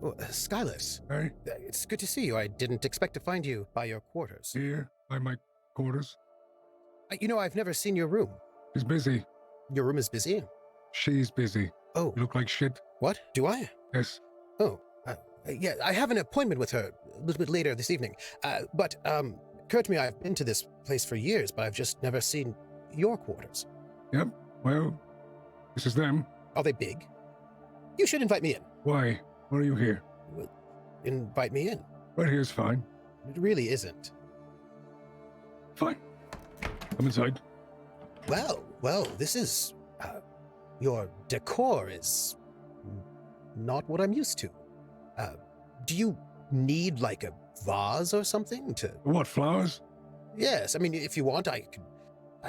Oh, Skyless. Hey, It's good to see you. I didn't expect to find you by your quarters. here, by my quarters. I've never seen your room. She's busy. Your room is busy? She's busy. Oh, You look like shit. what? Do I? Yes. Oh, yeah, I have an appointment with her a little bit later this evening. But occurred to me I've been to this place for years, but I've just never seen your quarters. Yep. Well, this is them. Are they big? You should invite me in. Why? Why are you here? Well, invite me in. Right here's fine. It really isn't. Fine. Come inside. Well, this is... your decor is not what I'm used to. Do you need, like, a vase or something to... What, flowers? Yes, I mean, if you want, I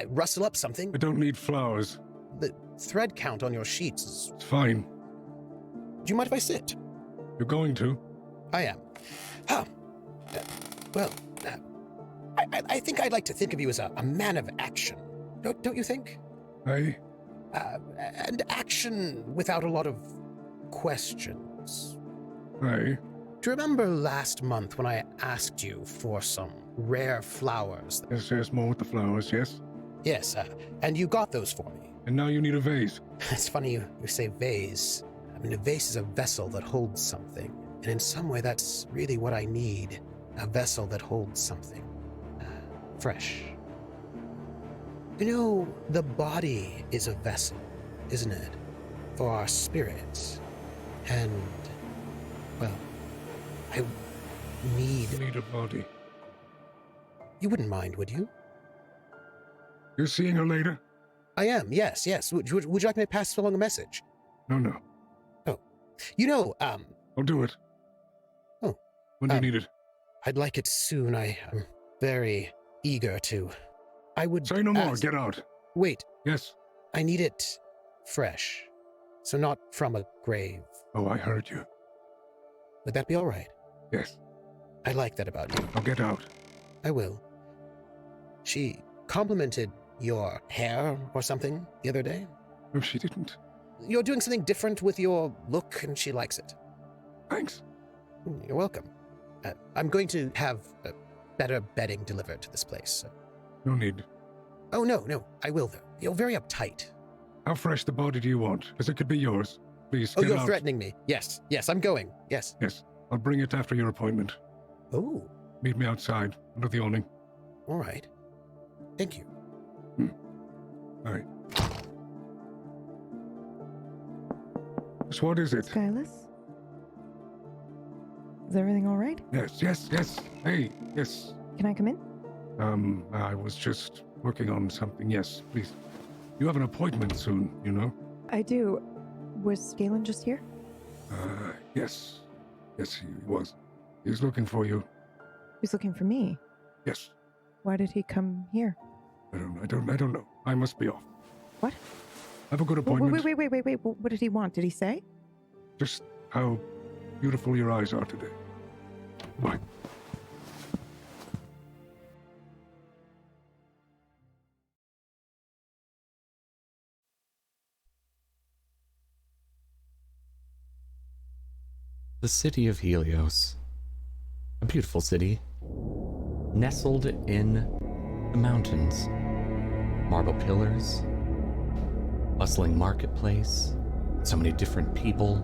rustle up something. I don't need flowers. The thread count on your sheets is... It's fine. Do you mind if I sit? You're going to? I am. I think I'd like to think of you as a man of action. Don't you think? Hey? And action without a lot of questions. Hey? Do you remember last month when I asked you for some rare flowers? Yes, there's more with the flowers, yes? Yes, and you got those for me. And now you need a vase. It's funny you say vase. I mean, a vase is a vessel that holds something. And in some way, that's really what I need. A vessel that holds something. Fresh. The body is a vessel, isn't it? For our spirits. And, well, I need... You need a body. You wouldn't mind, would you? You're seeing her later? I am, yes. Would you like me to pass along a message? No. Oh. I'll do it. Oh. When do you need it? I'd like it soon. I'm very eager to. I would Say no more. ask... Get out. Wait, Yes. I need it fresh. So not from a grave. Oh, I heard you. Would that be all right? Yes. I like that about you. I'll get out. I will. She complimented your hair or something the other day. No, she didn't. You're doing something different with your look, and she likes it. Thanks. You're welcome. I'm going to have better bedding delivered to this place. So. No need. Oh, no, I will, though. You're very uptight. How fresh the body do you want? Because it could be yours. Please, Oh, get you're out. threatening me. Yes, I'm going. Yes. Yes. I'll bring it after your appointment. Oh, Meet me outside, under the awning. all right. Thank you. All right. So what is it? Skyless? Is everything all right? Yes. Hey, yes. Can I come in? I was just working on something. Yes, please. You have an appointment soon, you know? I do. Was Galen just here? Yes. Yes, he was. He's looking for you. He's looking for me. Yes. Why did he come here? I don't know. I must be off. What? Have a good appointment. Wait. What did he want? Did he say? Just how beautiful your eyes are today. Bye. The city of Helios. A beautiful city, nestled in the mountains. Marble pillars, bustling marketplace, so many different people,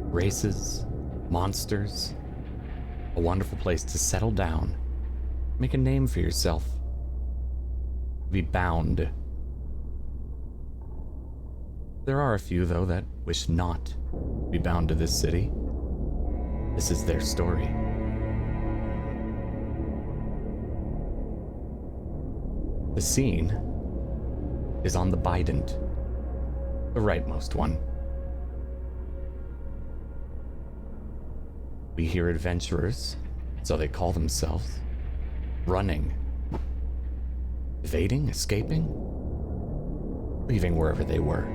races, monsters. A wonderful place to settle down, make a name for yourself, be bound. There are a few, though, that wish not to be bound to this city. This is their story. The scene is on the Bident, the rightmost one. We hear adventurers, so they call themselves, running, evading, escaping, leaving wherever they were.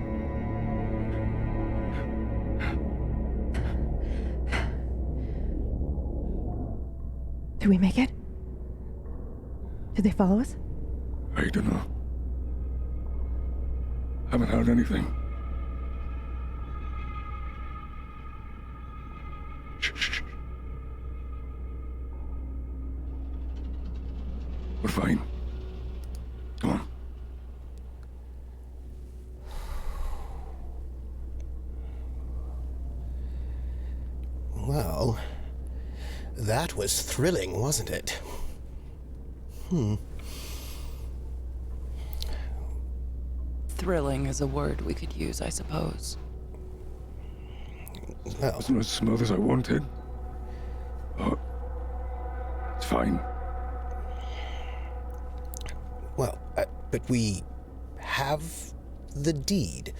Did we make it? Did they follow us? I don't know. Haven't heard anything. Shh. We're fine. Come on. Well, that was thrilling, wasn't it? Thrilling is a word we could use, I suppose. Well, Wasn't as smooth as I wanted. But it's fine. well, but we have the deed.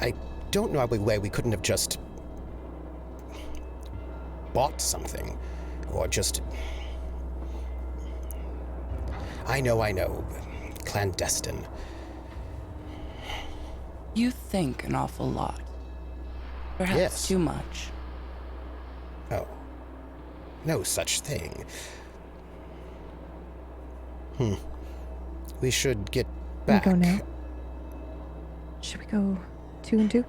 I don't know a way we couldn't have just bought something, or just... I know, clandestine. You think an awful lot. Perhaps Yes. too much. Oh, no such thing. We should get We back. go now? Should we go 2 and 2?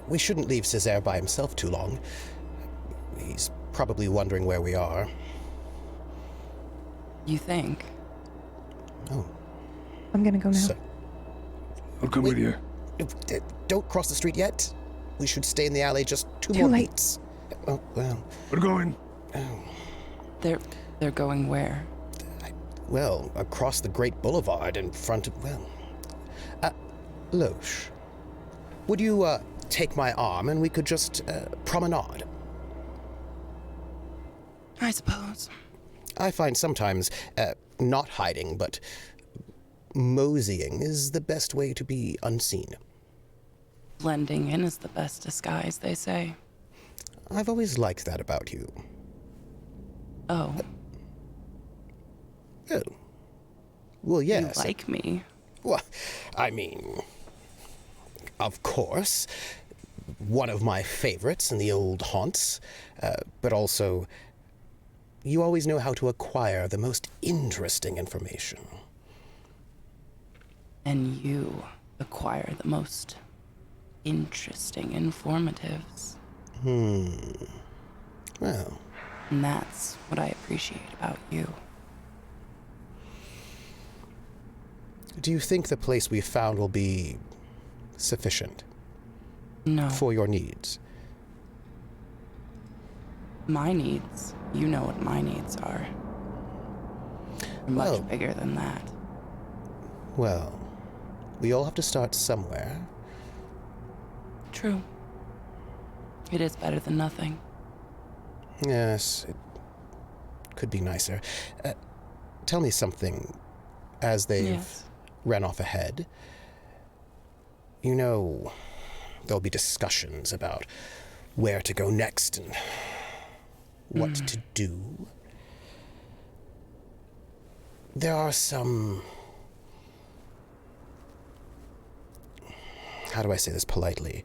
We shouldn't leave Césaire by himself too long. He's probably wondering where we are. You think? Oh, I'm gonna go now. so... I'll come with you. Don't cross the street yet. We should stay in the alley just two Too more late. beats. Oh, well, We're going. They're going where? well, across the Great Boulevard in front of, well... Loesch, would you, take my arm and we could just, promenade? I suppose. I find sometimes, not hiding, but moseying is the best way to be unseen. Blending in is the best disguise, they say. I've always liked that about you. Oh, Oh. Well, yes. you like me. Well, I mean, of course, one of my favorites in the old haunts, but also, you always know how to acquire the most interesting information. And you acquire the most interesting informatives. Well, And that's what I appreciate about you. do you think the place we've found will be sufficient No, for your needs? my needs. You know what my needs are. Much Well- bigger than that. Well, we all have to start somewhere. True. It is better than nothing. Yes, it could be nicer. Tell me something, as they've Yes. ran off ahead. You know, there'll be discussions about where to go next and what to do. There are some... How do I say this politely?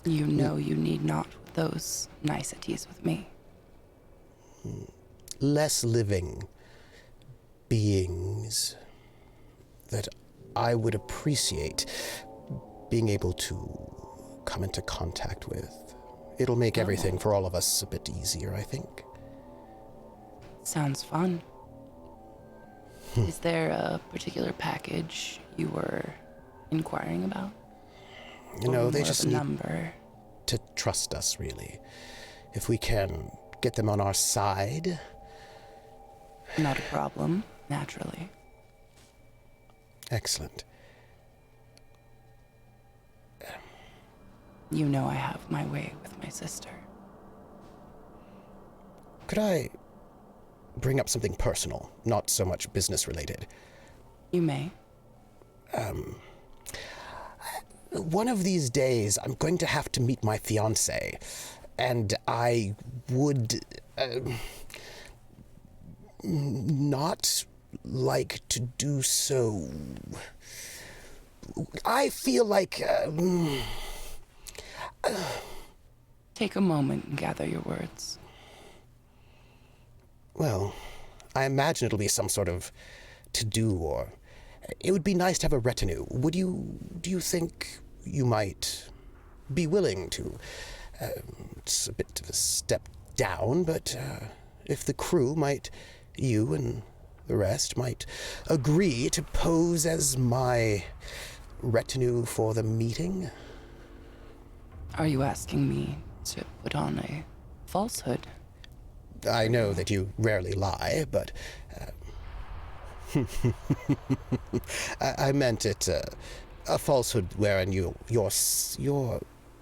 You know you need not those niceties with me. Less living beings that I would appreciate being able to come into contact with. It'll make everything for all of us a bit easier, I think. Sounds fun. Is there a particular package you were inquiring about? You know, Or they more of just a need number. to trust us, really. If we can get them on our side. Not a problem, naturally. Excellent. You know I have my way with my sister. Could I bring up something personal, not so much business related? You may. One of these days, I'm going to have to meet my fiancée, and I would not like to do so. I feel like Take a moment and gather your words. well, I imagine it'll be some sort of to-do, or it would be nice to have a retinue. Do you think you might be willing to. It's a bit of a step down, but if the crew you and the rest might agree to pose as my retinue for the meeting. Are you asking me to put on a falsehood? I know that you rarely lie, but I meant it a falsehood wherein your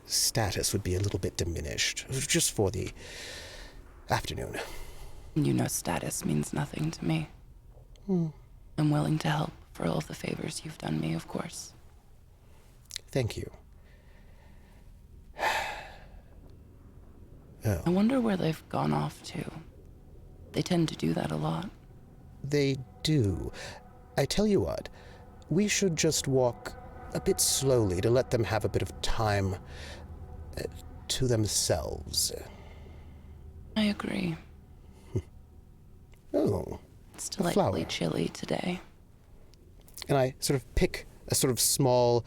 status would be a little bit diminished, just for the afternoon. You know status means nothing to me. I'm willing to help for all of the favors you've done me, of course. Thank you. I wonder where they've gone off to. They tend to do that a lot. They do. I tell you what, we should just walk a bit slowly to let them have a bit of time to themselves. I agree. Oh, It's a flower. delightfully chilly today. And I sort of pick a sort of small,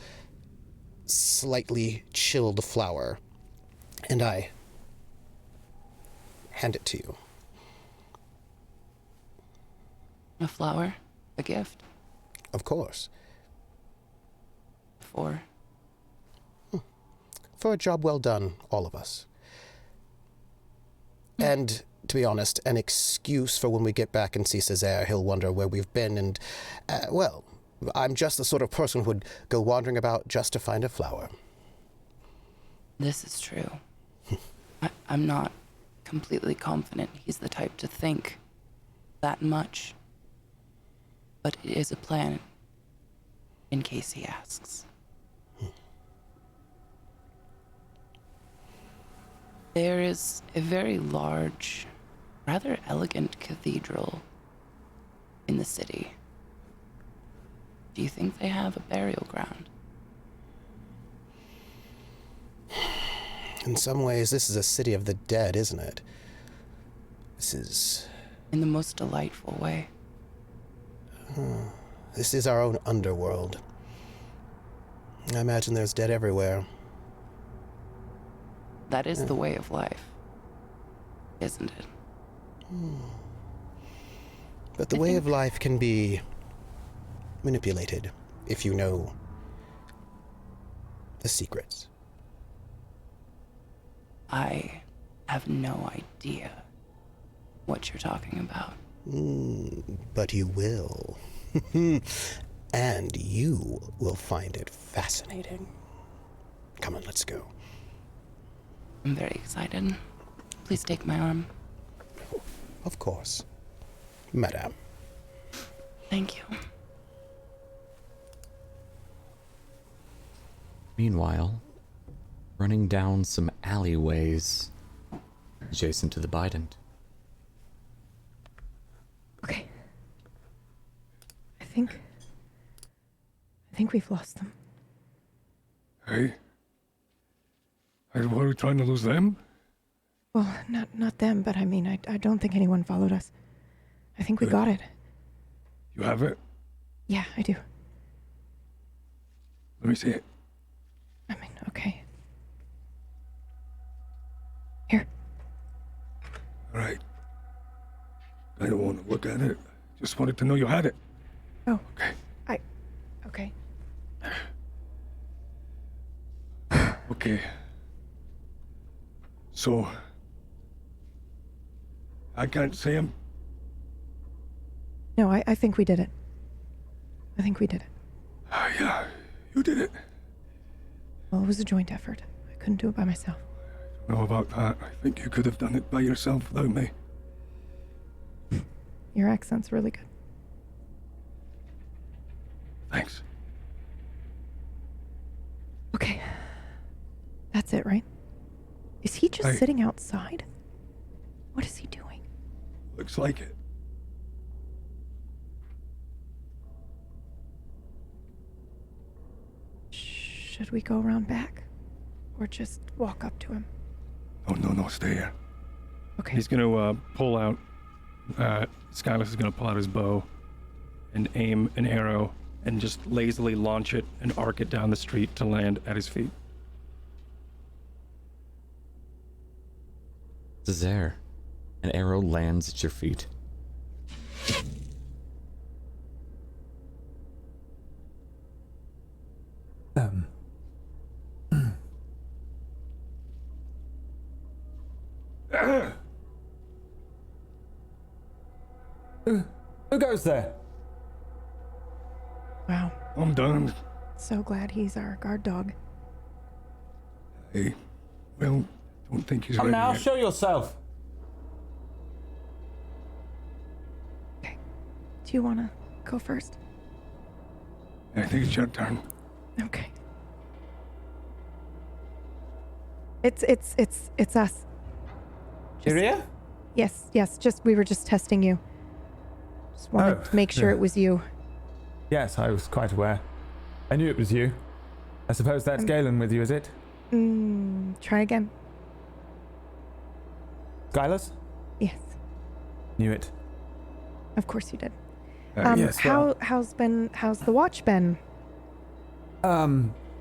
slightly chilled flower, and I hand it to you. A flower? A gift? Of course. For? For a job well done, all of us. And, to be honest, an excuse for when we get back and see Césaire, he'll wonder where we've been, and, well, I'm just the sort of person who would go wandering about just to find a flower. This is true. I'm not completely confident he's the type to think that much. But it is a plan, in case he asks. There is a very large, rather elegant cathedral in the city. Do you think they have a burial ground? In some ways, this is a city of the dead, isn't it? This is... In the most delightful way. This is our own underworld. I imagine there's dead everywhere. That is the way of life, isn't it? But the way of life can be manipulated if you know the secrets. I have no idea what you're talking about. But you will. And you will find it fascinating. Come on, let's go. I'm very excited. Please take my arm. Of course. Madame. Thank you. Meanwhile, running down some alleyways adjacent to the Bident. Okay. I think we've lost them. Hey? Hey, what, are we trying to lose them? Well, not them, but I mean, I don't think anyone followed us. I think we Good. got it. You have it? Yeah, I do. Let me see it. I mean, okay. Here. All right. I don't want to look at it. Just wanted to know you had it. Oh, Okay. okay. Okay. So, I can't say him. No, I think we did it. I think we did it. Yeah, you did it. Well, it was a joint effort. I couldn't do it by myself. Know about that. I think you could have done it by yourself without me. Your accent's really good. Thanks. Okay. That's it, right? Is he just Hey. sitting outside? What is he doing? Looks like it. Should we go around back? Or just walk up to him? Oh, no, stay here. Okay. He's gonna pull out, Skylus is gonna pull out his bow and aim an arrow and just lazily launch it and arc it down the street to land at his feet. There. An arrow lands at your feet. Who goes there? Wow. I'm done. So glad he's our guard dog. Hey, well, don't think he's Come ready now, yet. show yourself. Okay. Do you want to go first? I think it's your turn. Okay. It's us. Iria? Yes, we were just testing you. Just wanted to make sure yeah. it was you. Yes, I was quite aware. I knew it was you. I suppose that's Galen with you, is it? Try again. Guileless? Yes, Knew it. of course you did. Yes, well- How's the watch been?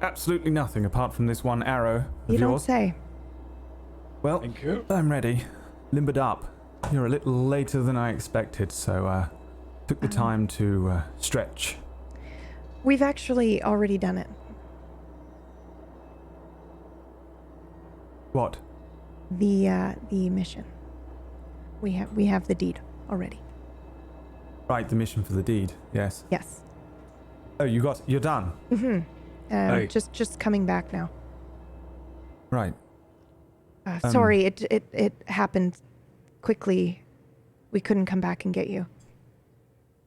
Absolutely nothing apart from this one arrow of You don't yours. say. Well, Thank you. I'm ready. Limbered up. You're a little later than I expected, so took the time to stretch. We've actually already done it. What? The mission. We have the deed already. Right, the mission for the deed. Yes. Yes. Oh, you're done. Hey. Just coming back now. Right. Sorry, it happened quickly. We couldn't come back and get you.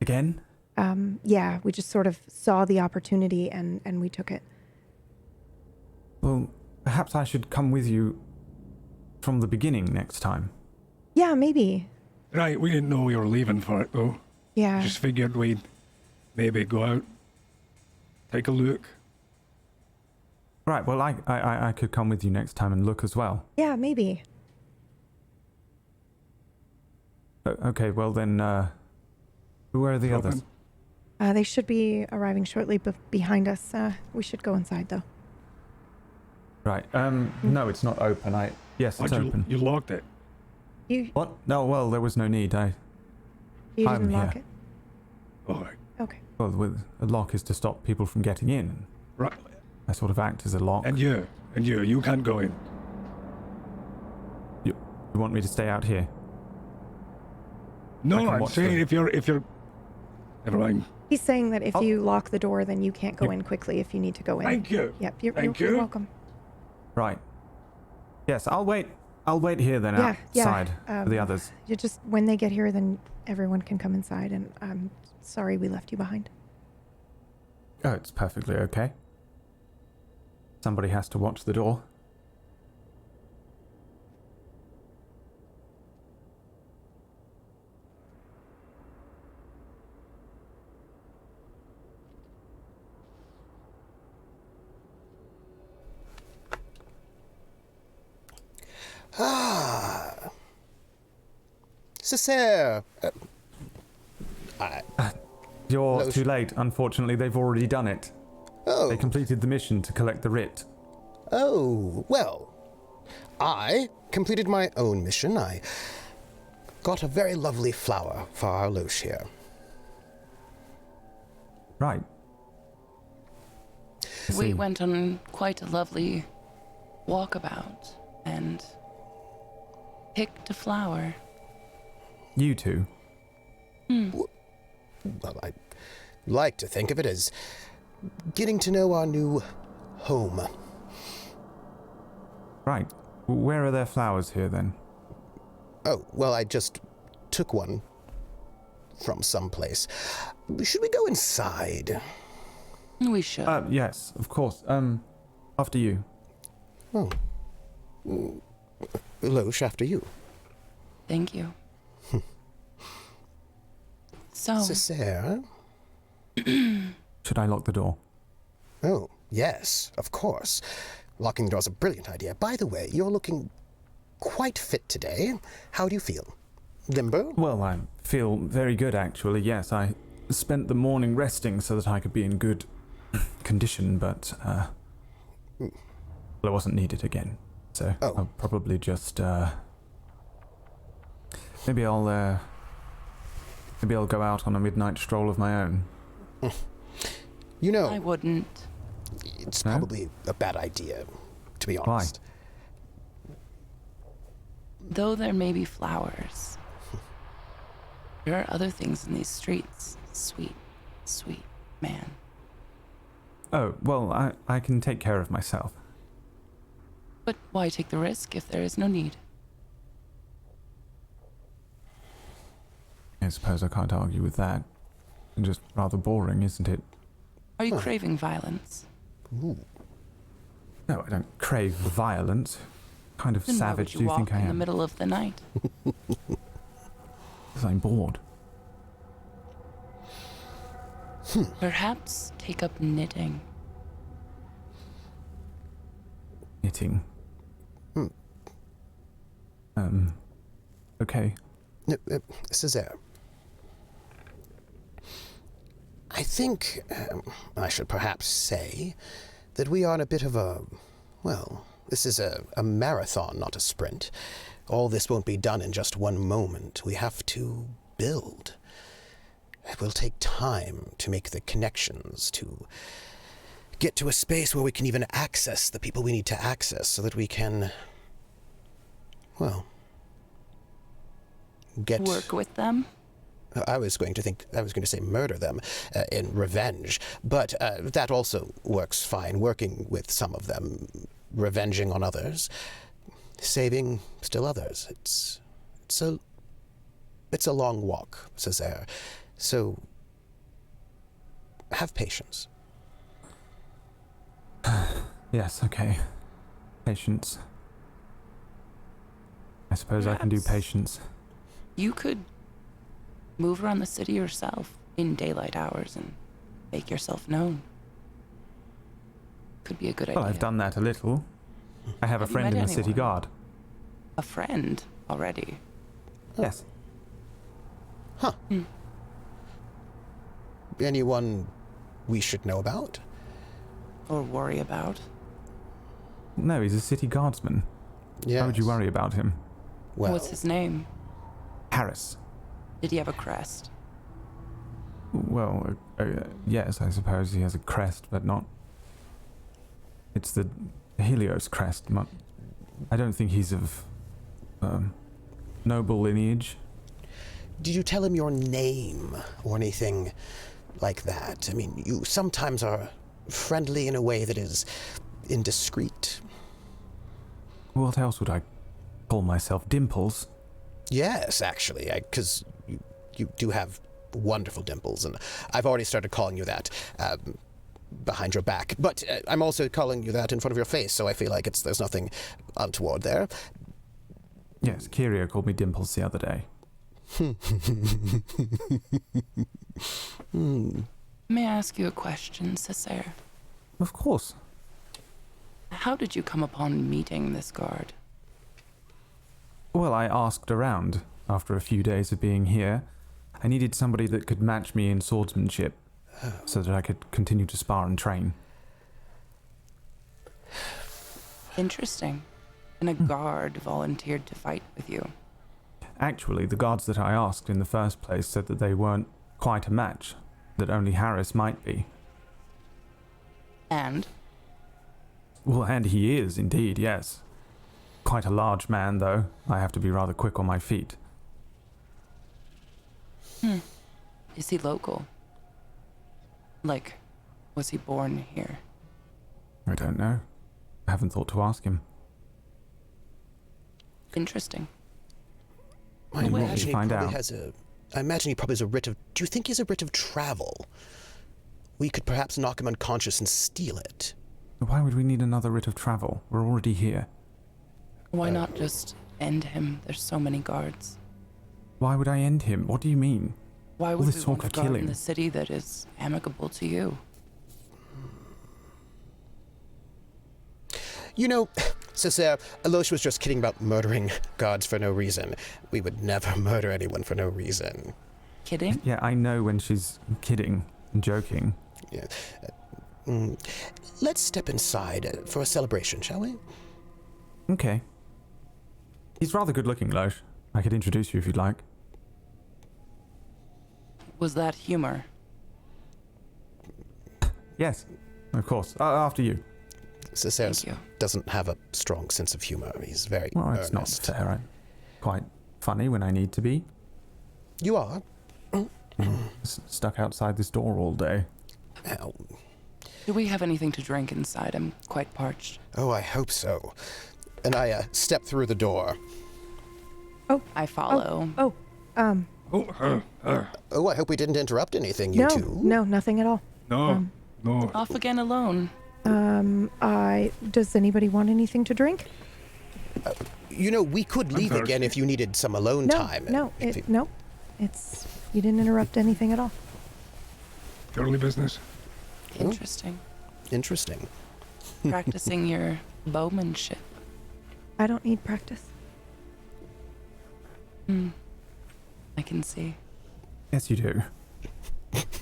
Again? Yeah, we just sort of saw the opportunity and we took it. Well, perhaps I should come with you from the beginning next time. Yeah, maybe. Right, we didn't know we were leaving for it, though. Yeah. Just figured we'd maybe go out, take a look. Right, well, I could come with you next time and look as well. Yeah, maybe. Okay, well then, where are the Open. others? They should be arriving shortly behind us. We should go inside though. Right, no, it's not open. Yes, it's open. You locked it. You What? No, well, there was no need. you I'm didn't lock here. All right. it? Okay. Well, a lock is to stop people from getting in. Right. I sort of act as a lock. And you can't go in. You want me to stay out here? I No, can I'm watch saying them. if you're. Never mind. He's saying that if Oh. you lock the door, then you can't go You- in quickly if you need to go in. Thank you. Yep, Thank you're you. welcome. Right. Yes, I'll wait. I'll wait here then Yeah, outside for the um, others. You just when they get here, then everyone can come inside. And I'm sorry we left you behind. Oh, it's perfectly okay. Somebody has to watch the door. Ah. Césaire. You're No, too late. Unfortunately, they've already done it. Oh. They completed the mission to collect the writ. Oh, well. I completed my own mission. I got a very lovely flower for our loge here. Right. I see. We went on quite a lovely walkabout and picked a flower. You two. Well, I like to think of it as getting to know our new home. Right. Where are their flowers here then? Oh, well, I just took one from someplace. Should we go inside? We should. Yes, of course. After you. Oh. Loge after you. Thank you. So, Césaire? Should I lock the door? Oh, yes, of course. Locking the door's a brilliant idea. By the way, you're looking quite fit today. How do you feel? Limber? Well, I feel very good actually, yes. I spent the morning resting so that I could be in good condition, but well, it wasn't needed again. So Oh. I'll probably just Maybe I'll go out on a midnight stroll of my own. You know, I wouldn't. it's No? probably a bad idea, to be honest. Though there may be flowers, there are other things in these streets. Sweet, sweet man. Oh, well, I can take care of myself. But why take the risk if there is no need? I suppose I can't argue with that. Just rather boring, isn't it? Are you craving violence? Ooh. No, I don't crave violence. What kind of Then why savage would do you walk think I in the am? middle of the night? Because I'm bored. Perhaps take up knitting. Knitting. Okay. Césaire, I think I should perhaps say that we are in a bit of a, well, this is a marathon, not a sprint. All this won't be done in just one moment. We have to build. It will take time to make the connections, to get to a space where we can even access the people we need to access so that we can, well, Work with them? I was going to say murder them in revenge, but that also works fine. Working with some of them, revenging on others, saving still others. It's a long walk, Césaire. So have patience. Yes, okay. Patience. I suppose I can do Perhaps. patience. You could move around the city yourself in daylight hours and make yourself known. Could be a good idea. Well, I've done that a little. I have a Have you friend met in the city anyone? guard. A friend already. Yes. Huh. Anyone we should know about? Or worry about. No, he's a city guardsman. Yes. Why would you worry about him? Well, What's his name? Harris. Did he have a crest? Well, yes, I suppose he has a crest, but not... It's the Helios crest. I don't think he's of noble lineage. did you tell him your name or anything like that? I mean, you sometimes are friendly in a way that is indiscreet. What else would I call myself? Dimples? Yes, actually, because you do have wonderful dimples, and I've already started calling you that behind your back. But I'm also calling you that in front of your face, so I feel like there's nothing untoward there. Yes, Kyria called me Dimples the other day. May I ask you a question, Césaire? Of course. How did you come upon meeting this guard? Well, I asked around after a few days of being here. I needed somebody that could match me in swordsmanship so that I could continue to spar and train. Interesting. And a guard volunteered to fight with you. Actually, the guards that I asked in the first place said that they weren't quite a match, that only Harris might be. And? Well, and he is, indeed, yes. Quite a large man, though. I have to be rather quick on my feet. Is he local? Like, was he born here? I don't know. I haven't thought to ask him. Interesting. I Well, imagine you he find probably out. has a writ of... Do you think he has a writ of travel? We could perhaps knock him unconscious and steal it. Why would we need another writ of travel? We're already here. Why not just end him? There's so many guards. Why would I end him? What do you mean? Why All would this we talk want a of guard in killing. the city that is amicable to you? You know, Césaire, Alosh was just kidding about murdering guards for no reason. We would never murder anyone for no reason. Kidding? Yeah, I know when she's kidding and joking. Yeah. Let's step inside for a celebration, shall we? Okay. He's rather good looking, Loesch. I could introduce you if you'd like. Was that humor? Yes, of course. After you. Caceres Thank you. doesn't have a strong sense of humor. He's very Well, it's not earnest. fair. I'm quite funny when I need to be. You are? Stuck outside this door all day. Well, Do we have anything to drink inside? I'm quite parched. oh, I hope so. And I step through the door. I follow. Oh, Oh, Oh, I hope we didn't interrupt anything, you no, two. no, nothing at all. no, no. Off again alone. Does anybody want anything to drink? You know, we could leave again thirsty. if you needed some alone No, time. no, If you- no. You didn't interrupt anything at all. Purely business. Interesting. Interesting. Practicing your bowmanship. I don't need practice. I can see. Yes, you do. It's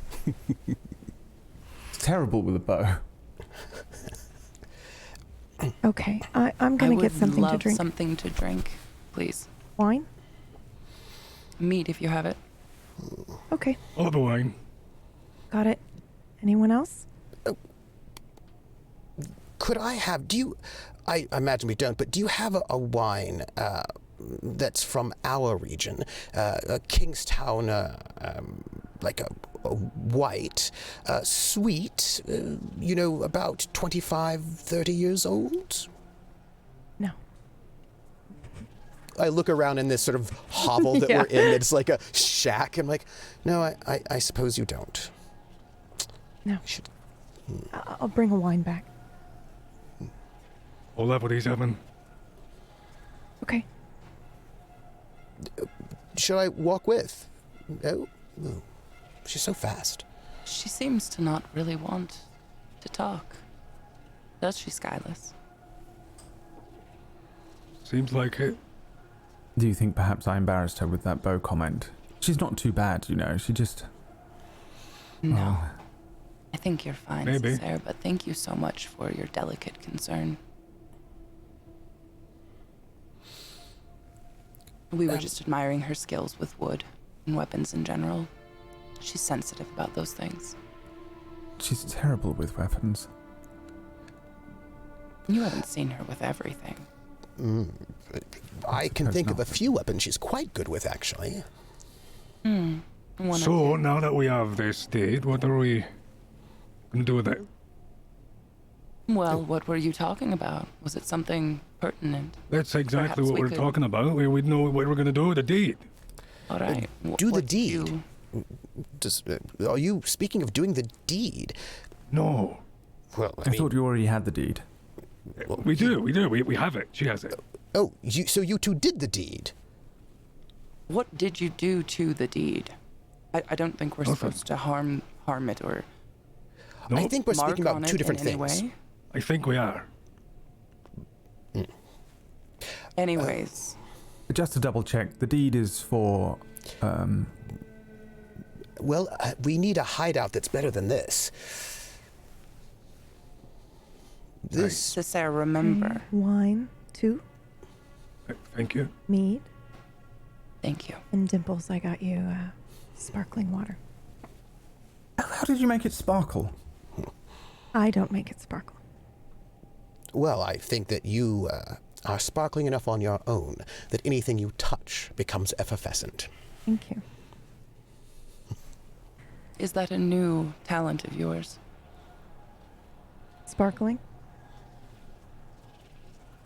terrible with a bow. Okay, I'm gonna get something love to drink. something to drink, please. Wine? Meat if you have it. Okay, All the wine. got it. Anyone else? Could I have, I imagine we don't, but do you have a wine that's from our region? A Kingstown, like a white, sweet, about 25, 30 years old? No. I look around in this sort of hovel that Yeah. we're in. It's like a shack. I'm like, no, I suppose you don't. No. I should, I'll bring a wine back. All that what he's having. Okay. should I walk with? No? No. She's so fast. She seems to not really want to talk. Does she, Skyless? Seems like it. Do you think perhaps I embarrassed her with that bow comment? She's not too bad, you know. She just... No. Oh. I think you're fine, Maybe. Sarah, but thank you so much for your delicate concern. We were just admiring her skills with wood and weapons in general. She's sensitive about those things. She's terrible with weapons. You haven't seen her with everything. I can suppose think of a not. few weapons she's quite good with, actually. One or So, two. now that we have this deed, what are we going to do with it? Well, what were you talking about? Was it something pertinent? That's exactly Perhaps what we we're could- talking about. We know what we're going to do with the deed. All right. do the what deed. you- Are you speaking of doing the deed? No. Well, I thought you already had the deed. We do. We have it. She has it. Oh, so you two did the deed? What did you do to the deed? I don't think we're Nothing. supposed to harm it or No, I think we're mark speaking on about it two different in any things. way. I think we are. Anyways, Just to double check, the deed is for... Well, we need a hideout that's better than this. This. so Sarah, remember. Wine, 2, Thank you. mead, Thank you. and Dimples, I got you sparkling water. How did you make it sparkle? I don't make it sparkle. Well, I think that you are sparkling enough on your own that anything you touch becomes effervescent. Thank you. Is that a new talent of yours? Sparkling?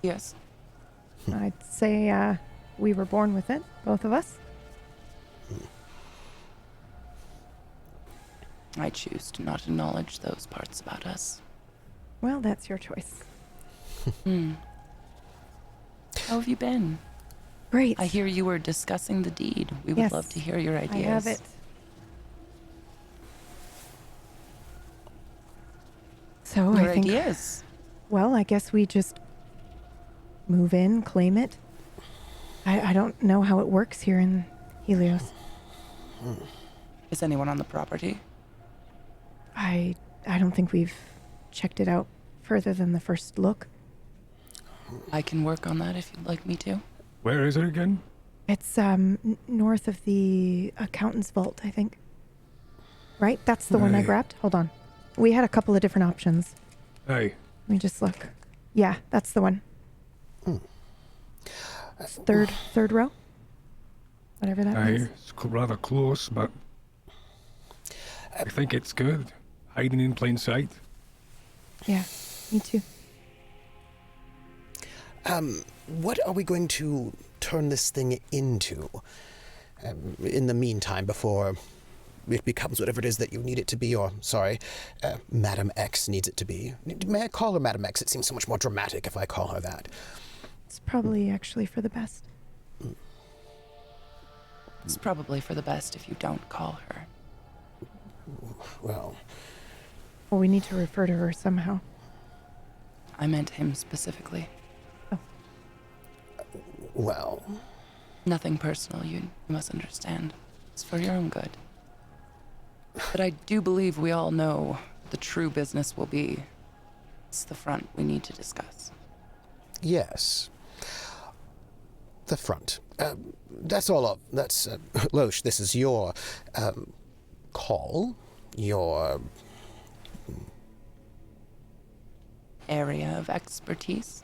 Yes. I'd say we were born with it, both of us. I choose to not acknowledge those parts about us. Well, that's your choice. How have you been? Great. I hear you were discussing the deed. We would Yes, love to hear your I ideas. have it. So Your I think, ideas. well, I guess we just move in, claim it. I don't know how it works here in Helios. Is anyone on the property? I don't think we've checked it out further than the first look. I can work on that if you'd like me to. Where is it again? It's north of the accountant's vault, I think. Right? That's the one I Right. grabbed. Hold on. We had a couple of different options. Hey, Let me just look. Yeah, that's the one. It's third row. Whatever that hey, means. it's rather close, but I think it's good. Hiding in plain sight. Yeah, me too. What are we going to turn this thing into? In the meantime, before it becomes whatever it is that you need it to be, or, sorry, Madam X needs it to be. May I call her Madam X? It seems so much more dramatic if I call her that. It's probably actually for the best. It's probably for the best if you don't call her. Well, Well, we need to refer to her somehow. I meant him specifically. well, Nothing personal, you must understand. It's for your own good. But I do believe we all know the true business will be. It's the front we need to discuss. yes. The front. That's all. That's Loesch. This is your call. Your Area of expertise?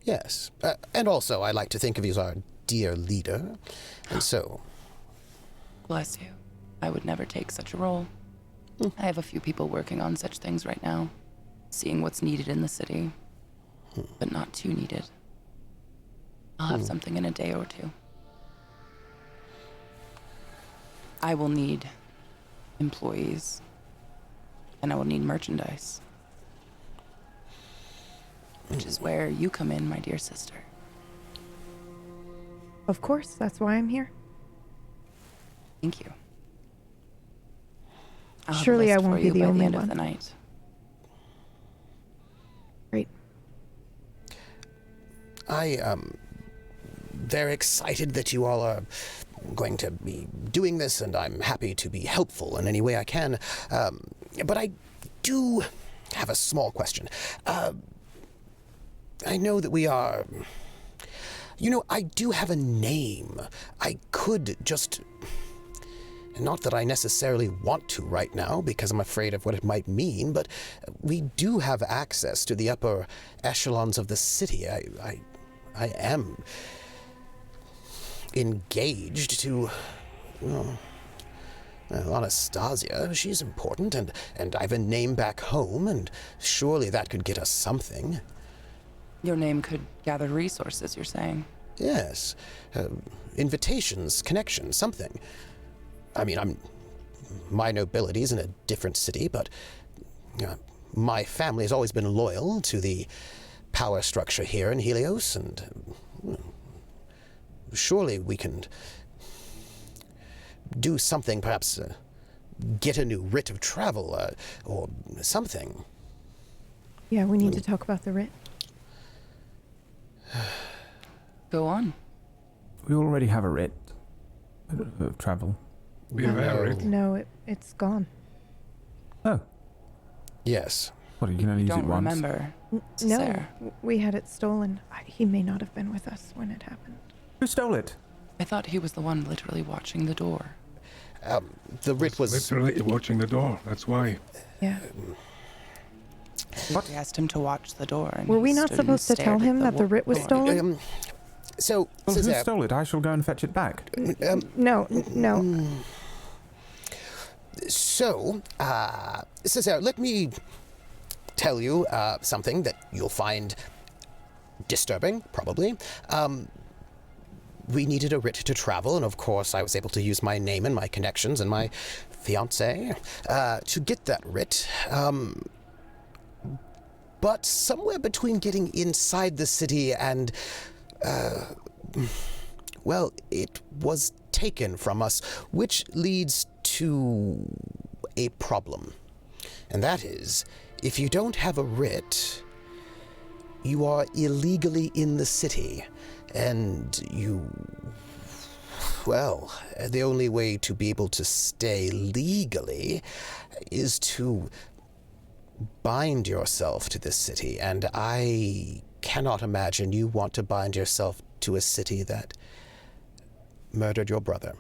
yes. And also, I like to think of you as our dear leader, and so. Bless you. I would never take such a role. I have a few people working on such things right now, seeing what's needed in the city, but not too needed. I'll have something in a day or two. I will need employees, and I will need merchandise, which is where you come in, my dear sister. Of course, that's why I'm here. Thank you. I'll have a Surely I list for won't be you the by only the end one. of the night. Great. I'm very excited that you all are going to be doing this, and I'm happy to be helpful in any way I can. But I do have a small question. I know that we are... You know, I do have a name. I could just... Not that I necessarily want to right now, because I'm afraid of what it might mean, but we do have access to the upper echelons of the city. I am engaged to... Well, Anastasia. She's important, and I've a name back home, and surely that could get us something. Your name could gather resources, you're saying? Yes. Invitations, connections, something. I mean, my nobility's in a different city, but my family has always been loyal to the power structure here in Helios, and surely we can do something, perhaps get a new writ of travel, or something. Yeah, we need to talk about the writ. Go on. We already have a writ of travel. We have it. No, it's gone. Oh, Yes. what, you can only use it Don't once? remember. No, Sarah. we had it stolen. He may not have been with us when it happened. Who stole it? I thought he was the one literally watching the door. The writ was... Literally watching the door. That's why. Yeah. We asked him to watch the door. And Were he we not stood and supposed to tell stared at him that the writ was door. stolen? So, Well, who Cesare, stole it? I shall go and fetch it back. No. So, Cesare, let me tell you something that you'll find disturbing, probably. We needed a writ to travel, and of course I was able to use my name and my connections and my fiancée to get that writ. But somewhere between getting inside the city and, well, it was taken from us, which leads to a problem. And that is, if you don't have a writ, you are illegally in the city, and well, the only way to be able to stay legally is to bind yourself to this city, and I cannot imagine you want to bind yourself to a city that murdered your brother.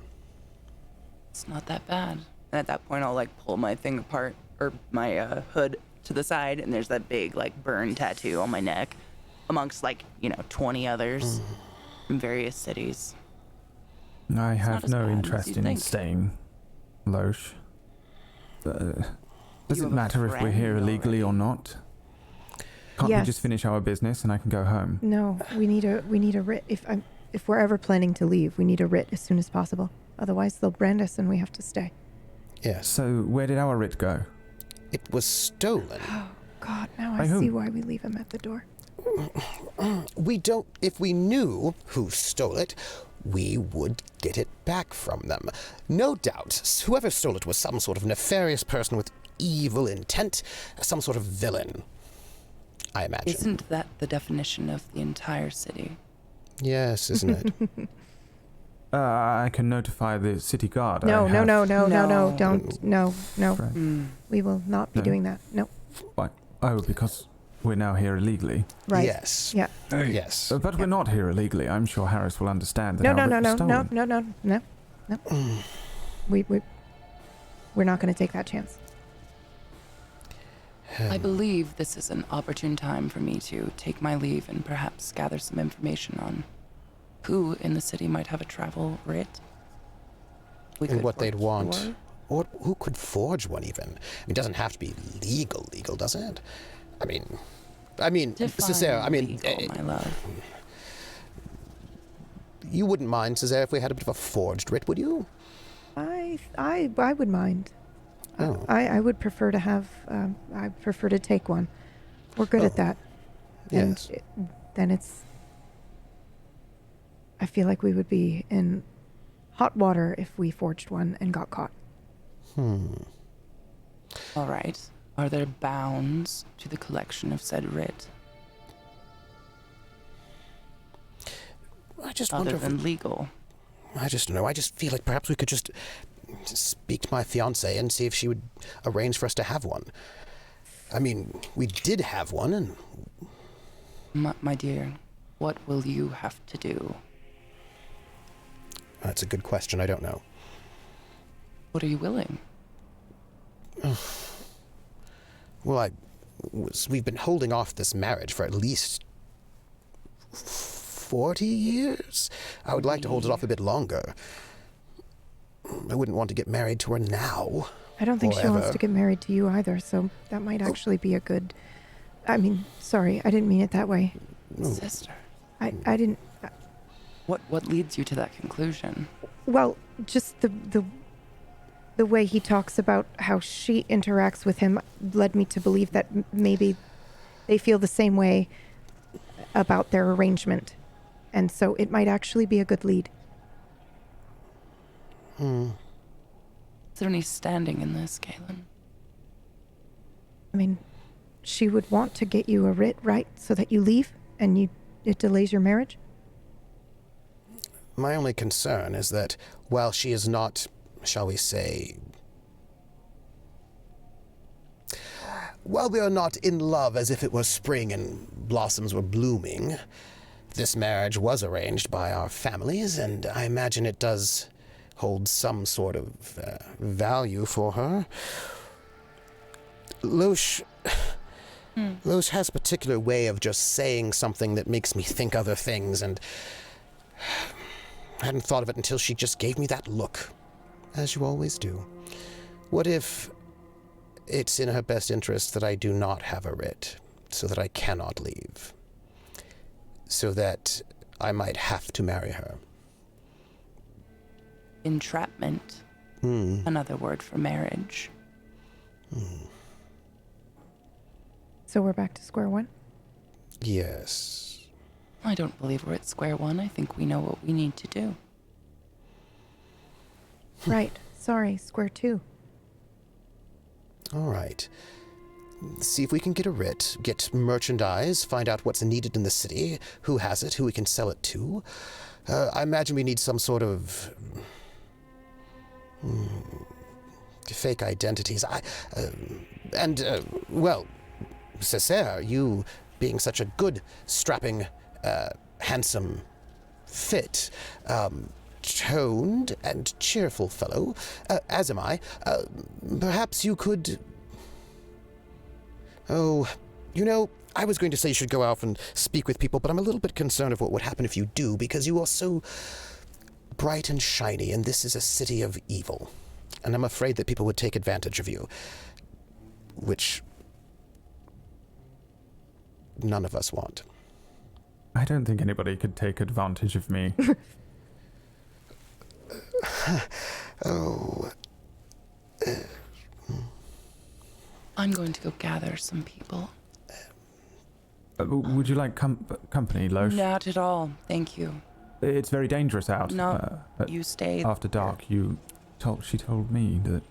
It's not that bad. And at that point, I'll like pull my thing apart, or my hood to the side, and there's that big like burn tattoo on my neck, amongst 20 others from various cities. I not have as no bad as interest you'd in think. staying, Loesch. Does You it have a matter if we're here friend illegally or already. not? Can't we Yes. just finish our business and I can go home? No, we need a writ. If we're ever planning to leave, we need a writ as soon as possible. Otherwise, they'll brand us and we have to stay. Yes. So where did our writ go? It was stolen. Oh, God, now By I whom? see why we leave him at the door. We don't. If we knew who stole it, we would get it back from them. No doubt, whoever stole it was some sort of nefarious person with evil intent, some sort of villain, I imagine. Isn't that the definition of the entire city? Yes, isn't it? I can notify the city guard. No, I no, have- no, no, no, no, No. don't, no, no. Right. We will not be No. doing that. No. Why? Oh, because we're now here illegally. Right. Yes. Yeah. Hey, Yes. But we're not here illegally. I'm sure Harris will understand that No, our no, writ no, was no, stolen. no, no, no, no, no. We're not going to take that chance. I believe this is an opportune time for me to take my leave and perhaps gather some information on who in the city might have a travel writ. We And could what they'd work want. for- Or who could forge one even? It doesn't have to be legal, does it? I mean, Define Cesare, legal, my love. you wouldn't mind, Cesare, if we had a bit of a forged writ, would you? I would mind. Oh. I would prefer to have. I prefer to take one. We're good at Oh. that. Yes. Then it's. I feel like we would be in hot water if we forged one and got caught. All right. Are there bounds to the collection of said writ, I just other wonder if than legal? I just don't know. I just feel like perhaps we could just speak to my fiancée and see if she would arrange for us to have one. I mean, we did have one, and My dear, what will you have to do? that's a good question. I don't know. What are you willing? Well, we've been holding off this marriage for at least 40 years. I would like to hold it off a bit longer. I wouldn't want to get married to her now. I don't think she wants Forever. to get married to you either, so that might actually be a good. I mean, sorry, I didn't mean it that way. Sister. I didn't. What leads you to that conclusion? Well, just the way he talks about how she interacts with him led me to believe that maybe they feel the same way about their arrangement, and so it might actually be a good lead. Is there any standing in this, Galen? I mean, she would want to get you a writ, right, so that you leave and it delays your marriage. My only concern is that while she is not, shall we say, while we are not in love as if it was spring and blossoms were blooming, this marriage was arranged by our families, and I imagine it does hold some sort of value for her. Loesch has a particular way of just saying something that makes me think other things, and I hadn't thought of it until she just gave me that look, as you always do. What if it's in her best interest that I do not have a writ, so that I cannot leave, so that I might have to marry her? Entrapment. Another word for marriage. So we're back to square one. Yes. I don't believe we're at square one. I think we know what we need to do. Right. Sorry, square two. All right. See if we can get a writ, get merchandise, find out what's needed in the city, who has it, who we can sell it to. I imagine we need some sort of fake identities. Well, Cesare, you being such a good, strapping, handsome fit, toned and cheerful fellow, as am I. Perhaps you could... Oh, I was going to say you should go out and speak with people, but I'm a little bit concerned of what would happen if you do, because you are so bright and shiny, and this is a city of evil. And I'm afraid that people would take advantage of you, which none of us want. I don't think anybody could take advantage of me. Oh. I'm going to go gather some people. Would you like company, Loesch? Not at all, thank you. It's very dangerous out. No, you stay. After dark, she told me that...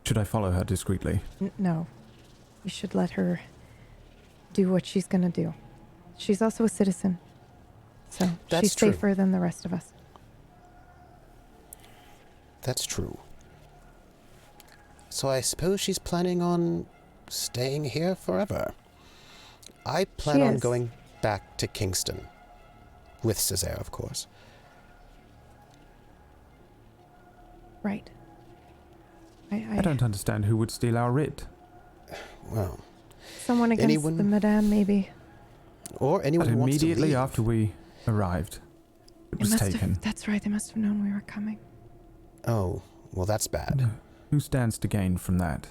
Should I follow her discreetly? No. You should let her do what she's gonna do. She's also a citizen. So That's she's true. safer than the rest of us. That's true. So I suppose she's planning on staying here forever. I plan She on is. going back to Kingston. With Césaire, of course. Right. I don't understand who would steal our writ. Well, Someone against anyone- the Madame, maybe. or anyone But who wants to immediately leave. after we arrived, it was taken. That's right, they must have known we were coming. Oh, well, that's bad. No. Who stands to gain from that?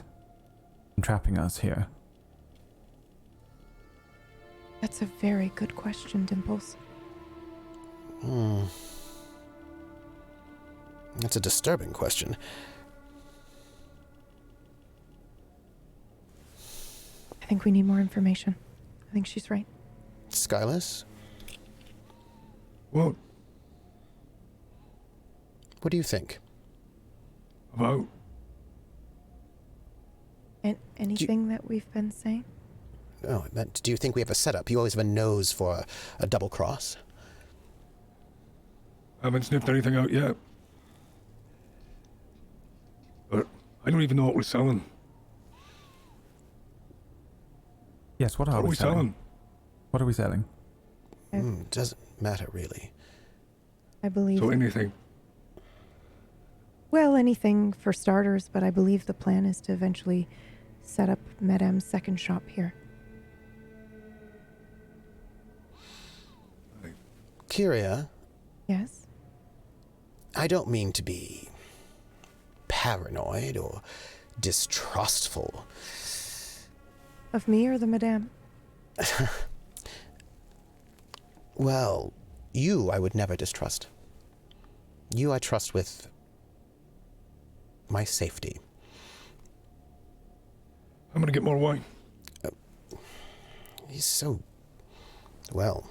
And trapping us here? That's a very good question, Dimples. That's a disturbing question. I think we need more information. I think she's right. Skyless, What what do you think? about? And anything that we've been saying? Oh, I meant, do you think we have a setup? You always have a nose for a double cross. Haven't sniffed anything out yet. But I don't even know what we're selling. Yes, what are What are we we selling? selling? What are we selling? Doesn't matter, really. I believe. So anything. Well, anything for starters, but I believe the plan is to eventually set up Madame's second shop here. Kyria, Yes? I don't mean to be paranoid or distrustful. Of me or the Madame? Well, you I would never distrust. You I trust with my safety. I'm gonna get more wine. He's so... well...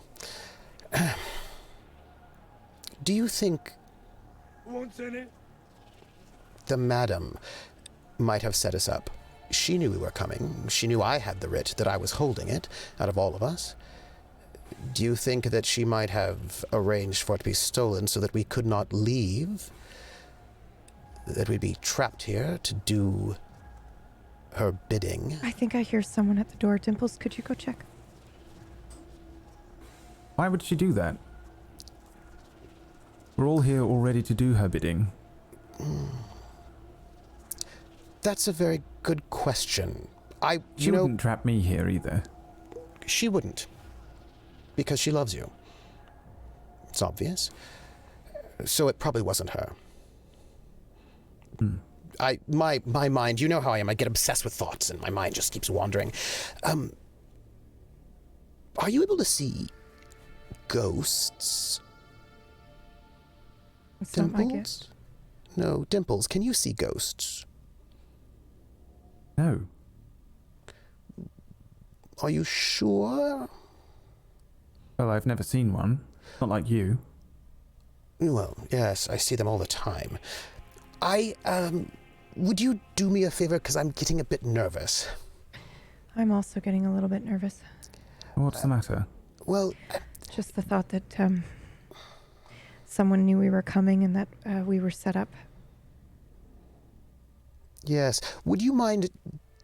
Do you think Who wants any? the madam might have set us up? She knew we were coming. She knew I had the writ, that I was holding it, out of all of us. Do you think that she might have arranged for it to be stolen so that we could not leave? That we'd be trapped here to do her bidding? I think I hear someone at the door. Dimples, could you go check? Why would she do that? We're all here all ready to do her bidding. That's a very good question. She wouldn't trap me here either. She wouldn't. Because she loves you. It's obvious. So it probably wasn't her. My mind, you know how I am. I get obsessed with thoughts and my mind just keeps wandering. Are you able to see ghosts? It's not my gift. Dimples? No, Dimples, can you see ghosts? No. Are you sure? Well, I've never seen one. Not like you. Well, yes, I see them all the time. Would you do me a favor, because I'm getting a bit nervous? I'm also getting a little bit nervous. What's the matter? Well, Just the thought that someone knew we were coming and that we were set up. yes. Would you mind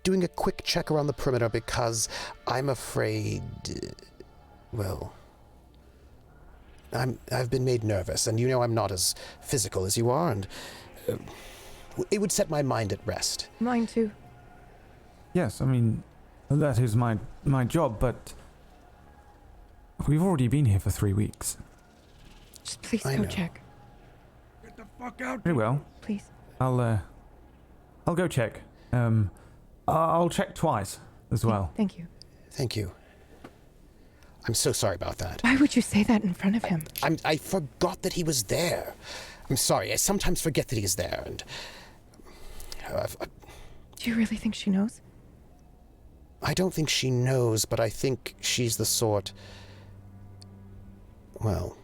doing a quick check around the perimeter, because I'm afraid, well, I've been made nervous, and you know I'm not as physical as you are, and it would set my mind at rest. Mine too. Yes, I mean, that is my job, but we've already been here for 3 weeks. Just please I go know. check. Get the fuck out. Very well. Please. I'll go check. I'll check twice as well. Thank you. Thank you. I'm so sorry about that. Why would you say that in front of him? I forgot that he was there. I'm sorry. I sometimes forget that he's there, and Do you really think she knows? I don't think she knows, but I think she's the sort. Well,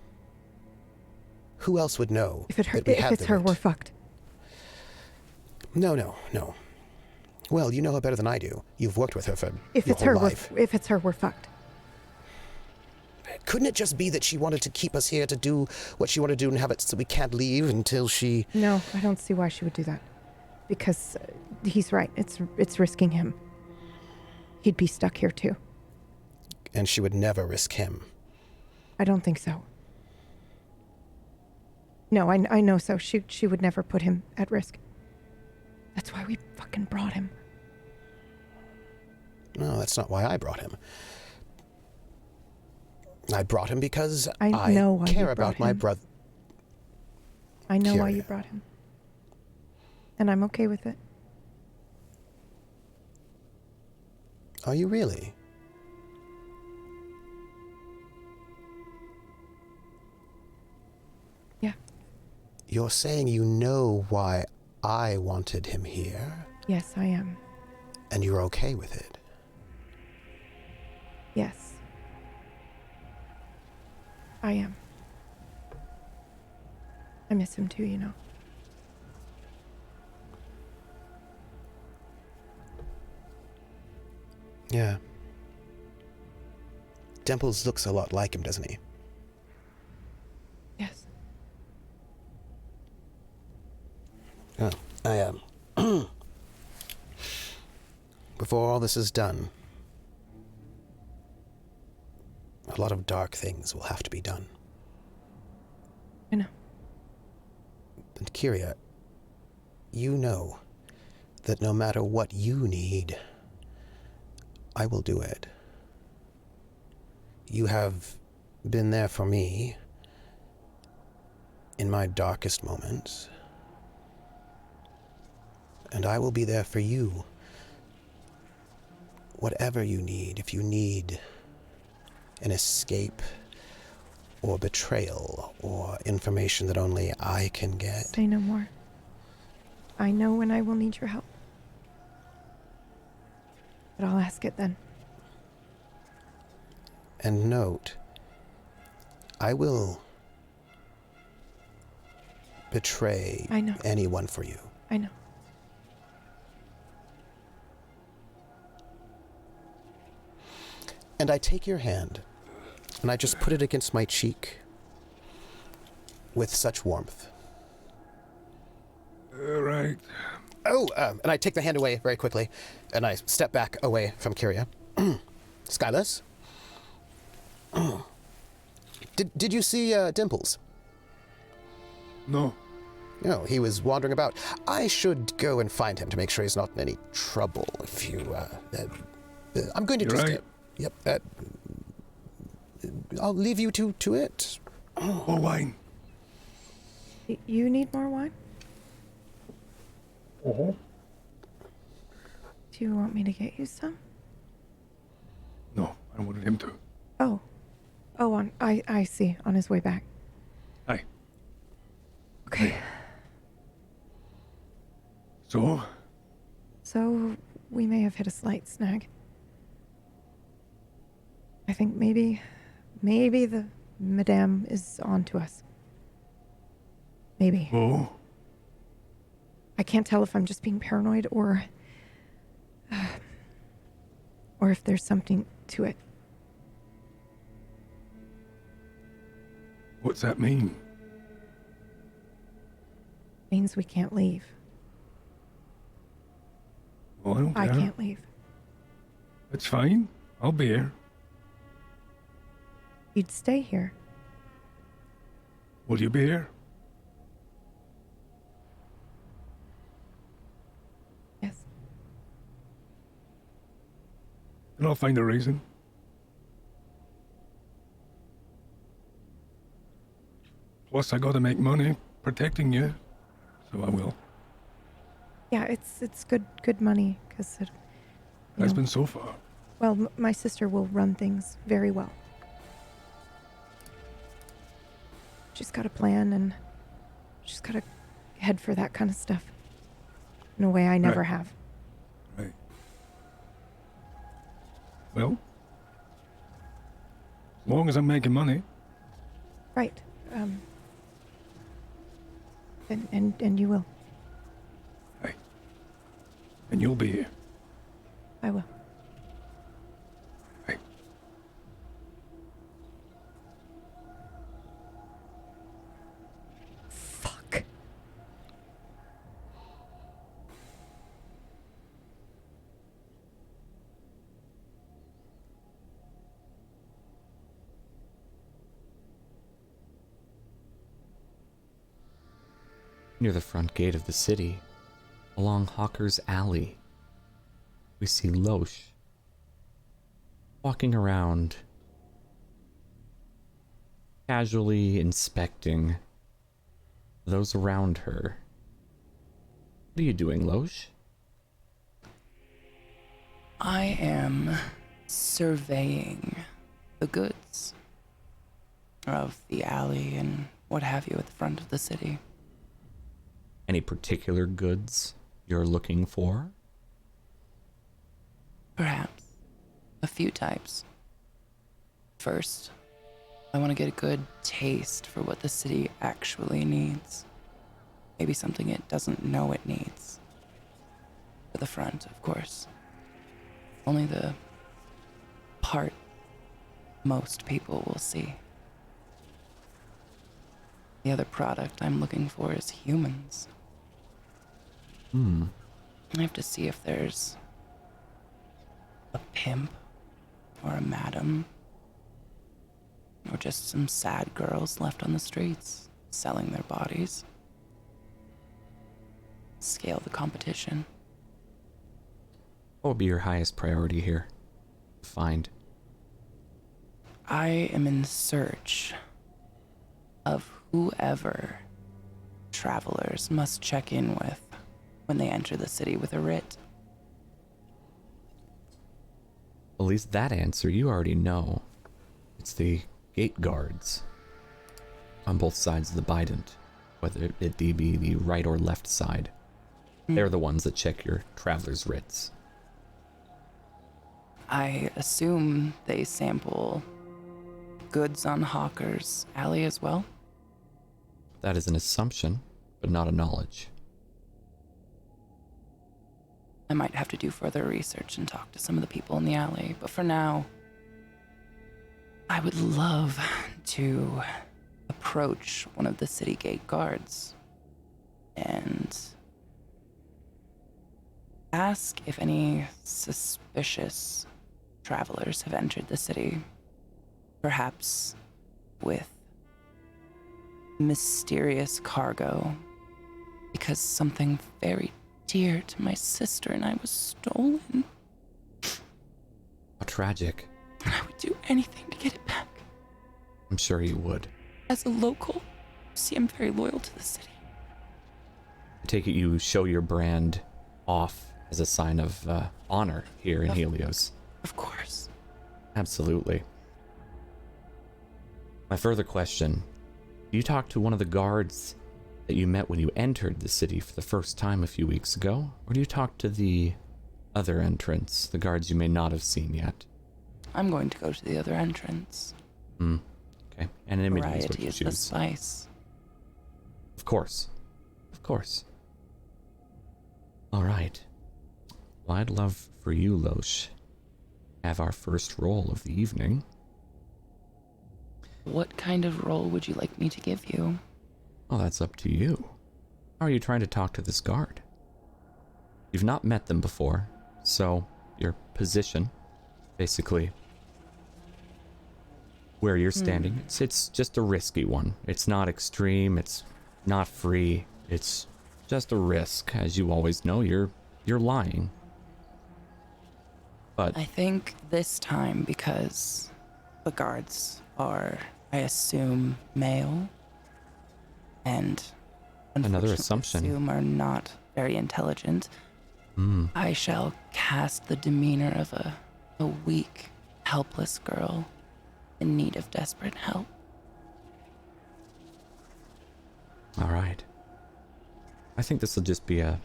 who else would know? If that we had it's the her, root? we're fucked. No. Well, you know her better than I do. You've worked with her for If your it's whole her, life. if it's her, we're fucked. Couldn't it just be that she wanted to keep us here to do what she wanted to do and have it so we can't leave until she... No, I don't see why she would do that. Because he's right. It's risking him. He'd be stuck here too. And she would never risk him. I don't think so. No, I know so. She would never put him at risk. That's why we fucking brought him. No, that's not why I brought him. I brought him because I know why care you about brought my him. brother. I know why you Kyria. brought him. And I'm okay with it. Are you really? Yeah. You're saying you know why I wanted him here, Yes, I am. and you're okay with it? Yes. I am. I miss him too, you know. Yeah. Dimples looks a lot like him, doesn't he? Yes. Oh, I am. Before all this is done, a lot of dark things will have to be done. I know. And Kyria, you know that no matter what you need, I will do it. You have been there for me in my darkest moments, and I will be there for you. Whatever you need, if you need an escape, or betrayal, or information that only I can get. Say no more. I know when I will need your help. But I'll ask it then. And note, I will betray I know. anyone for you. I know. And I take your hand, and I just put it against my cheek with such warmth. Right. Oh, and I take the hand away very quickly, and I step back away from Kyria. Skyless? Did you see Dimples? No. No, he was wandering about. I should go and find him to make sure he's not in any trouble. If you, I'm going to You're just. right. Yep. I'll leave you to it. More wine. You need more wine? Uh-huh. Do you want me to get you some? No, I wanted him to. Oh. Oh, I see. On his way back. Aye. Okay. So? So, we may have hit a slight snag. I think maybe the Madame is on to us. Maybe. Oh? I can't tell if I'm just being paranoid or if there's something to it. What's that mean? Means we can't leave. Well, I don't care. I can't leave. That's fine. I'll be here. You'd stay here. Will you be here? Yes. And I'll find a reason. Plus, I gotta make money protecting you, so I will. Yeah, it's good money because it. Has been so far. Well, my sister will run things very well. She's got a plan, and she's got to head for that kind of stuff in a way I never Right. have. Right. Well, as long as I'm making money, Right. And you will. hey, and you'll be here. I will. Hey. Fuck. Near the front gate of the city, along Hawker's Alley, we see Loesch walking around, casually inspecting those around her. What are you doing, Loesch? I am surveying the goods of the alley and what have you at the front of the city. Any particular goods you're looking for? Perhaps a few types. First, I want to get a good taste for what the city actually needs. Maybe something it doesn't know it needs. For the front, of course. Only the part most people will see. The other product I'm looking for is humans. I have to see if there's a pimp or a madam or just some sad girls left on the streets selling their bodies. Scale the competition. What would be your highest priority here? Find. I am in search of whoever travelers must check in with when they enter the city with a writ. At least that answer you already know. It's the gate guards on both sides of the Bident, whether it be the right or left side. They're the ones that check your traveler's writs. I assume they sample goods on Hawker's Alley as well? That is an assumption, but not a knowledge. I might have to do further research and talk to some of the people in the alley, but for now, I would love to approach one of the city gate guards and ask if any suspicious travelers have entered the city, perhaps with mysterious cargo, because something very dear to my sister and I was stolen. How tragic. And I would do anything to get it back. I'm sure you would. As a local, see, I'm very loyal to the city. I take it you show your brand off as a sign of honor here in Helios. Of course. Absolutely. My further question, do you talk to one of the guards that you met when you entered the city for the first time a few weeks ago? Or do you talk to the other entrance, the guards you may not have seen yet? I'm going to go to the other entrance. Okay, anonymity is what Variety you is the choose. spice. Of course. Of course. All right. Well, I'd love for you, Loesch, to have our first roll of the evening. What kind of role would you like me to give you? Well, that's up to you. How are you trying to talk to this guard? You've not met them before, so your position, basically, where you're standing. It's just a risky one. It's not extreme. It's not free. It's just a risk. As you always know, you're lying. But I think this time, because the guards are, I assume, male, and Another unfortunately assumption. assume are not very intelligent, I shall cast the demeanor of a weak, helpless girl in need of desperate help. all right. I think this will just be a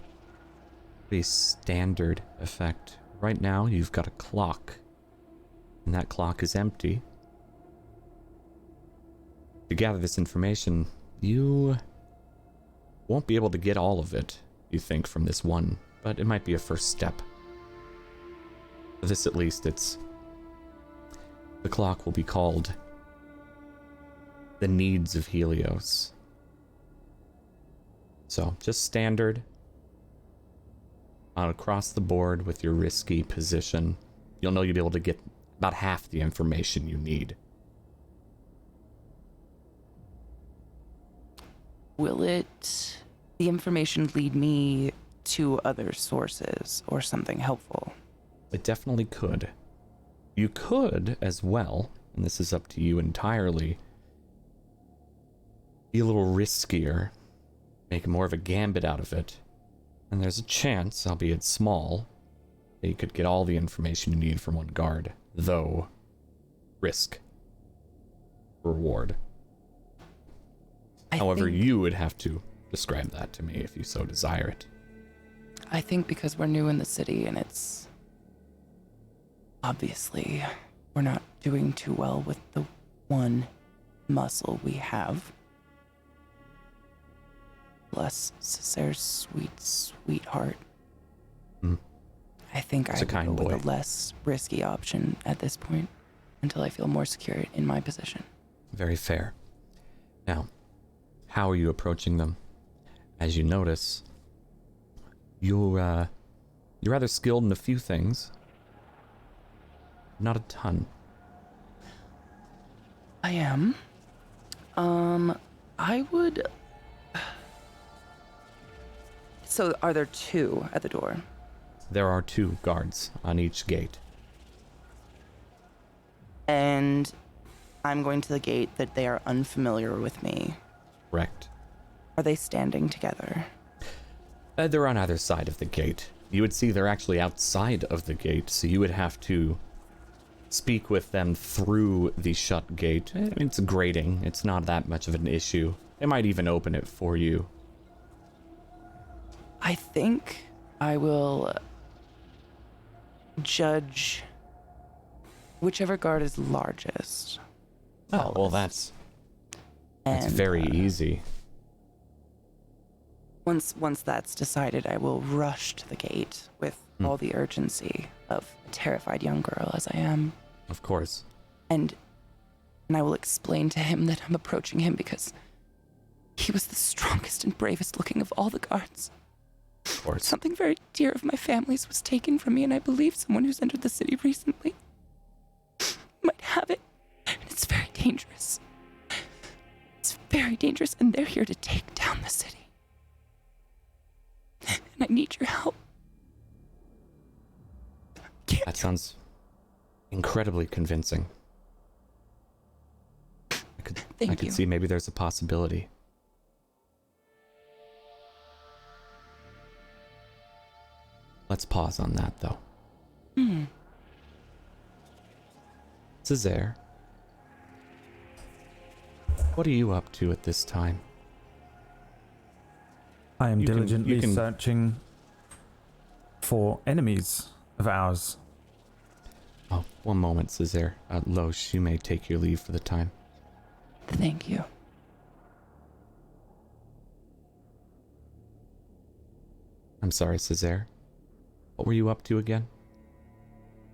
pretty standard effect. Right now, you've got a clock, and that clock is empty. To gather this information, you won't be able to get all of it, you think, from this one, but it might be a first step. For this, at least, the clock will be called The Needs of Helios. So, just standard. Across the board with your risky position, you'll know you'll be able to get about half the information you need. Will the information lead me to other sources or something helpful? It definitely could. You could as well, and this is up to you entirely, be a little riskier, make more of a gambit out of it, and there's a chance, albeit small, that you could get all the information you need from one guard, though risk, reward. However, you would have to describe that to me if you so desire it. I think because we're new in the city and it's obviously we're not doing too well with the one muscle we have. Bless Cesar's sweetheart. I think I He's a would kind go boy. with a less risky option at this point until I feel more secure in my position. Very fair. Now, how are you approaching them? As you notice, you're rather skilled in a few things. Not a ton. I am. I would... So are there two at the door? There are 2 guards on each gate. And I'm going to the gate that they are unfamiliar with me. Correct. Are they standing together? They're on either side of the gate. You would see they're actually outside of the gate, so you would have to speak with them through the shut gate. It's grating. It's not that much of an issue. They might even open it for you. I think I will judge whichever guard is largest. Oh, well, tallest. that's And, very easy. Once that's decided, I will rush to the gate with all the urgency of a terrified young girl as I am. Of course. And I will explain to him that I'm approaching him because he was the strongest and bravest looking of all the guards. Of course. Something very dear of my family's was taken from me, and I believe someone who's entered the city recently might have it. And it's very dangerous. It's very dangerous, and they're here to take down the city. And I need your help. That sounds incredibly convincing. I Thank could you. see maybe there's a possibility. Let's pause on that, though. Cesar, what are you up to at this time? I am You can- diligently you can- searching for enemies of ours. Oh, one moment, Cesar. Loesch, you may take your leave for the time. Thank you. I'm sorry, Cesar. What were you up to again?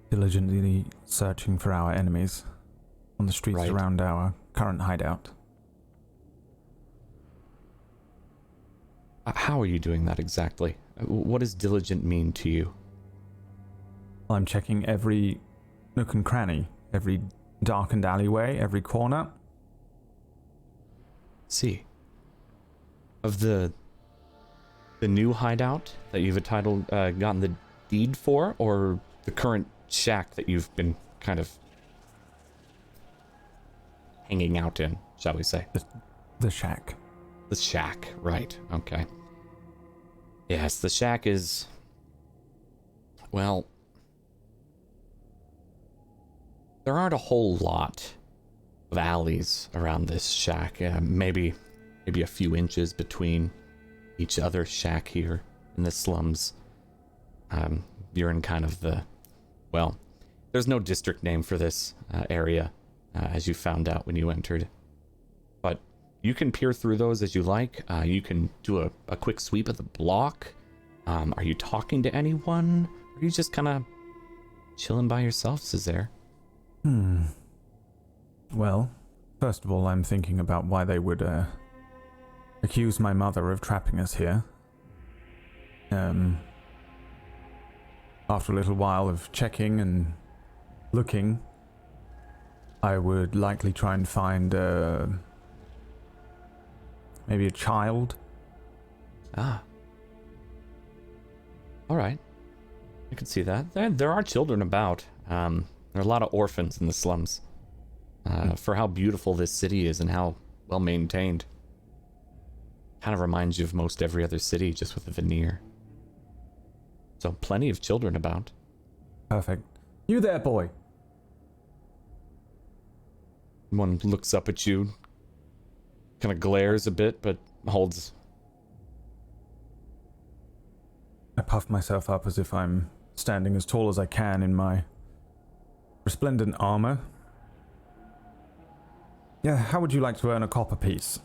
Diligently searching for our enemies on the streets Right. around our current hideout. How are you doing that exactly? What does diligent mean to you? I'm checking every nook and cranny, every darkened alleyway every corner. See. Of the new hideout that you've gotten the deed for, or the current shack that you've been kind of hanging out in, shall we say? The shack. The shack, right, okay. Yes, the shack is, well, there aren't a whole lot of alleys around this shack. Maybe a few inches between each other shack here in the slums. You're in kind of well, there's no district name for this area, as you found out when you entered. But you can peer through those as you like. You can do a quick sweep of the block. Are you talking to anyone? Or are you just kind of chilling by yourself, Césaire? Well, first of all, I'm thinking about why they would accuse my mother of trapping us here. After a little while of checking and looking, I would likely try and find maybe a child. Ah. All right. I can see that. There are children about. There are a lot of orphans in the slums. For how beautiful this city is and how well maintained. Kind of reminds you of most every other city, just with a veneer. So plenty of children about. Perfect. You there, boy? One looks up at you, kind of glares a bit, but holds. I puff myself up as if I'm standing as tall as I can in my resplendent armor. Yeah, how would you like to earn a copper piece?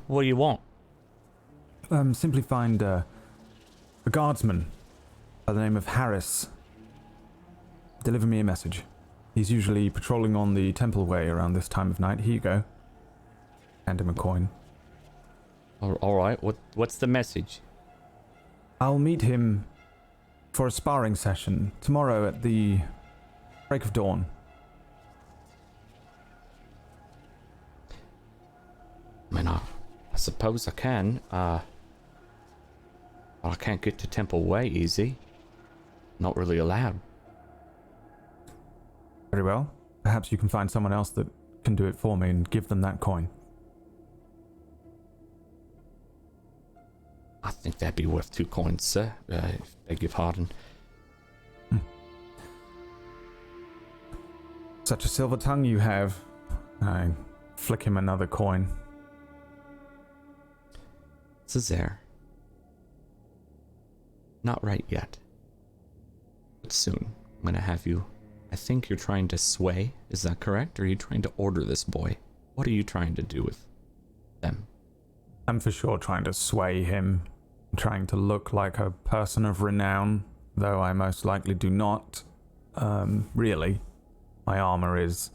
What do you want? Simply find a guardsman by the name of Harris. Deliver me a message. He's usually patrolling on the Temple Way around this time of night. Here you go. Hand him a coin. All right. What's the message? I'll meet him for a sparring session tomorrow at the break of dawn. I mean, I suppose I can. I can't get to Temple Way easy. Not really allowed. Very well. Perhaps you can find someone else that can do it for me and give them that coin. I think that'd be worth 2 coins, sir, if I beg your pardon. Such a silver tongue you have. I flick him another coin. Césaire. Not right yet. But soon, I'm gonna have you. I think you're trying to sway, is that correct? Or are you trying to order this boy? What are you trying to do with them? I'm for sure trying to sway him. I'm trying to look like a person of renown, though I most likely do not. Really. My armor is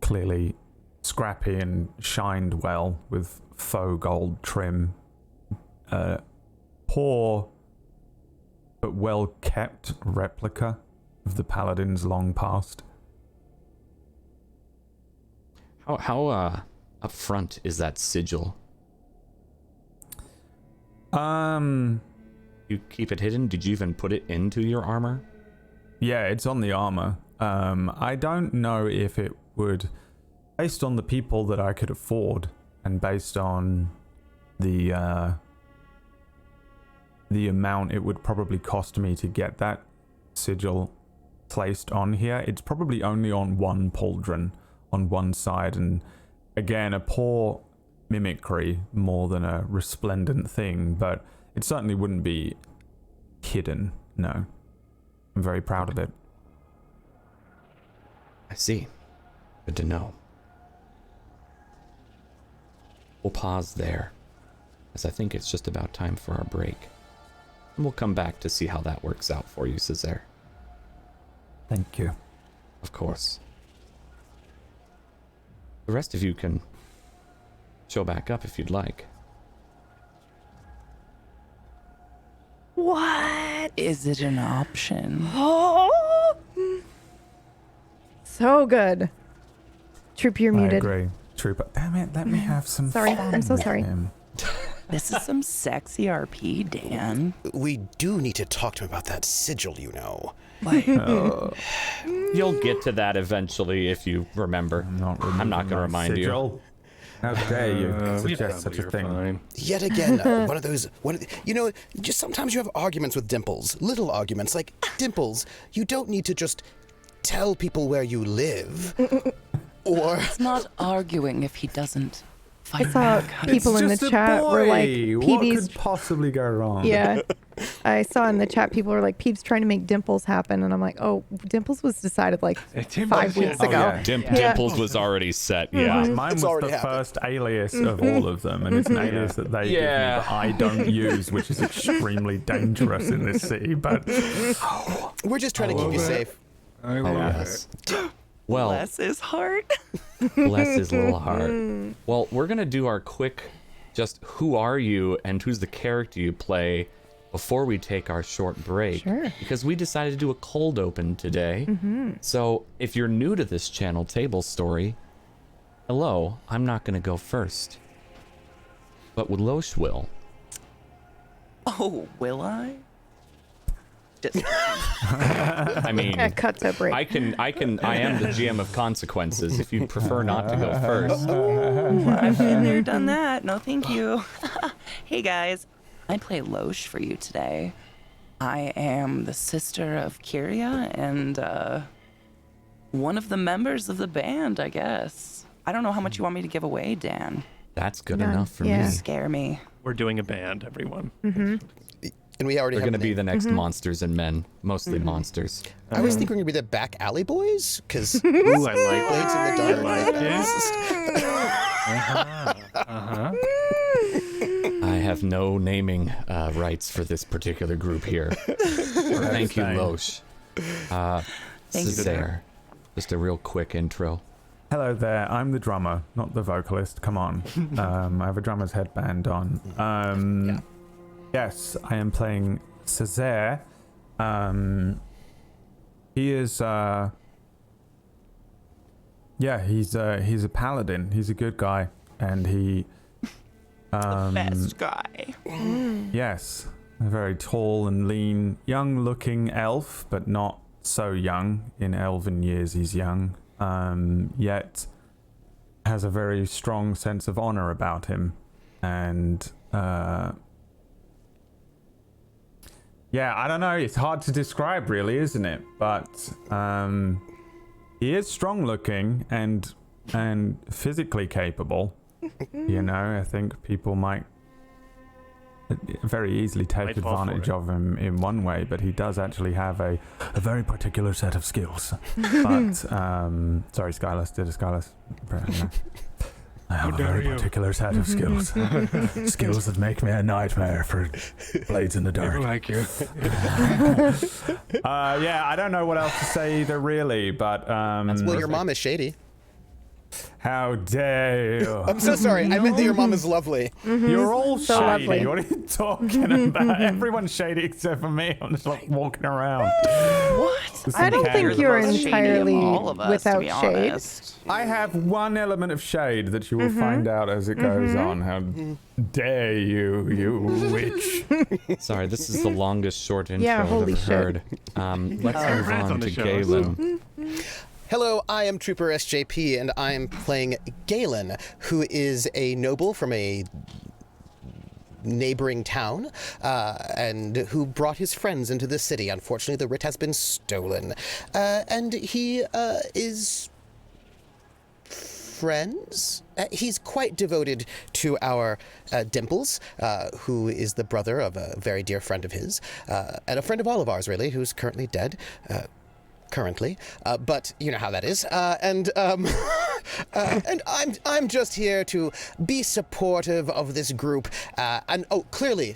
clearly scrappy and shined well with faux gold trim. Poor but well-kept replica of the paladins long past. How up front is that sigil? You keep it hidden? Did you even put it into your armor? Yeah, it's on the armor. I don't know if it would, based on the people that I could afford, and based on the amount it would probably cost me to get that sigil placed on here, it's probably only on one pauldron on one side, and again, a poor mimicry more than a resplendent thing, but it certainly wouldn't be hidden, no. I'm very proud of it. I see. Good to know. We'll pause there, as I think it's just about time for our break. And we'll come back to see how that works out for you, Césaire. Thank you. Of course. The rest of you can show back up if you'd like. What? Is it an option? Oh! So good. Troop, you're I muted. agree. Trooper. Damn it, let me have some Sorry, fun I'm so with sorry. him. This is some sexy RP, Dan. We do need to talk to him about that sigil, you know. Like, You'll get to that eventually if you remember. I'm not going to remind you. How dare you We suggest such a probably are thing? fine. Yet again, you know, just sometimes you have arguments with Dimples. Little arguments. Like, Dimples, you don't need to just tell people where you live. Or... it's not arguing if he doesn't I fight saw back. people in the chat were like, What PB's. could possibly go wrong? Yeah. I saw in the chat people were like, Peeps trying to make Dimples happen. And I'm like, oh, Dimples was decided like Dimples, 5 weeks Oh, ago. yeah. Dimples was already set. Yeah. Mine It's was already the happened. first alias of all of them, and it's an alias that they give me that I don't use, which is extremely dangerous in this city. But We're just trying to keep you safe. I Oh, love yes. Well, Bless his heart. bless his little heart. Well, we're going to do our quick, just who are you and who's the character you play before we take our short break. Sure. Because we decided to do a cold open today. So if you're new to this channel, Table Story, hello, I'm not going to go first. But Loesch will. Oh, will I? Just I mean, Yeah, cut to break. I am the GM of consequences if you prefer not to go first. I've been there, done that. No, thank you. Hey guys, I play Loesch for you today. I am the sister of Kyria and one of the members of the band, I guess. I don't know how much you want me to give away, Dan. That's good None. enough for Yeah. me. Scare me. We're doing a band, everyone. And we already We're have going to a be name. the next Monsters and Men. Mostly monsters. I was thinking we're going to be the Back Alley Boys, because Ooh, I like Blades it. in the I Dark. like it. I have no naming rights for this particular group here. Thank you, Loesch. Thank you. Césaire, just a real quick intro. hello there, I'm the drummer, not the vocalist. Come on, I have a drummer's headband on. Yes, I am playing Césaire. He is he's a paladin. He's a good guy, and he Best guy. yes, a very tall and lean, young-looking elf, but not so young. In elven years, he's young. Yet has a very strong sense of honor about him, and I don't know. It's hard to describe, really, isn't it? But he is strong-looking and physically capable. You know, I think people might very easily take Might fall for advantage it. of him in one way, but he does actually have a very particular set of skills. But sorry, Skyless, did a Skyless? No. I have a dare very you. particular set of skills. Skills that make me a nightmare for blades in the Never dark. like you. I don't know what else to say either, really, but Well, your mom is shady. how dare you? I'm so sorry. I meant that your mom is lovely. You're all So shady. lovely. What are you talking about? Everyone's shady except for me. I'm just like walking around. What? I don't think You're the you're most shady of entirely all of us, without to be shade. honest. I have one element of shade that you will find out as it goes on. How dare you, you witch? Sorry, this is the longest short intro Yeah, I've holy ever shit. heard. Let's move Congrats on on the to show. Galen. Hello, I am Trooper SJP, and I am playing Galen, who is a noble from a neighboring town, and who brought his friends into the city. Unfortunately, the writ has been stolen. And he is friends. He's quite devoted to our Dimples, who is the brother of a very dear friend of his, and a friend of all of ours, really, who's currently dead. Currently, but you know how that is. And I'm just here to be supportive of this group. And clearly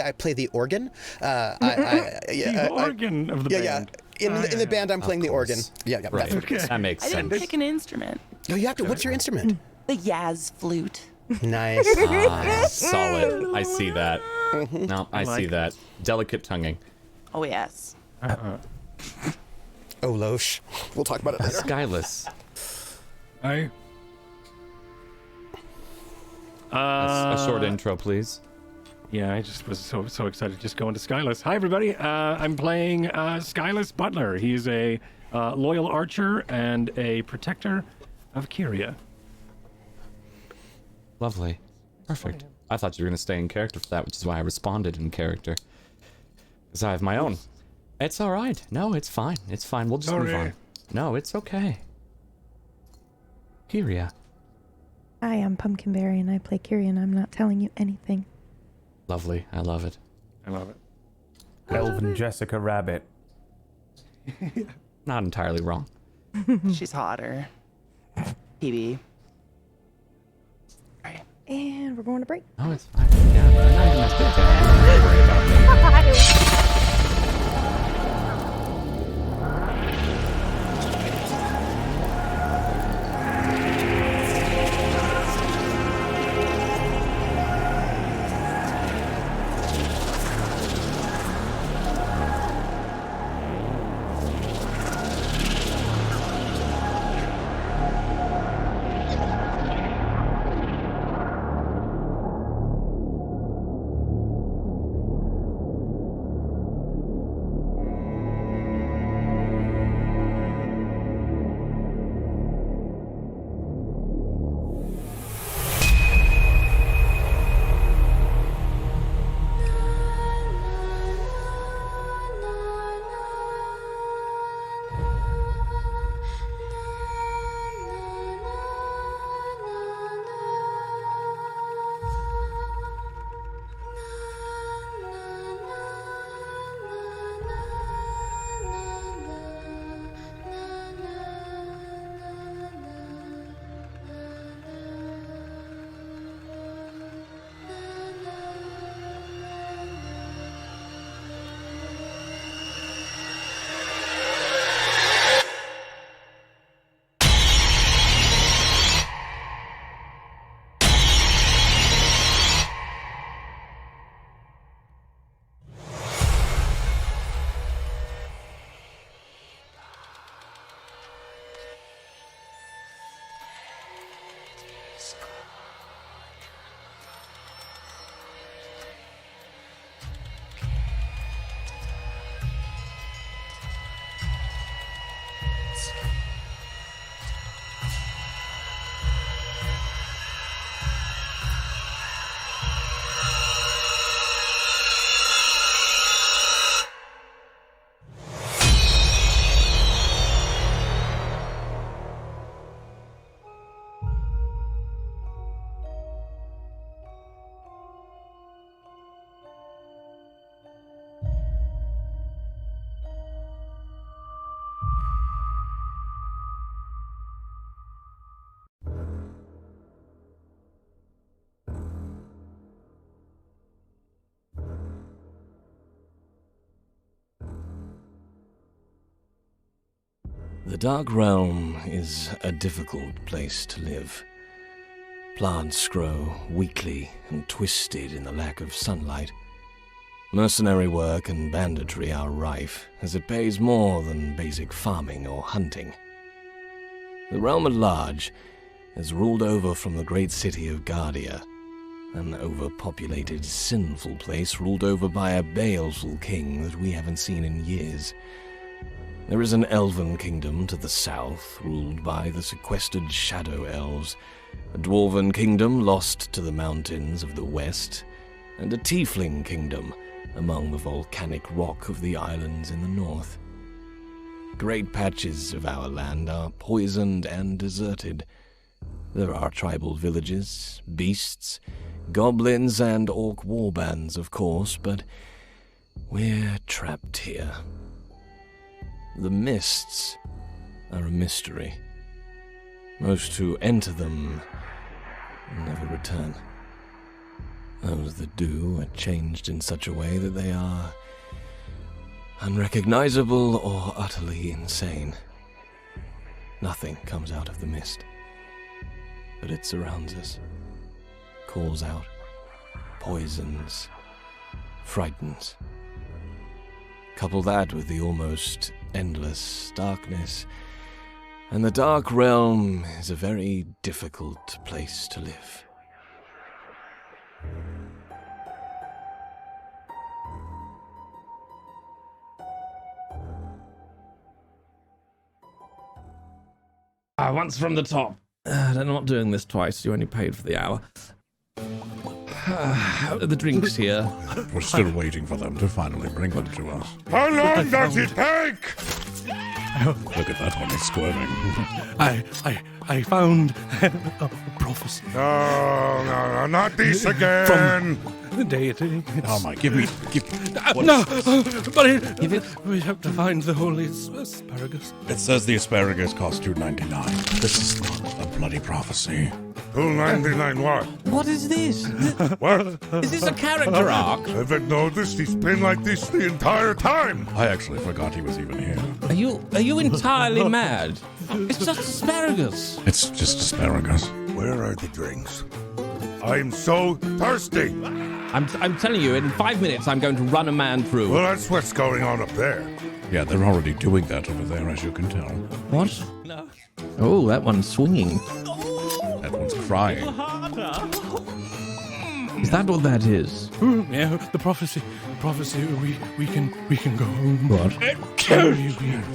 I play the organ. The organ of the band. In the band, I'm playing the organ. course. Yeah, Right, that's what it is. that makes I didn't sense. pick an instrument. No, you have to. What's your instrument? The Yaz flute. Nice. Solid. I see that. No, I see like that. Delicate tonguing. Oh, yes. Oh, Loesch. We'll talk about it later. Skyless. Hi. A short intro, please. Yeah, I just was so excited to just go into Skyless. Hi, everybody. I'm playing Skyless Butler. He's a loyal archer and a protector of Kyria. Lovely. Perfect. I thought you were going to stay in character for that, which is why I responded in character. Because I have my own. It's all right. No, it's fine. It's fine. We'll just move on. No, it's okay. Kyria. Hi, I'm Pumpkinberry, and I play Kyrian. I'm not telling you anything. Lovely. I love it. I love it. Elven Jessica Rabbit. Not entirely wrong. She's hotter. PB. Right. And we're going to break. Oh, it's fine. Yeah, I'm not domestic Dan. Don't worry about me. The Dark Realm is a difficult place to live. Plants grow weakly and twisted in the lack of sunlight. Mercenary work and banditry are rife, as it pays more than basic farming or hunting. The realm at large is ruled over from the great city of Guardia, an overpopulated, sinful place ruled over by a baleful king that we haven't seen in years. There is an elven kingdom to the south, ruled by the sequestered shadow elves, a dwarven kingdom lost to the mountains of the west, and a tiefling kingdom among the volcanic rock of the islands in the north. Great patches of our land are poisoned and deserted. There are tribal villages, beasts, goblins, and orc warbands, of course, but we're trapped here. The mists are a mystery. Most who enter them never return. Those that do are changed in such a way that they are unrecognizable or utterly insane. Nothing comes out of the mist, but it surrounds us, calls out, poisons, frightens. Couple that with the almost endless darkness. And the Dark Realm is a very difficult place to live. Once from the top. I'm not doing this twice. You only paid for the hour. The drinks here. We're still waiting for them to finally bring them to us. How long does it take? Look at that one, he's squirming. I found a prophecy. No, not this again. From the deity. Oh my, give me. No, but we have to find the holy asparagus. It says the asparagus costs $2.99. This is not a bloody prophecy. $2.99 what? What is this? What? Is this a character arc? Haven't noticed he's been like this the entire time. I actually forgot he was even here. Are you entirely mad? It's just asparagus. It's just asparagus. Where are the drinks? I'm so thirsty. I'm telling you, in 5 minutes I'm going to run a man through. Well, that's what's going on up there. Yeah, they're already doing that over there, as you can tell. What? No. Oh, that one's swinging. That one's crying. Is that what that is? Yeah, the prophecy. We can go home. What?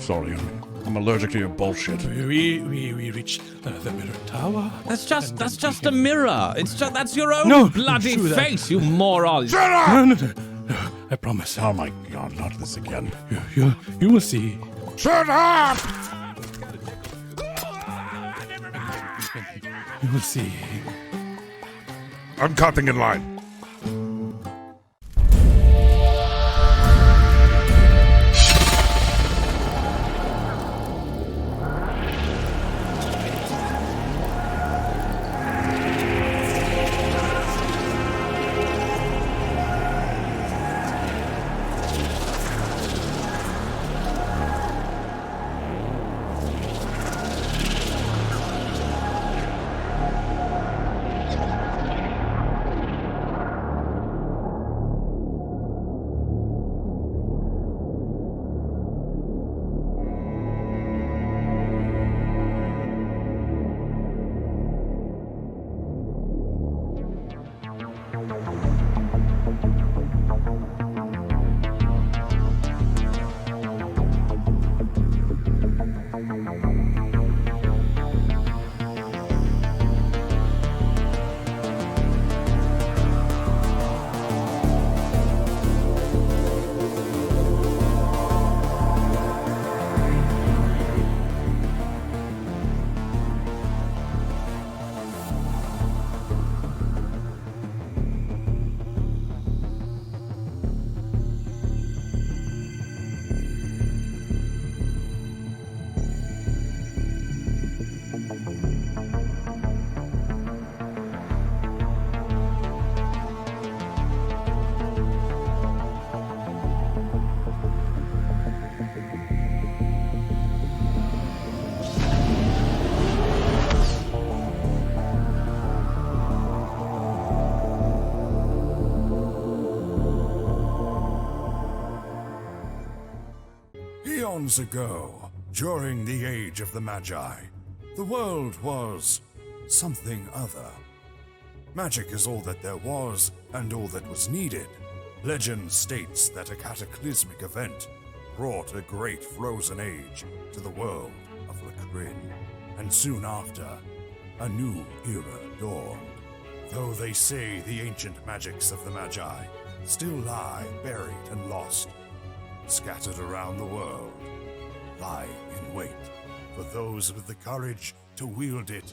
Sorry, I'm allergic to your bullshit. We reached the mirror tower. That's just a mirror. That's your own bloody face, you moron. Shut up! No, I promise. Oh my God, not this again. You will see. Shut up! You will see. I'm cutting in line. Eons ago, during the age of the Magi, the world was something other. Magic is all that there was and all that was needed. Legend states that a cataclysmic event brought a great frozen age to the world of Lacrin, and soon after, a new era dawned. Though they say the ancient magics of the Magi still lie buried and lost, scattered around the world, lie in wait for those with the courage to wield it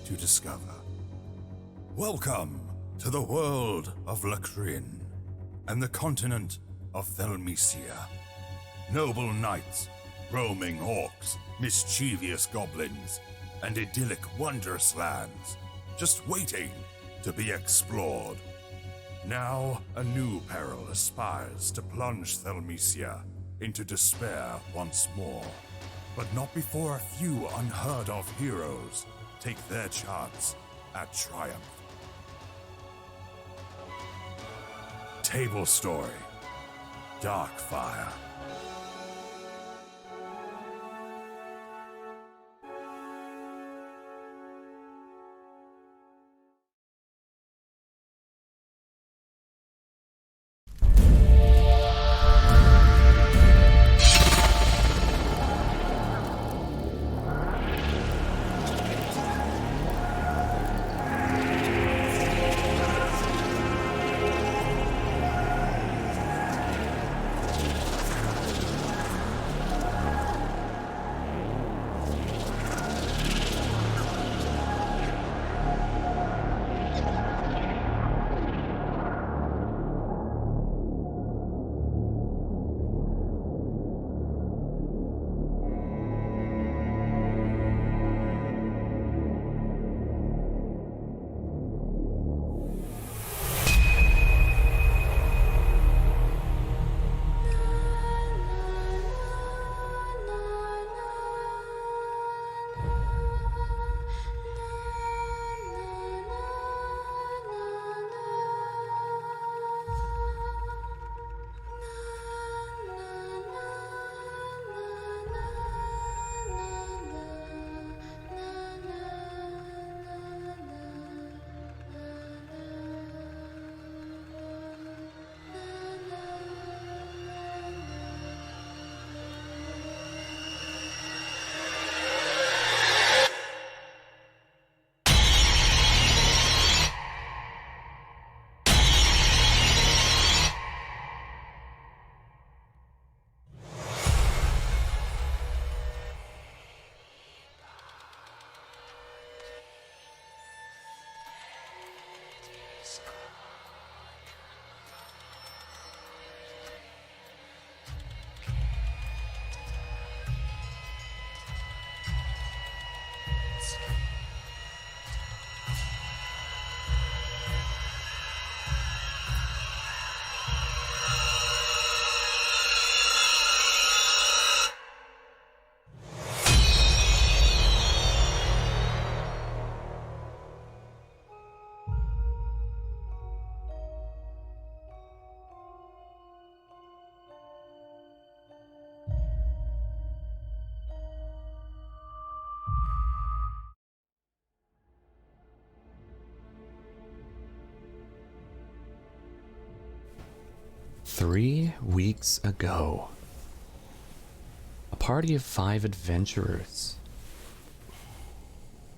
to discover. Welcome to the world of Lacrin and the continent of Thelmisia. Noble knights, roaming orcs, mischievous goblins, and idyllic wondrous lands, just waiting to be explored. Now, a new peril aspires to plunge Thelmisia into despair once more. But not before a few unheard-of heroes take their chance at triumph. Table Story: Darkfire. 3 weeks ago, a party of 5 adventurers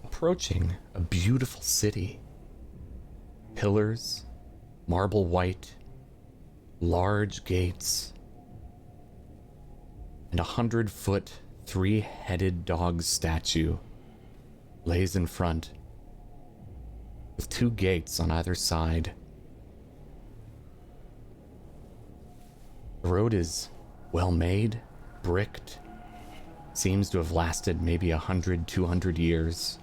approaching a beautiful city. Pillars, marble white, large gates, and 100-foot, 3-headed dog statue lays in front, with 2 gates on either side. The road is well made, bricked, seems to have lasted maybe 100, 200 years.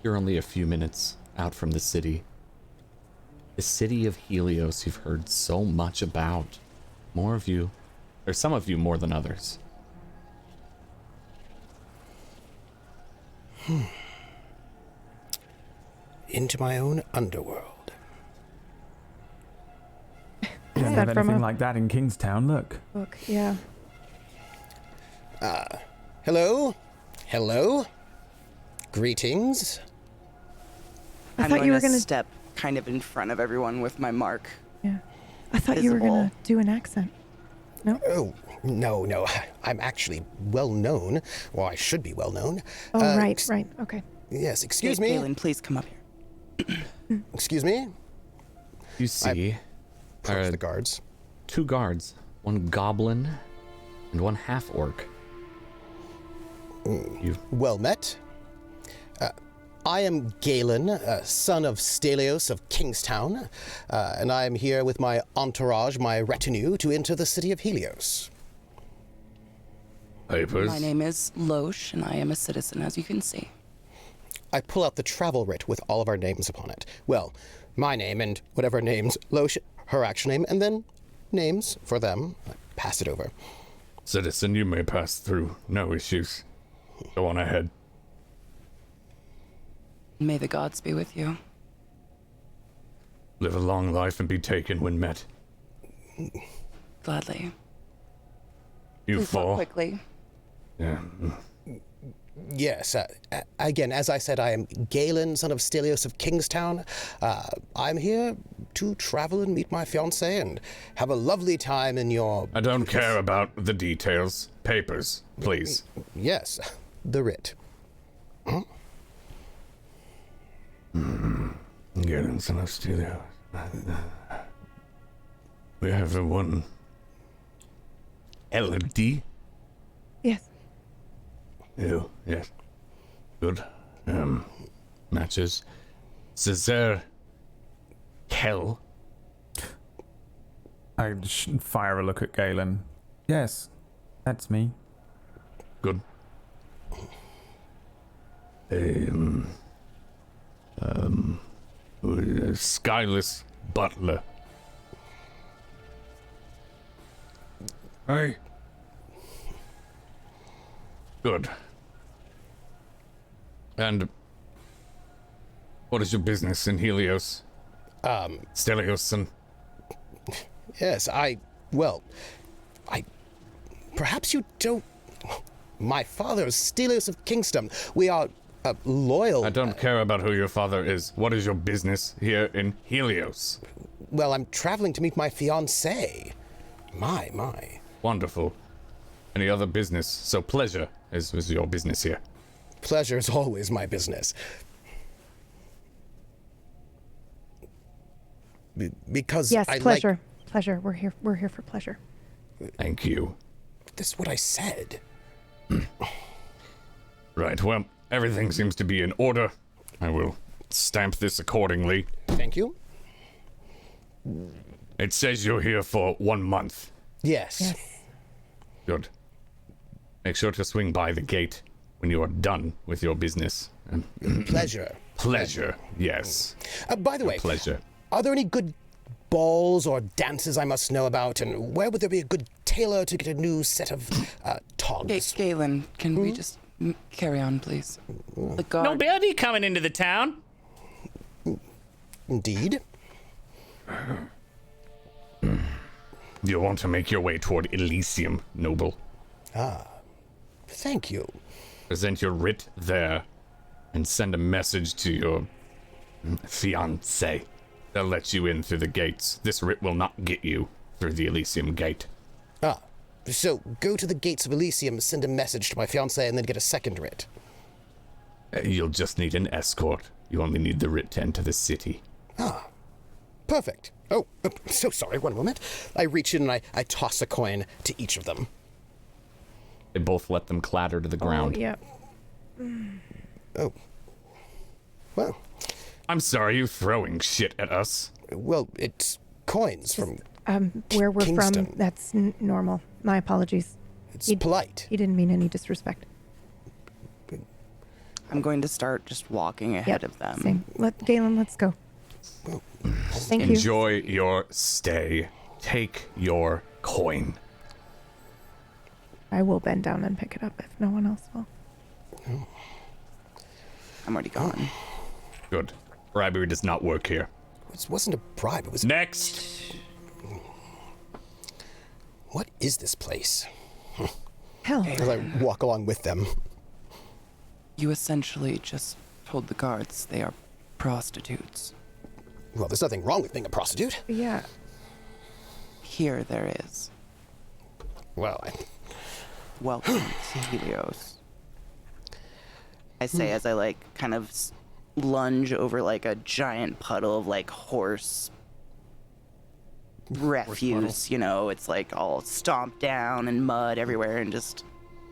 You're only a few minutes out from the city. The city of Helios you've heard so much about. More of you, or some of you more than others. Into my own underworld. Don't that have from anything a like that in Kingstown, look. book? Yeah. Hello? Hello? Greetings. I I'm thought going you were to gonna. step kind of in front of everyone with my mark. Yeah. I thought you were gonna Visible. do an accent. No. Oh, no. I'm actually well known, or I should be well known. Oh, right. Okay. Yes, excuse me. Galen, please come up here. Excuse me. You see Approach the guards. 2 guards, 1 goblin and 1 half-orc. Well met. I am Galen, son of Stelios of Kingstown, and I am here with my entourage, my retinue, to enter the city of Helios. Papers. My name is Loesch, and I am a citizen, as you can see. I pull out the travel writ with all of our names upon it. Well, my name and whatever names Loesch, her actual name, and then names for them. I pass it over. Citizen, you may pass through. No issues. Go on ahead. May the gods be with you. Live a long life and be taken when met. Gladly. You Please walk fall. quickly. Yeah. Yes, again, as I said, I am Galen, son of Stelios of Kingstown. I'm here to travel and meet my fiancée and have a lovely time in your... I don't care about the details. Papers, please. Yes, the writ. Galen, son of Stelios. We have a 1 LD. Yes. Ew, yes. Good. Matches. Cesar Kell. I fire a look at Galen. Yes, that's me. Good. Skyless Butler. Hey. Good. And what is your business in Helios? Stelios and... Yes, perhaps you don't... My father is Stelios of Kingstown. We are loyal... I don't care about who your father is. What is your business here in Helios? Well, I'm traveling to meet my fiancée. My. Wonderful. Any other business? So pleasure is your business here. Pleasure is always my business. Because Yes, I pleasure. Pleasure. We're here for pleasure. Thank you. This is what I said. Right, well, everything seems to be in order. I will stamp this accordingly. Thank you. It says you're here for 1 month. Yes. Good. Make sure to swing by the gate when you are done with your business. Pleasure. Pleasure, yes. By the way, Pleasure. are there any good balls or dances I must know about? And where would there be a good tailor to get a new set of togs? Galen, can we just carry on, please? The guard... Nobility coming into the town. Indeed. You want to make your way toward Elysium, noble. Thank you. Present your writ there and send a message to your fiancé. They'll let you in through the gates. This writ will not get you through the Elysium gate. Ah, so go to the gates of Elysium, send a message to my fiancée, and then get a second writ. You'll just need an escort. You only need the writ to enter the city. Ah, perfect. Oh, so sorry, one moment. I reach in and I toss a coin to each of them. They both let them clatter to the ground. Oh, yeah. Oh. Well. I'm sorry you're throwing shit at us. Well, it's coins from where we're Kingston. from, that's normal. My apologies. It's polite. He didn't mean any disrespect. I'm going to start just walking ahead of them. Same. Galen, let's go. Thank you. Enjoy your stay. Take your coin. I will bend down and pick it up if no one else will. I'm already gone. Good. Bribery does not work here. It wasn't a bribe, it was... Next! What is this place? Hell. As I walk along with them. You essentially just told the guards they are prostitutes. Well, there's nothing wrong with being a prostitute. Yeah. Here there is. Well, Welcome to Helios. I say as I kind of lunge over a giant puddle of horse refuse, it's all stomped down and mud everywhere and just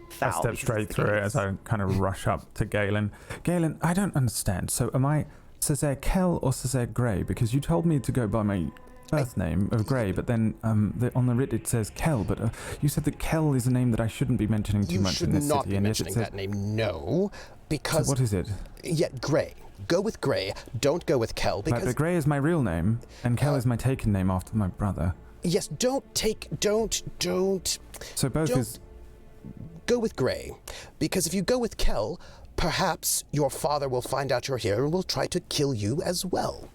foul. I step straight through it as I kind of rush up to Galen. Galen, I don't understand. So am I Cesare Kell or Cesare Grey? Because you told me to go by my birth name of Grey, but then on the writ it says Kell, but you said that Kell is a name that I shouldn't be mentioning too much in this city. You should not be mentioning that name, no, because... So what is it? Yet Grey. Go with Grey, don't go with Kell, because... But Grey is my real name, and Kell is my taken name after my brother. Yes, don't... So both is... Go with Grey, because if you go with Kell, perhaps your father will find out you're here and will try to kill you as well.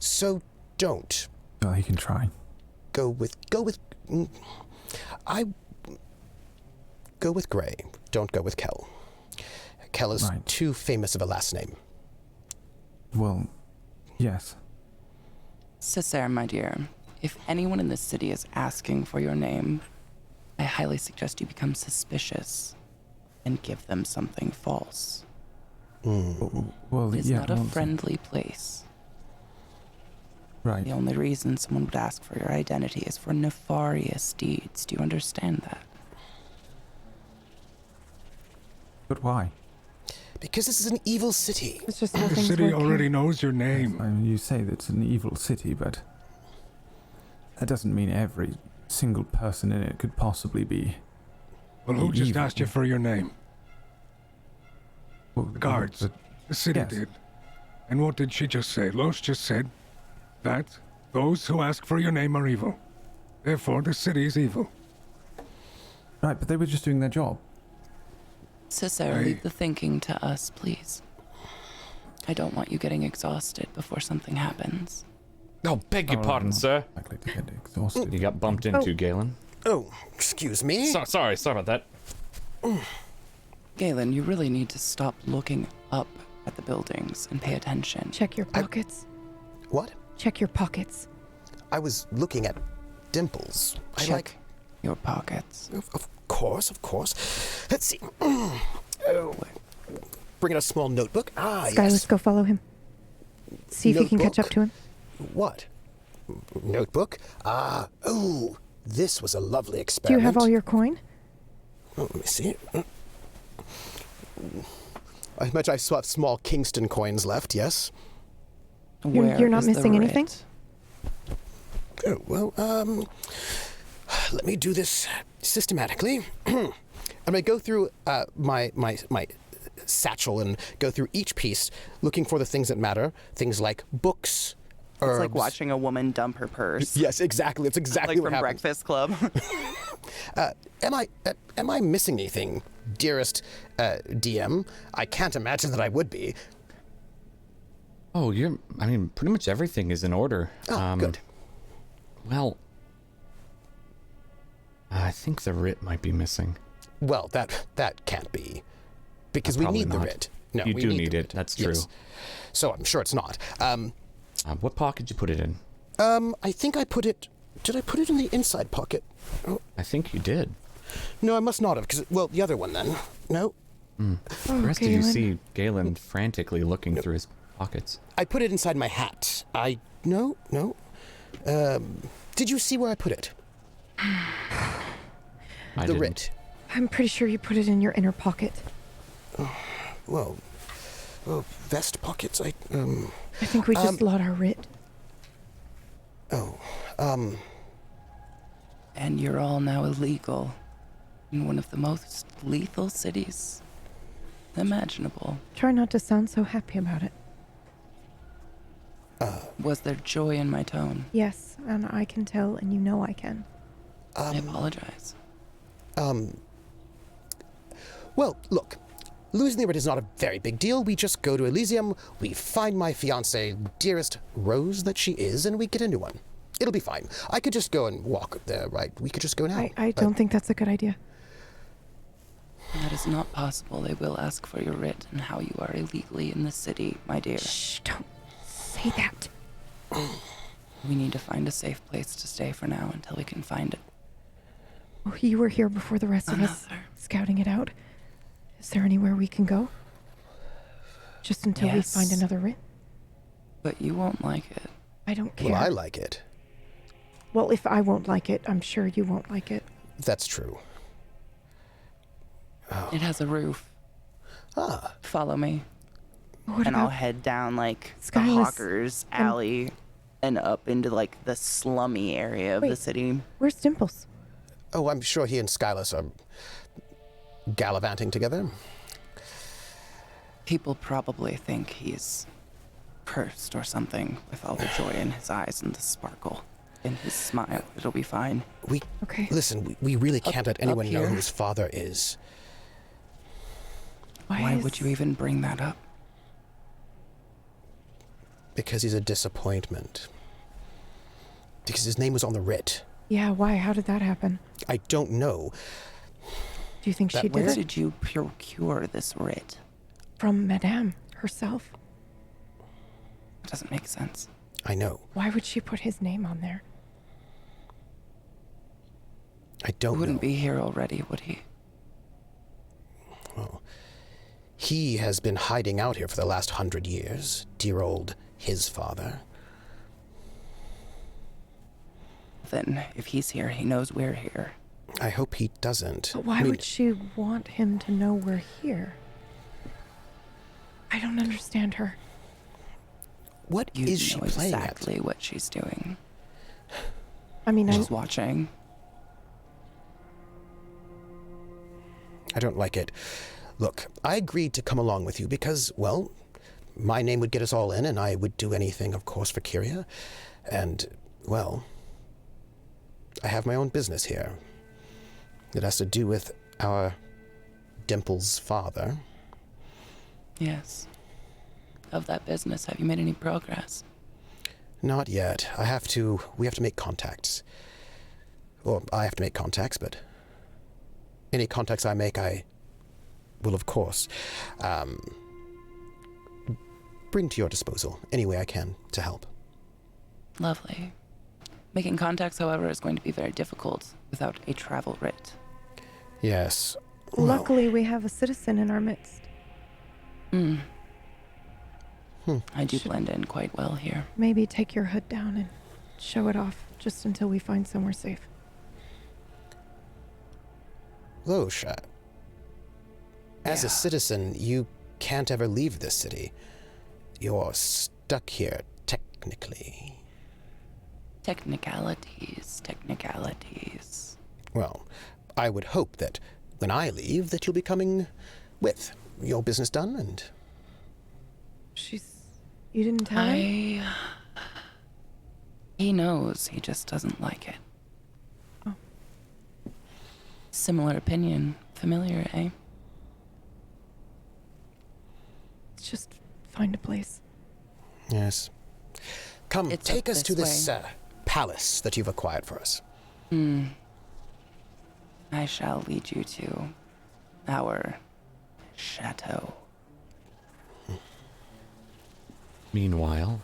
So don't. Well, he can try. Go with Grey. Don't go with Kell. Kell is too famous of a last name. Well, yes. Cesare, my dear, if anyone in this city is asking for your name, I highly suggest you become suspicious and give them something false. Well, it's not a friendly place. Right. The only reason someone would ask for your identity is for nefarious deeds. Do you understand that? But why? Because this is an evil city. It's just the city already knows your name. I mean, you say that it's an evil city, but that doesn't mean every single person in it could possibly be. Well, who just evil. asked you for your name? Well, the guards. The city did. And what did she just say? Los just said that those who ask for your name are evil. Therefore, the city is evil. Right, but they were just doing their job. Cesare, leave the thinking to us, please. I don't want you getting exhausted before something happens. Oh, beg your pardon, sir. Likely to get exhausted. You got bumped into, Galen. Oh, excuse me? Sorry about that. Galen, you really need to stop looking up at the buildings and pay attention. Check your pockets. What? Check your pockets. I was looking at Dimples. Check your pockets. Of course. Let's see. Oh. Bring in a small notebook. Sky, yes. let's go follow him. See if you can catch up to him. What? Notebook? Oh, this was a lovely Do experiment. you have all your coin? Oh, let me see. I imagine I still have small Kingston coins left, yes? You're not missing anything? Oh, well, let me do this systematically. I'm going to go through my satchel and go through each piece, looking for the things that matter. Things like books, herbs. It's like watching a woman dump her purse. Yes, exactly. It's exactly like what from happened. Breakfast Club. Am I missing anything, dearest DM? I can't imagine that I would be. Oh, pretty much everything is in order. Oh, good. Well, I think the writ might be missing. Well, that can't be, because we Probably need the not. writ. No, you we do need need the it. writ. That's true. Yes. So I'm sure it's not. What pocket did you put it in? I think I put it... Did I put it in the inside pocket? Oh. I think you did. No, I must not have, because... Well, the other one, then. No? The rest of you see Galen frantically looking through his pockets. I put it inside my hat. No. Did you see where I put it? I the didn't. writ. I'm pretty sure you put it in your inner pocket. Well, vest pockets, I think we just lost our writ. And you're all now illegal in one of the most lethal cities imaginable. Try not to sound so happy about it. Was there joy in my tone? Yes, and I can tell, and you know I can. I apologize. Well, look. Losing the writ is not a very big deal. We just go to Elysium, we find my fiancée, dearest Rose that she is, and we get a new one. It'll be fine. I could just go and walk there, right? We could just go now. I don't think that's a good idea. That is not possible. They will ask for your writ and how you are illegally in the city, my dear. Shh, don't say that. We need to find a safe place to stay for now until we can find it. Oh, you were here before the rest of us, scouting it out. Is there anywhere we can go? Just until we find another writ? But you won't like it. I don't care. Well, I like it. Well, if I won't like it, I'm sure you won't like it. That's true. It has a roof. Follow me. What and about I'll head down like the Skyless Hawkers alley and up into like the slummy area of the city. Where's Dimples? Oh, I'm sure he and Skyless are gallivanting together. People probably think he's cursed or something with all the joy in his eyes and the sparkle in his smile. It'll be fine. Listen, we really can't let anyone know here? who his father is. Why would you even bring that up? Because he's a disappointment. Because his name was on the writ. Yeah, why? How did that happen? I don't know. Do you think she did Where it? did you procure this writ? From Madame herself. It doesn't make sense. I know. Why would she put his name on there? I don't He wouldn't be here already, would he? Well, he has been hiding out here for the last 100 years. Dear old his father. Then, if he's here, he knows we're here. I hope he doesn't. But why would she want him to know we're here? I don't understand her. What you is she know playing exactly what she's doing. I mean, she's watching. I don't like it. Look, I agreed to come along with you because, well, my name would get us all in, and I would do anything, of course, for Kyria. And, well, I have my own business here. It has to do with our Dimple's father. Yes. Of that business, have you made any progress? Not yet. We have to make contacts. Or I have to make contacts, but any contacts I make, I will, of course, bring to your disposal any way I can to help. Lovely. Making contacts, however, is going to be very difficult without a travel writ. Yes. Luckily, we have a citizen in our midst. I do blend in quite well here. Maybe take your hood down and show it off just until we find somewhere safe. Loesch, as a citizen, you can't ever leave this city. You're stuck here, technically. Technicalities. Well, I would hope that when I leave, that you'll be coming with your business done and... You didn't tell him? He knows, he just doesn't like it. Oh. Similar opinion. Familiar, eh? Let's just find a place. Yes. Come, It's take up us to this this palace that you've acquired for us. I shall lead you to our chateau. Meanwhile,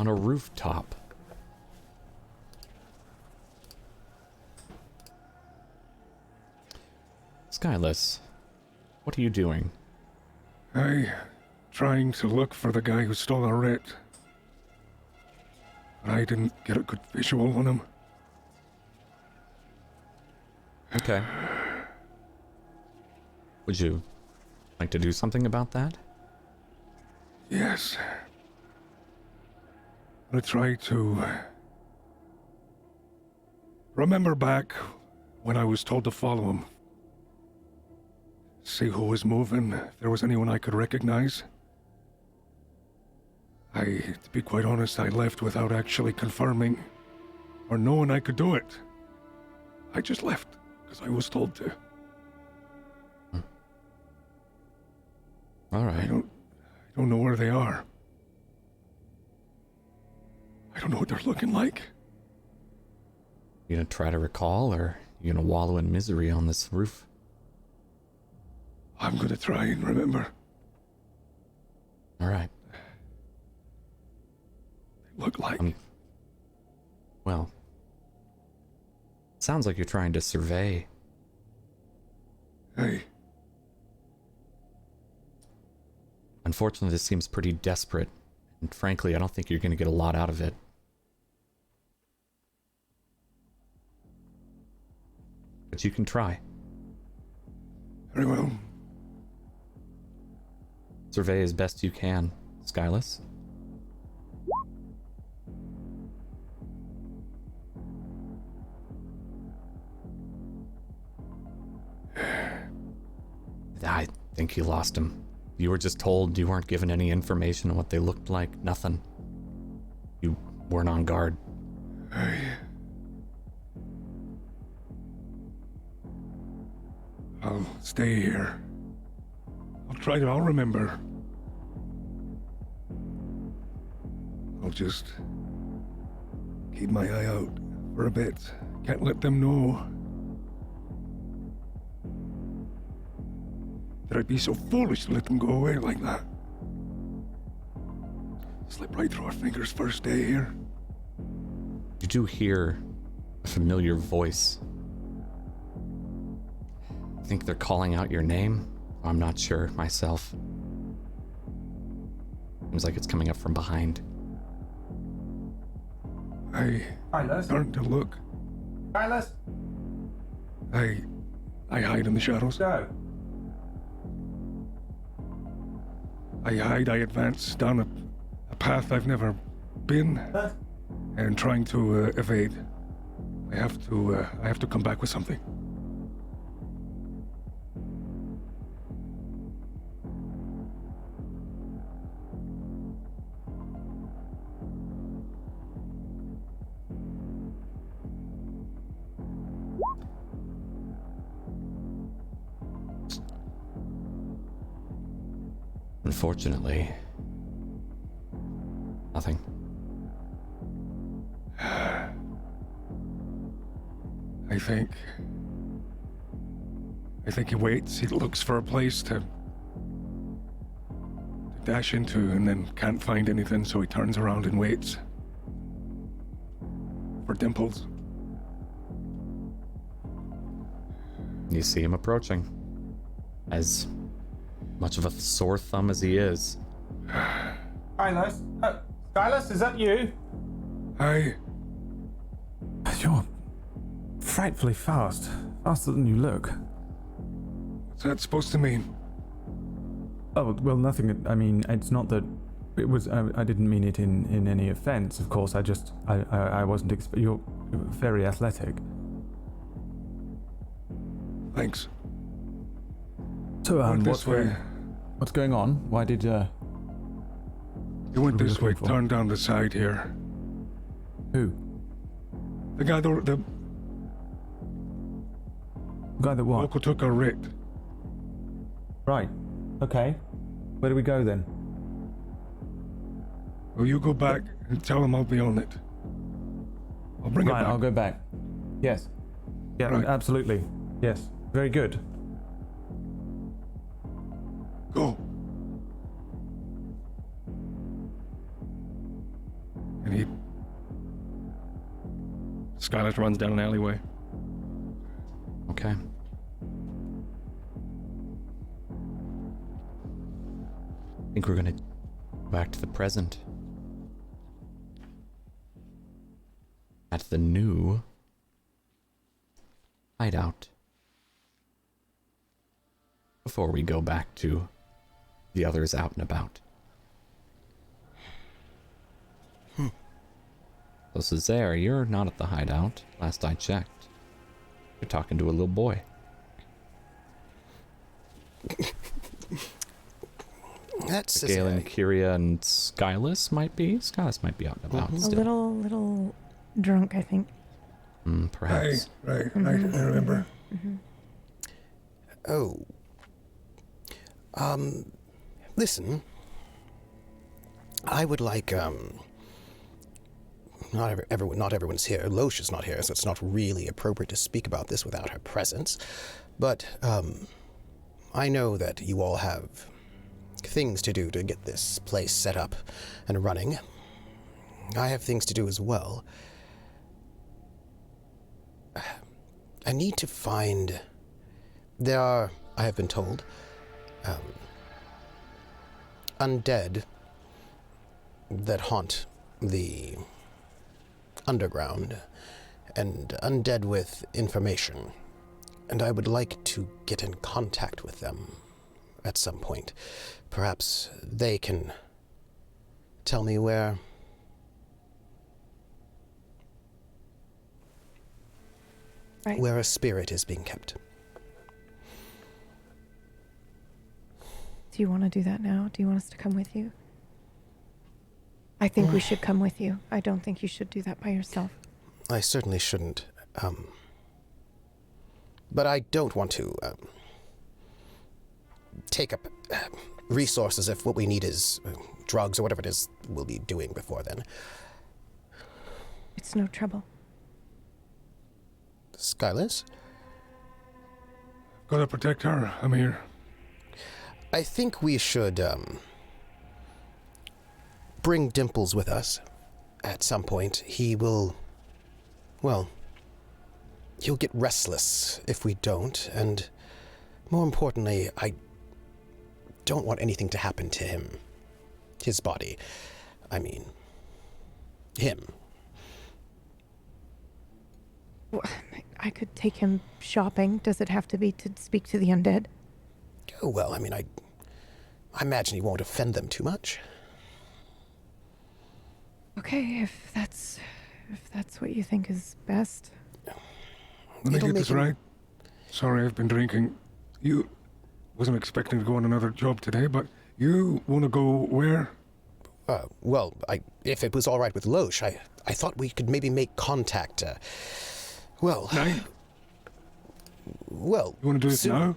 on a rooftop. Skyless, what are you doing? Trying to look for the guy who stole our writ. I didn't get a good visual on him. Okay. Would you like to do something about that? Yes. I'm gonna try to remember back when I was told to follow him. See who was moving, if there was anyone I could recognize. To be quite honest, I left without actually confirming or knowing I could do it. I just left because I was told to. All right. I don't know where they are. I don't know what they're looking like. You gonna try to recall, or you gonna wallow in misery on this roof? I'm gonna try and remember. All right. They look like. Well, sounds like you're trying to survey. Hey. Unfortunately, this seems pretty desperate, and frankly, I don't think you're gonna get a lot out of it. But you can try. Very well. Survey as best you can, Skyless. I think you lost him. You were just told, you weren't given any information on what they looked like, nothing. You weren't on guard. I'll stay here. I'll remember. I'll just keep my eye out for a bit. Can't let them know that I'd be so foolish to let them go away like that. Slip right through our fingers first day here. You do hear a familiar voice. I think they're calling out your name. I'm not sure myself. Seems like it's coming up from behind. I starting to look. Silas. I hide in the shadows. Go. I hide, I advance down a path I've never been, and trying to evade. I have to come back with something. Unfortunately, nothing. I think he waits. He looks for a place to dash into and then can't find anything, so he turns around and waits for Dimples. You see him approaching. As much of a sore thumb as he is. Silas? Silas, is that you? Hi. You're frightfully fast. Faster than you look. What's that supposed to mean? Oh, well, nothing. I mean, it's not that... It was... I didn't mean it in any offense, of course. I wasn't you're very athletic. Thanks. So, what's going on? Why did, You went this way, turned down the side here. Who? The guy the guy that what? Local took a writ. Right. Okay. Where do we go then? Well, you go back and tell him I'll be on it. I'll bring it back. I'll go back. Yes. Yeah, right. Absolutely. Yes. Very good. Go. he... Skylar runs down an alleyway. Okay. I think we're gonna go back to the present. At the new hideout. Before we go back to the others out and about. So Cesare, you're not at the hideout. Last I checked. You're talking to a little boy. That's Galen, Kyria, and Skylus might be. Skylus might be out and about still. A little drunk, I think. Perhaps. Right, I remember. Oh. Listen. I would like, not everyone's here. Loesch is not here, so it's not really appropriate to speak about this without her presence. But, I know that you all have things to do to get this place set up and running. I have things to do as well. I need to find... There are, I have been told, undead that haunt the underground, and undead with information. And I would like to get in contact with them at some point. Perhaps they can tell me where a spirit is being kept. Do you want to do that now? Do you want us to come with you? I think we should come with you. I don't think you should do that by yourself. I certainly shouldn't. But I don't want to take up resources if what we need is drugs or whatever it is we'll be doing before then. It's no trouble. Skyless? Gotta protect her. I'm here. I think we should bring Dimples with us at some point. He will... Well, he'll get restless if we don't, and more importantly, I don't want anything to happen to him. His body. I mean, him. Well, I could take him shopping. Does it have to be to speak to the undead? Oh, well, I mean, I imagine he won't offend them too much. Okay, if that's what you think is best. Let me get this right. Sorry, I've been drinking. You wasn't expecting to go on another job today, but you want to go where? Well, if it was all right with Loesch, I thought we could maybe make contact. Night? Well, you want to do this now?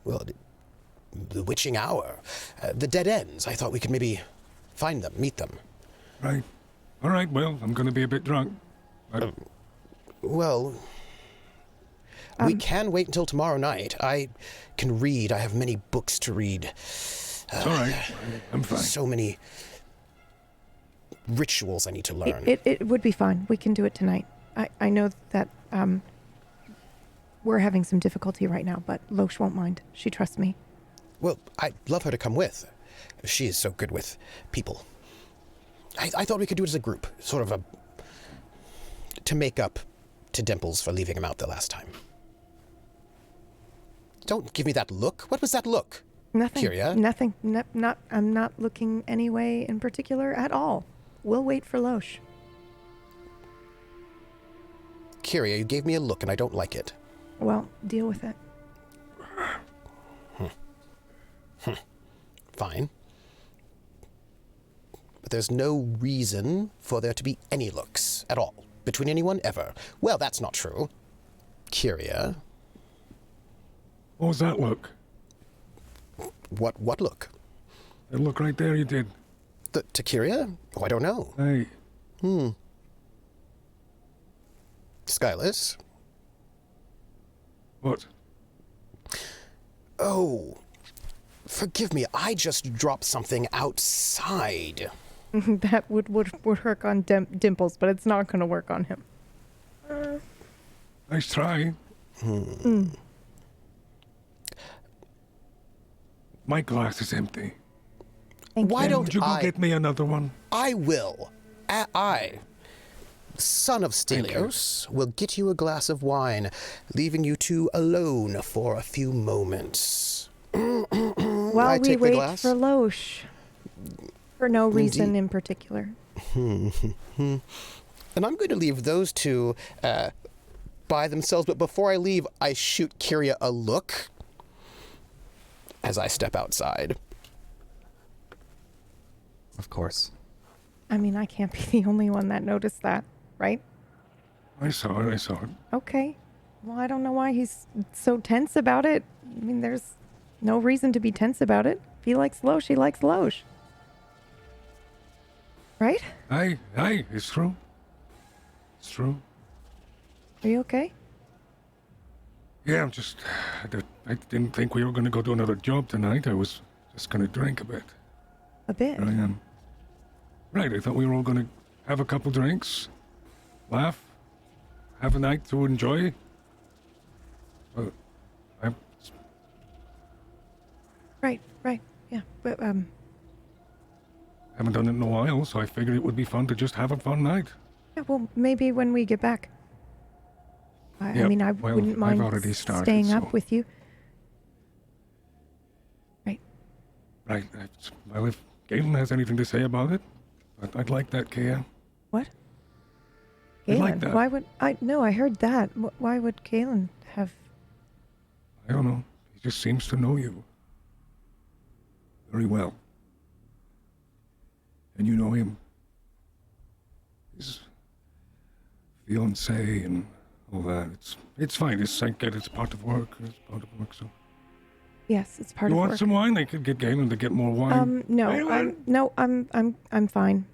Well, the witching hour, the dead ends. I thought we could maybe find them, meet them. Right. All right. Well, I'm going to be a bit drunk. Well, we can wait until tomorrow night. I can read. I have many books to read. It's all right. I'm fine. So many rituals I need to learn. It would be fine. We can do it tonight. I know that we're having some difficulty right now, but Loesch won't mind. She trusts me. Well, I'd love her to come with. She is so good with people. I thought we could do it as a group, sort of to make up to Dimples for leaving him out the last time. Don't give me that look. What was that look? Nothing. Kyria? Nothing. I'm not looking any way in particular at all. We'll wait for Loesch. Kyria, you gave me a look and I don't like it. Well, deal with it. Fine. But there's no reason for there to be any looks at all. Between anyone ever. Well, that's not true. Kyria. What was that look? What look? That look right there you did. To Kyria? Oh, I don't know. Hey. Skyless? What? Oh, forgive me. I just dropped something outside. That would work on Dimples, but it's not going to work on him. Nice try. My glass is empty. Why don't Would you go get me another one? I will. I, son of Stelios, will get you a glass of wine, leaving you two alone for a few moments. While we wait for Loesch. For no reason in particular. And I'm going to leave those two by themselves, but before I leave, I shoot Kyria a look as I step outside. Of course. I mean, I can't be the only one that noticed that, right? I saw it. Okay. Well, I don't know why he's so tense about it. I mean, there's no reason to be tense about it. If he likes Loesch, he likes Loesch. Right? Aye, it's true. It's true. Are you okay? Yeah, I didn't think we were going to go do another job tonight. I was just going to drink a bit. A bit? Here I am. Right, I thought we were all going to have a couple drinks, laugh, have a night to enjoy. But Right, yeah. But, haven't done it in a while, so I figured it would be fun to just have a fun night. yeah, well, maybe when we get back. I mean, I wouldn't mind staying up with you. Right. Well, if Galen has anything to say about it, I'd like that, Kea. What? I'd Galen? like that. Why would no, I heard that. Why would Galen have... I don't know. He just seems to know you very well. And you know him. His fiancé and all that. It's fine. It's part of work. It's part of work, so. Yes, it's part of work. You want some wine? I could get Galen to get more wine. No, Galen? I'm fine.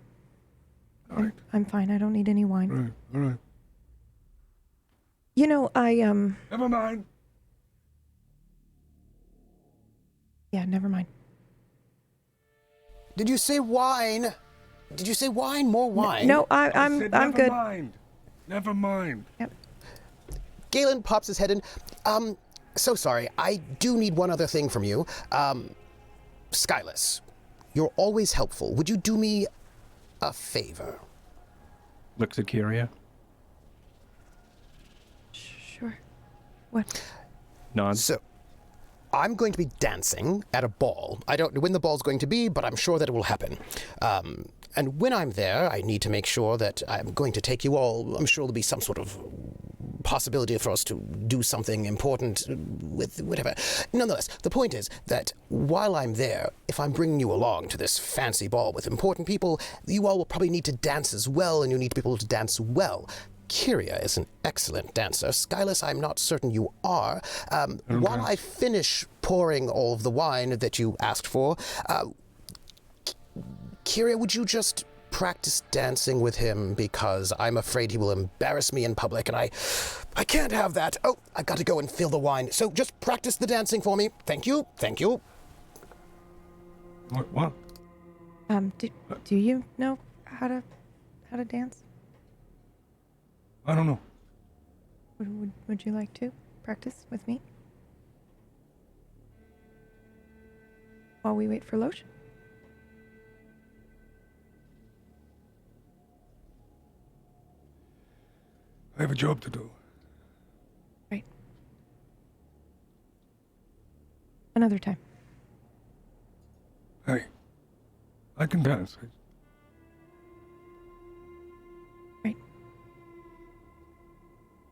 All right. I'm fine. I don't need any wine. All right. You know, Never mind. Yeah, never mind. Did you say wine? Did you say wine? More wine? No, I'm good. Never mind. Yep. Galen pops his head in. So sorry. I do need one other thing from you. Skyless, you're always helpful. Would you do me a favor? Looks at Kyria. Sure. What? Nods. So, I'm going to be dancing at a ball. I don't know when the ball's going to be, but I'm sure that it will happen. And when I'm there, I need to make sure that I'm going to take you all. I'm sure there'll be some sort of possibility for us to do something important with whatever. Nonetheless, the point is that while I'm there, if I'm bringing you along to this fancy ball with important people, you all will probably need to dance as well, and you need people to dance well. Kyria is an excellent dancer. Skyless, I'm not certain you are. While I finish pouring all of the wine that you asked for, Kyria, would you just practice dancing with him, because I'm afraid he will embarrass me in public, and I can't have that. Oh, I got to go and fill the wine. So just practice the dancing for me. Thank you. What? Do you know how to dance? I don't know. Would you like to practice with me while we wait for Loesch? I have a job to do. Right. Another time. Hey, I can dance. Right.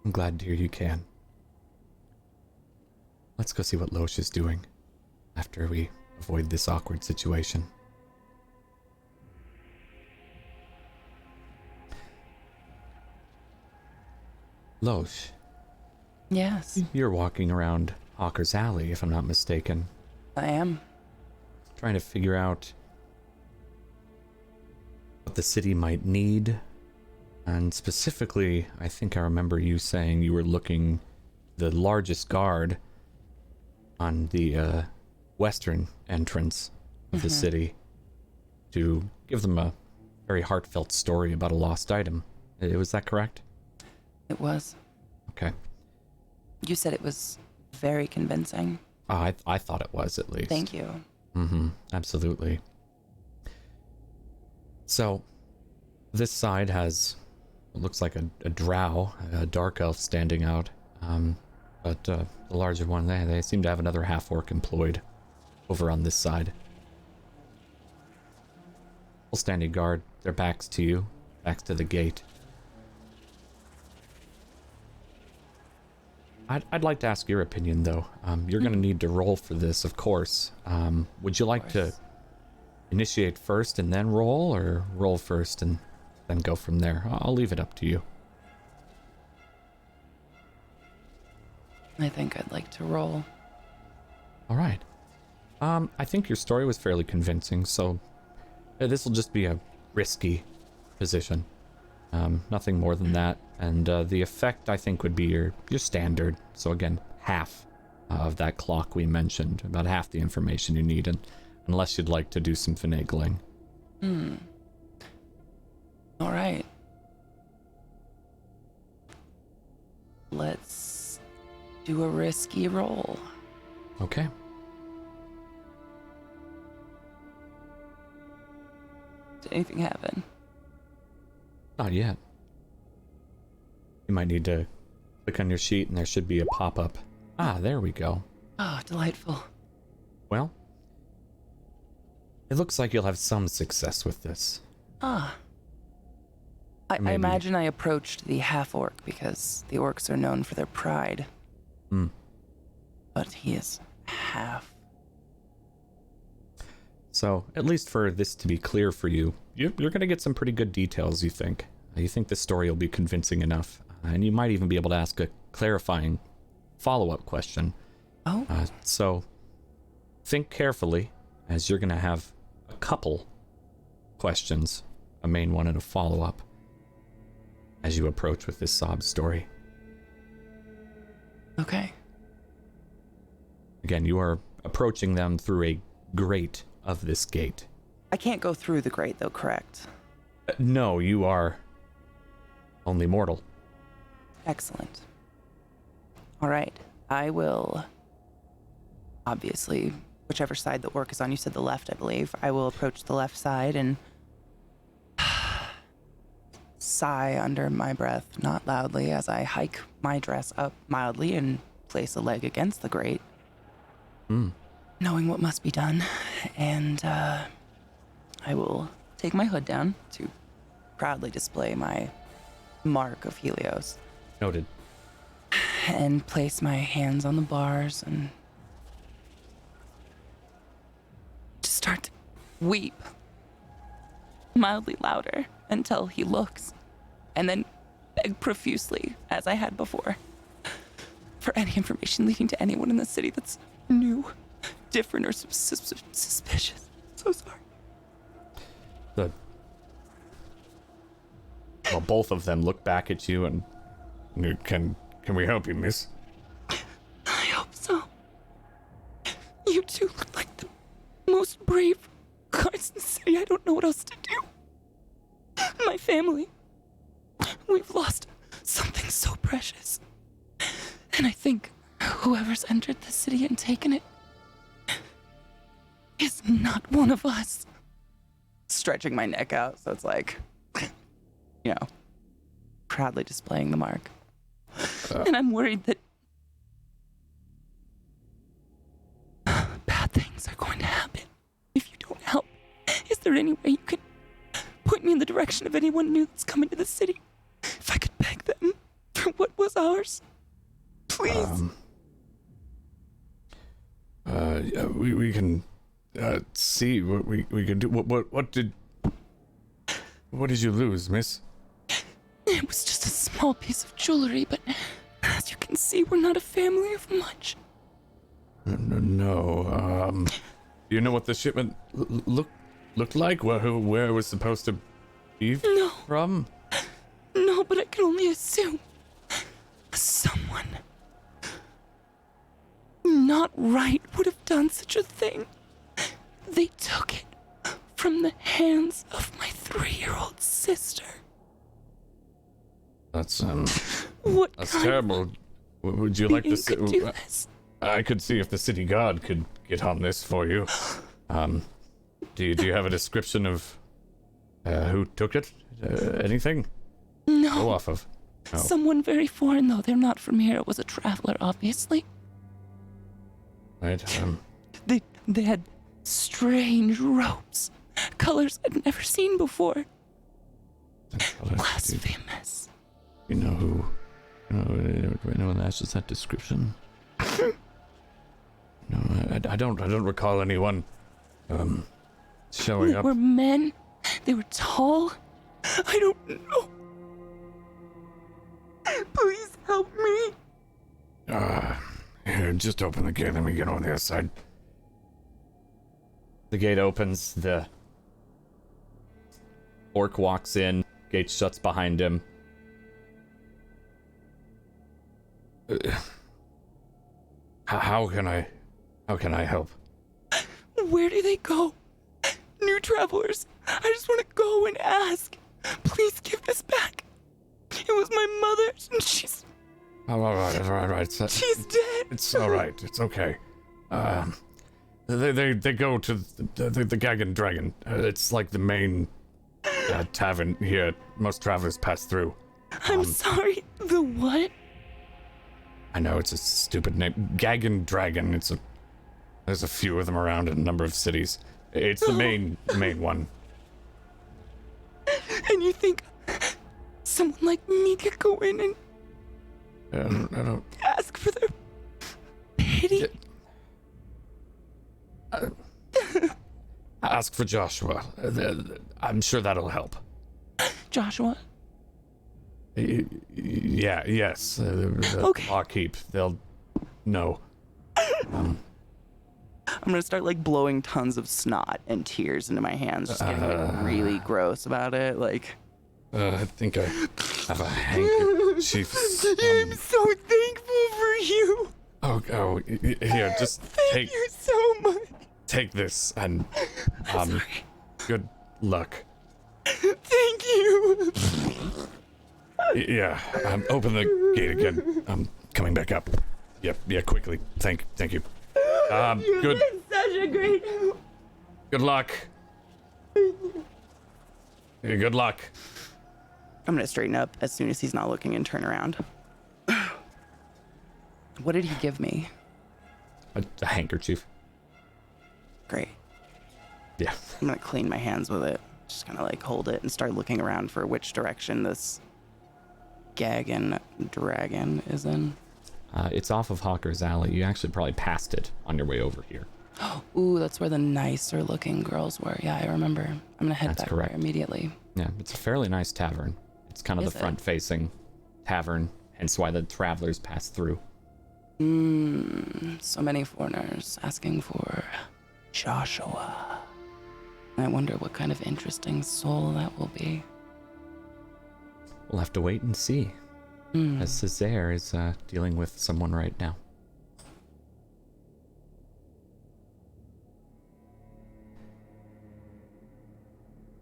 I'm glad, dear, you can. Let's go see what Loesch is doing after we avoid this awkward situation. Loesch. Yes. You're walking around Hawker's Alley, if I'm not mistaken. I am. Trying to figure out what the city might need. And specifically, I think I remember you saying you were looking the largest guard on the western entrance of the city to give them a very heartfelt story about a lost item. Was that correct? It was. Okay. You said it was very convincing. I thought it was, at least. Thank you. Mm-hmm. Absolutely. So, this side has what looks like a drow, a dark elf standing out. But the larger one, they seem to have another half-orc employed over on this side. Full standing guard, their backs to you, backs to the gate. I'd like to ask your opinion, though. You're going to need to roll for this, of course. Would you like to initiate first and then roll, or roll first and then go from there? I'll leave it up to you. I think I'd like to roll. All right. I think your story was fairly convincing, so this will just be a risky position. Nothing more than that. And the effect, I think, would be your standard. So again, half of that clock we mentioned, about half the information you need, and unless you'd like to do some finagling. All right. Let's do a risky roll. Okay. Did anything happen? Not yet. You might need to click on your sheet and there should be a pop-up. Ah, there we go. Ah, delightful. Well, it looks like you'll have some success with this. Ah. I imagine I approached the half-orc because the orcs are known for their pride. But he is half. So, at least for this to be clear for you, you're going to get some pretty good details, you think. You think the story will be convincing enough. And you might even be able to ask a clarifying follow-up question. Oh. So, think carefully, as you're going to have a couple questions, a main one and a follow-up, as you approach with this sob story. Okay. Again, you are approaching them through a grate of this gate. I can't go through the grate, though, correct? No, you are only mortal. Excellent. All right. I will, obviously, whichever side the orc is on, you said the left, I believe. I will approach the left side and sigh under my breath, not loudly, as I hike my dress up mildly and place a leg against the grate. Knowing what must be done. And I will take my hood down to proudly display my mark of Helios. Noted. And place my hands on the bars and just start to weep mildly louder until he looks, and then beg profusely, as I had before, for any information leading to anyone in the city that's new, different, or suspicious. So sorry. Well, both of them look back at you and can we help you, miss? I hope so. You two look like the most brave guys in the city. I don't know what else to do. My family, we've lost something so precious. And I think whoever's entered the city and taken it is not one of us. Stretching my neck out, so it's like, proudly displaying the mark. And I'm worried that bad things are going to happen if you don't help. Is there any way you could point me in the direction of anyone new that's coming to the city? If I could beg them for what was ours, please. We can see what we can do. What did you lose, miss? It was just a small piece of jewelry, but as you can see, we're not a family of much. No. Do you know what the shipment looked like? Where it was supposed to be from? No, but I can only assume someone not right would have done such a thing. They took it from the hands of my 3-year-old sister. That's What that's kind terrible. Would you like to see? could do this? I could see if the city guard could get on this for you. Do you have a description of who took it? Anything? No. Go off of. No. Someone very foreign, though. They're not from here. It was a traveler, obviously. Right. They had strange robes, colors I'd never seen before. Blasphemous. You know who? Anyone that asks that description? No, I don't recall anyone showing They up. were men. They were tall. I don't know. Please help me. Here, just open the gate. Let me get on the other side. The gate opens. The orc walks in. Gate shuts behind him. How can I help? Where do they go? New travelers. I just want to go and ask. Please give this back. It was my mother's, and she's... Oh, all right. She's dead. It's all right. It's okay. They go to the Gag and Dragon. It's like the main tavern here. Most travelers pass through. I'm sorry. The what? I know it's a stupid name. Gag and Dragon. There's a few of them around in a number of cities. It's the main one. And you think someone like me could go in and I don't. ask for their pity? Ask for Joshua. I'm sure that'll help. Joshua? Yes. The Okay. barkeep. They'll know. I'm gonna start like blowing tons of snot and tears into my hands, just getting like, really gross about it. Like, I think I have a handkerchief. I'm so thankful for you. Oh, here, just Thank you so much. take this and good luck. Thank you. Yeah, open the gate again. I'm coming back up. Yep, yeah, quickly. Thank you. You've Good. been such a great help. Good luck. Yeah, good luck. I'm gonna straighten up as soon as he's not looking and turn around. What did he give me? A handkerchief. Great. Yeah. I'm gonna clean my hands with it. Just gonna like hold it and start looking around for which direction this Gag and Dragon is in. It's off of Hawker's Alley. You actually probably passed it on your way over here. Ooh, that's where the nicer looking girls were. Yeah, I remember. I'm gonna head back there immediately. Yeah, it's a fairly nice tavern. It's kind of Is the it? front-facing tavern, hence why the travelers pass through. So many foreigners asking for Joshua. I wonder what kind of interesting soul that will be. We'll have to wait and see. As Césaire is dealing with someone right now.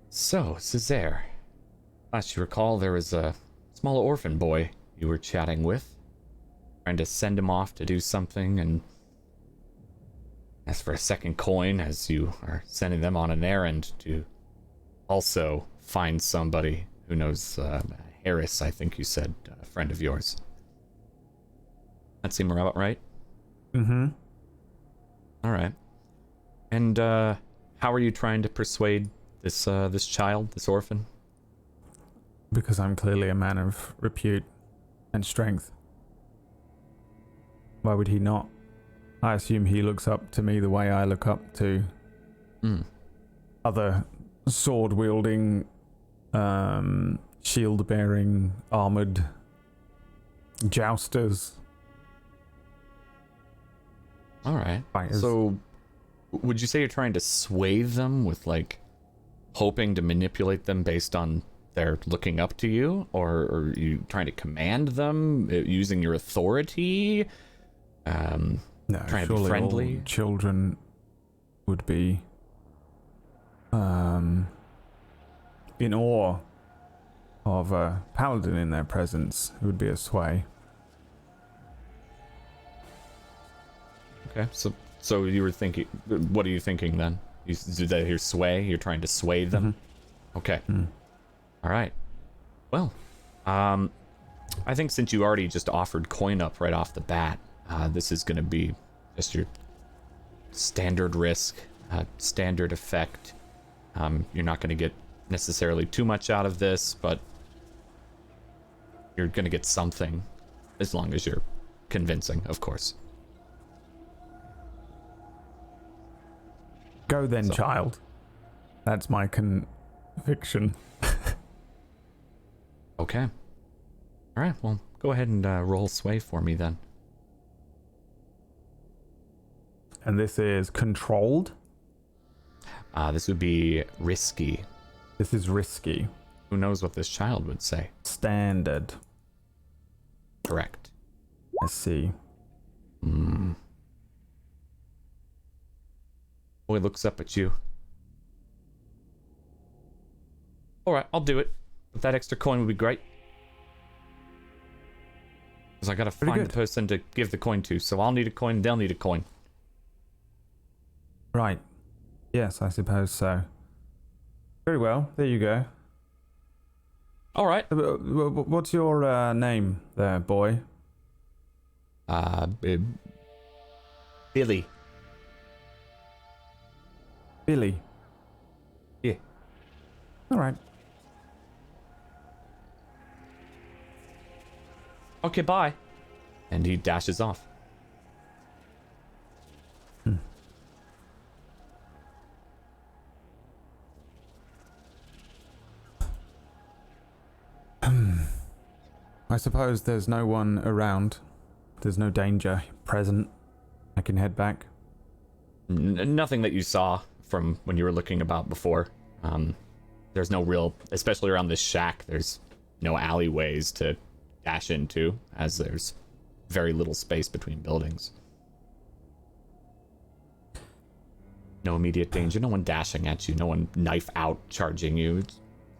So, Césaire, last you recall, there was a small orphan boy you were chatting with, trying to send him off to do something, and ask for a second coin as you are sending them on an errand to also find somebody who knows Harris, I think you said, a friend of yours. That seemed about right? Mm-hmm. All right. And how are you trying to persuade this child, this orphan? Because I'm clearly a man of repute and strength. Why would he not? I assume he looks up to me the way I look up to other sword-wielding, shield-bearing, armored jousters. All right. Fighters. So, would you say you're trying to sway them with, like, hoping to manipulate them based on their looking up to you? Or are you trying to command them using your authority? No, trying to be surely friendly? all children would be in awe of a paladin in their presence, it would be a sway. Okay, so you were thinking, what are you thinking then? Did I hear sway? You're trying to sway them? Mm-hmm. Okay. All right. Well, I think since you already just offered coin up right off the bat, this is going to be just your standard risk, standard effect. You're not going to get necessarily too much out of this, but you're going to get something, as long as you're convincing, of course. Go then, child. That's my conviction. Okay. All right, well, go ahead and roll sway for me then. And this is controlled? This would be risky. This is risky. Who knows what this child would say? Standard. Correct. I see. Boy looks up at you. All right, I'll do it. But that extra coin would be great. Because I gotta find the person to give the coin to. So I'll need a coin, they'll need a coin. Right. Yes, I suppose so. Very well. There you go. All right. What's your name there, boy? Billy. Billy? Yeah. All right. Okay, bye. And he dashes off. I suppose there's no one around. There's no danger present. I can head back. Nothing that you saw from when you were looking about before. There's no real, especially around this shack, there's no alleyways to dash into, as there's very little space between buildings. No immediate danger, no one dashing at you, no one knife out charging you. It's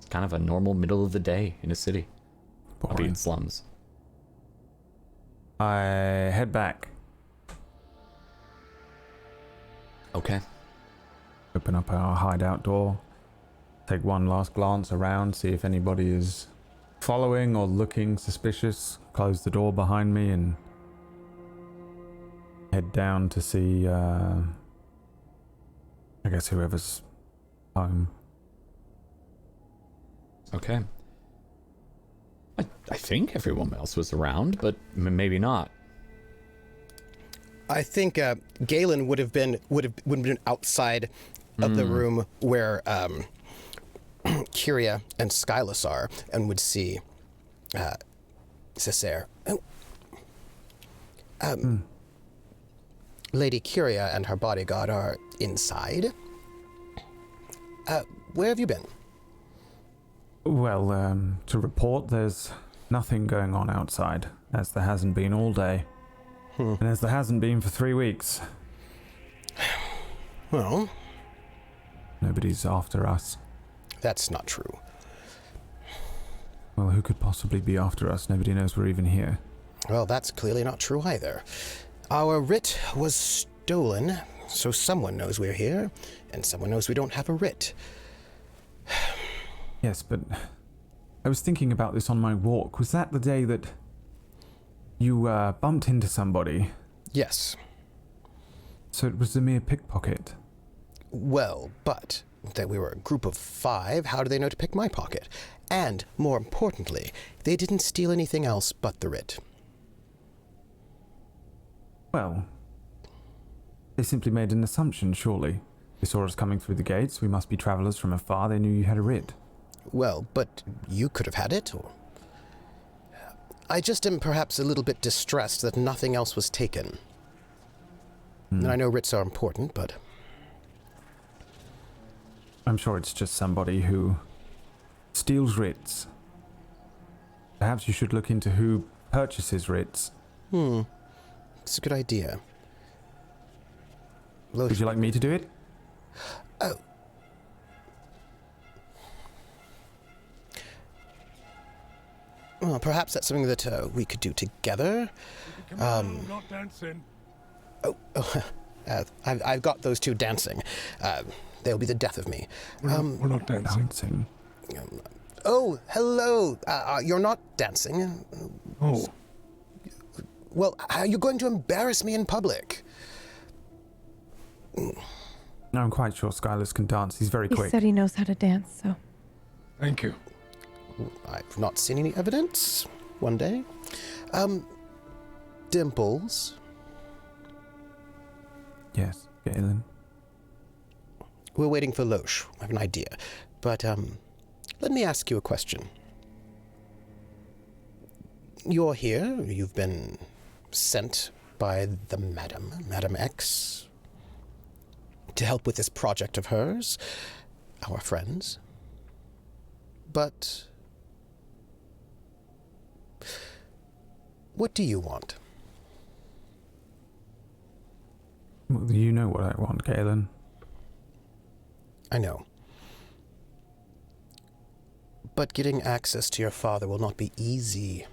kind of a normal middle of the day in a city. Albeit slums. I head back. Okay. Open up our hideout door. Take one last glance around, see if anybody is following or looking suspicious. Close the door behind me and head down to see, I guess whoever's home. Okay. I think everyone else was around, but maybe not. I think Galen would have been outside of the room where Kyria and Skylus are, and would see Cessair. Lady Kyria and her bodyguard are inside. Where have you been? Well, to report, there's nothing going on outside, as there hasn't been all day. And as there hasn't been for 3 weeks. Well, nobody's after us. That's not true. Well, who could possibly be after us? Nobody knows we're even here. Well, that's clearly not true either. Our writ was stolen, so someone knows we're here, and someone knows we don't have a writ. Yes, but I was thinking about this on my walk. Was that the day that you bumped into somebody? Yes. So it was a mere pickpocket? Well, but that we were a group of 5, how do they know to pick my pocket? And, more importantly, they didn't steal anything else but the writ. Well, they simply made an assumption, surely. They saw us coming through the gates. We must be travelers from afar. They knew you had a writ. Well, but you could have had it, or... I just am perhaps a little bit distressed that nothing else was taken. And I know writs are important, but... I'm sure it's just somebody who steals writs. Perhaps you should look into who purchases writs. It's a good idea. Would you like me to do it? Oh. Well, perhaps that's something that we could do together. Come on, not dancing. I've got those two dancing. They'll be the death of me. We're not dancing. Oh, hello. You're not dancing. Oh. Well, you're going to embarrass me in public. No, I'm quite sure Skylus can dance. He's very quick. He said he knows how to dance, so. Thank you. I've not seen any evidence. One day. Dimples. Yes, Galen. We're waiting for Loesch. I have an idea. But, let me ask you a question. You're here. You've been sent by the Madam X, to help with this project of hers, our friends. But what do you want? Well, you know what I want, Galen. I know. But getting access to your father will not be easy.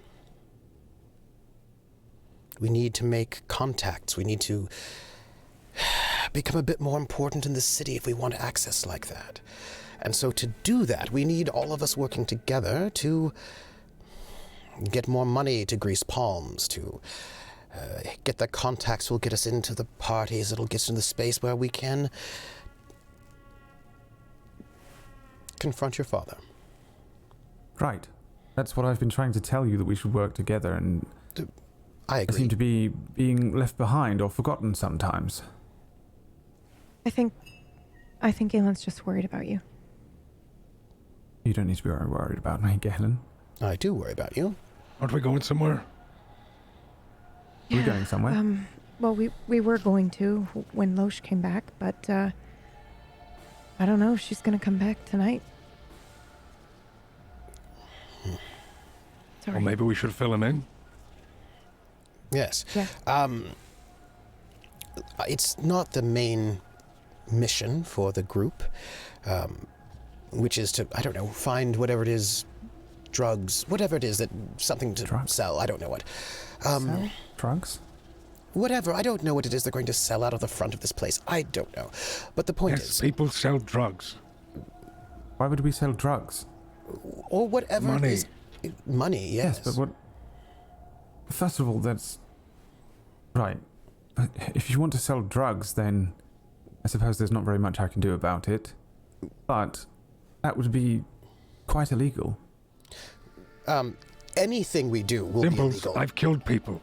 We need to make contacts. We need to become a bit more important in the city if we want access like that. And so to do that, we need all of us working together to get more money to grease palms, to get the contacts will get us into the parties. It'll get us into the space where we can confront your father. Right. That's what I've been trying to tell you, that we should work together, and I agree. I seem to be being left behind or forgotten sometimes. I think Galen's just worried about you. You don't need to be worried about me, Galen. I do worry about you. Aren't we going somewhere? Are we going somewhere? Well, we were going to when Loesch came back, but I don't know if she's going to come back tonight. Sorry. Well, maybe we should fill him in. Yes. Yeah. It's not the main mission for the group, which is to, I don't know, find whatever it is, drugs, whatever it is, that something to sell. I don't know what. Sell? Drugs? Whatever. I don't know what it is they're going to sell out of the front of this place. I don't know. But the point is... people sell drugs. Why would we sell drugs? Or whatever Money. it is. Money, yes. But what... First of all, that's... Right. But if you want to sell drugs, then I suppose there's not very much I can do about it. But that would be quite illegal. Anything we do will Dimples, be illegal. I've killed people.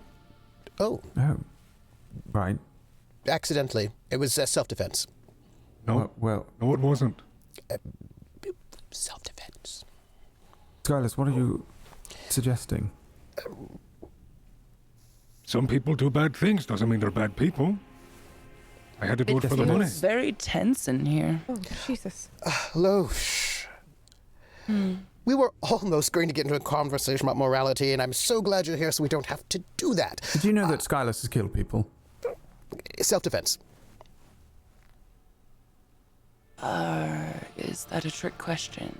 Oh. Oh. Right. Accidentally. It was self-defense. No. Well... No, it wasn't. Self-defense. Skylus, what are you suggesting? Some people do bad things. Doesn't mean they're bad people. I had to do it for the money. It's very tense in here. Oh, Jesus. Loesch. We were almost going to get into a conversation about morality, and I'm so glad you're here so we don't have to do that. Did you know that Skylus has killed people? Self-defense. Is that a trick question?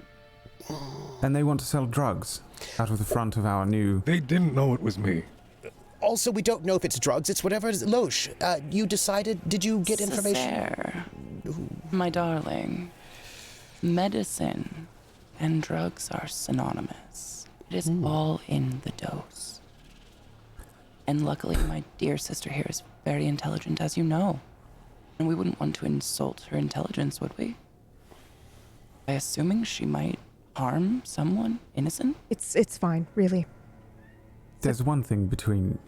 And they want to sell drugs out of the front of our new... They didn't know it was me. Also, we don't know if it's drugs. It's whatever it is. Loesch, you decided... Did you get information? Césaire, my darling, medicine and drugs are synonymous. It is all in the dose. And luckily, my dear sister here is very intelligent, as you know. And we wouldn't want to insult her intelligence, would we? By assuming she might harm someone innocent? It's fine, really. There's one thing between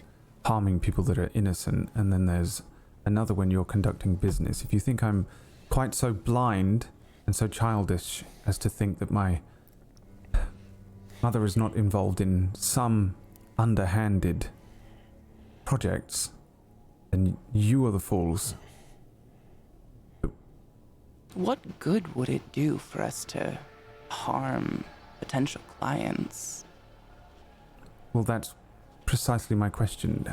harming people that are innocent, and then there's another when you're conducting business. If you think I'm quite so blind and so childish as to think that my mother is not involved in some underhanded projects, then you are the fools. What good would it do for us to harm potential clients? Well, that's precisely my question.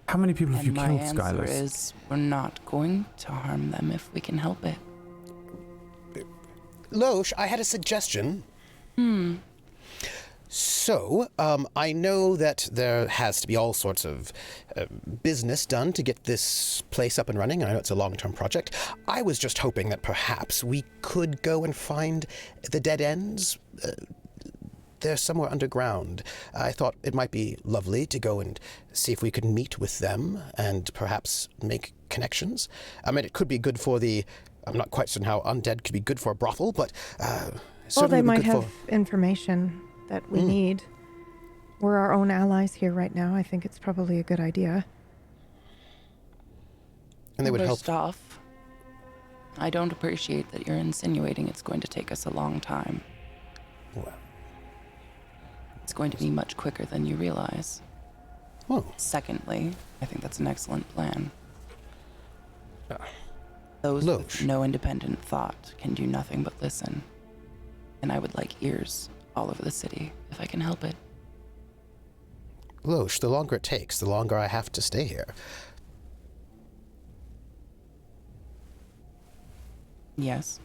How many people have you killed, Skylus? My answer is we're not going to harm them if we can help it. Loesch, I had a suggestion. So, I know that there has to be all sorts of business done to get this place up and running. I know it's a long-term project. I was just hoping that perhaps we could go and find the dead ends. They're somewhere underground. I thought it might be lovely to go and see if we could meet with them and perhaps make connections. I mean, it could be good for the... I'm not quite certain how undead could be good for a brothel, but well, they might have for... information that we need. We're our own allies here right now. I think it's probably a good idea. And they would help. First off, I don't appreciate that you're insinuating it's going to take us a long time. Well, it's going to be much quicker than you realize. Oh. Secondly, I think that's an excellent plan. Those with no independent thought can do nothing but listen. And I would like ears all over the city, if I can help it. Loesch, the longer it takes, the longer I have to stay here. Yes.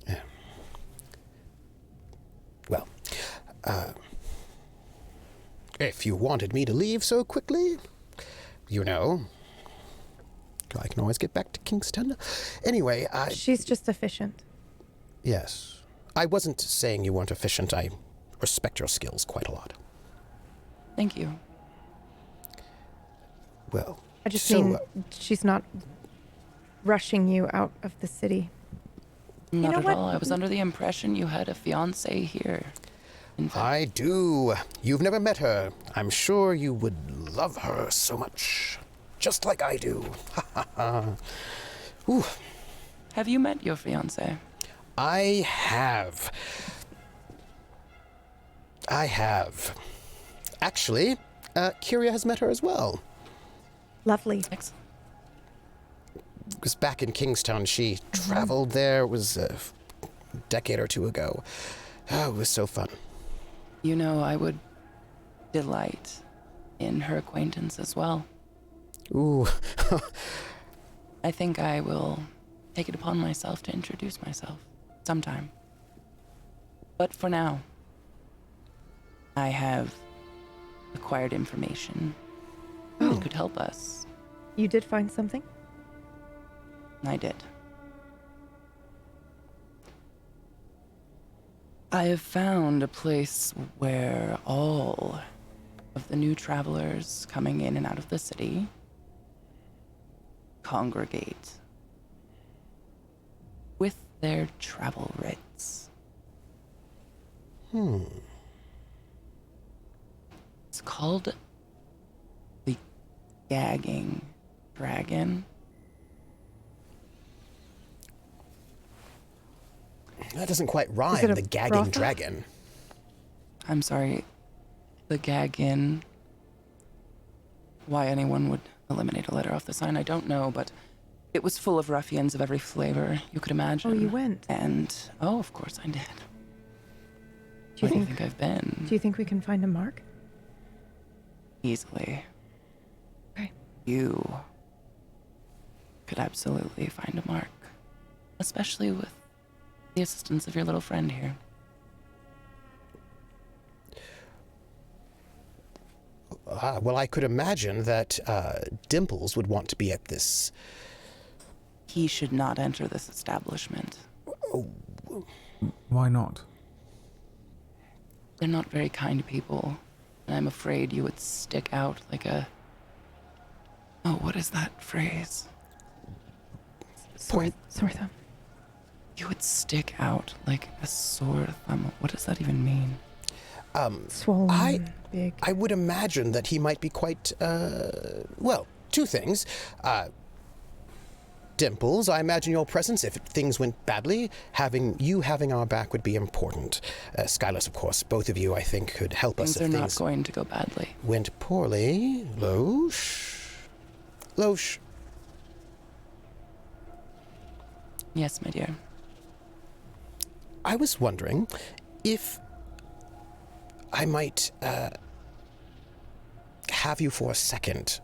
Yeah. Well, if you wanted me to leave so quickly, you know, I can always get back to Kingston. Anyway, She's just efficient. Yes. I wasn't saying you weren't efficient. I respect your skills quite a lot. Thank you. Well, I just mean she's not rushing you out of the city. Not at all. I was under the impression you had a fiancé here. I do. You've never met her. I'm sure you would love her so much. Just like I do. Ha ha ha. Ooh. Have you met your fiancé? I have. Actually, Kyria has met her as well. Lovely. Excellent. It was back in Kingstown. She traveled there. It was a decade or two ago. Oh, it was so fun. You know, I would delight in her acquaintance as well. Ooh. I think I will take it upon myself to introduce myself sometime. But for now, I have acquired information that could help us. You did find something? I did. I have found a place where all of the new travelers coming in and out of the city congregate with their travel rights. It's called the Gagging Dragon. That doesn't quite rhyme, the gagging brothel? dragon. I'm sorry, the Gaggin. Why anyone would eliminate a letter off the sign, I don't know, but it was full of ruffians of every flavor you could imagine. Oh, you went? And, of course I did. Do you Where do you think I've been? Do you think we can find a mark? Easily. Okay. You could absolutely find a mark. Especially with the assistance of your little friend here. Well, I could imagine that Dimples would want to be at this. He should not enter this establishment. Why not? They're not very kind people, and I'm afraid you would stick out like a... Oh, what is that phrase? Sore thumb. You would stick out like a sore thumb. What does that even mean? Swollen, big. I would imagine that he might be quite, well, two things. Dimples, I imagine your presence, if things went badly, having our back would be important. Skyless, of course, both of you, I think, could help us if Things are things not going to go badly. went poorly. Loesch. Yes, my dear. I was wondering if I might have you for a second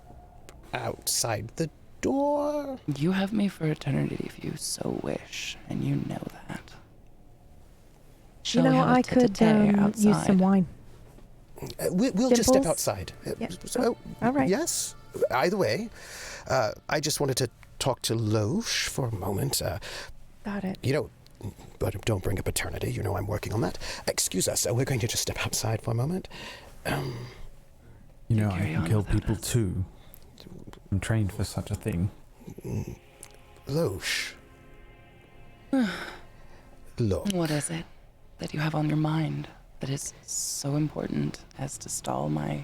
outside the door. You have me for eternity if you so wish, and you know that. Shall you we know, have a I could tete-a-tete use some outside? wine. We'll just step Dimples? outside. Yeah. So, All right. Yes. Either way, I just wanted to talk to Loesch for a moment. Got it. You know, but don't bring up eternity. You know I'm working on that. Excuse us. We're going to just step outside for a moment. You know, I can kill people too. I'm trained for such a thing. Loesch. Look. What is it that you have on your mind that is so important as to stall my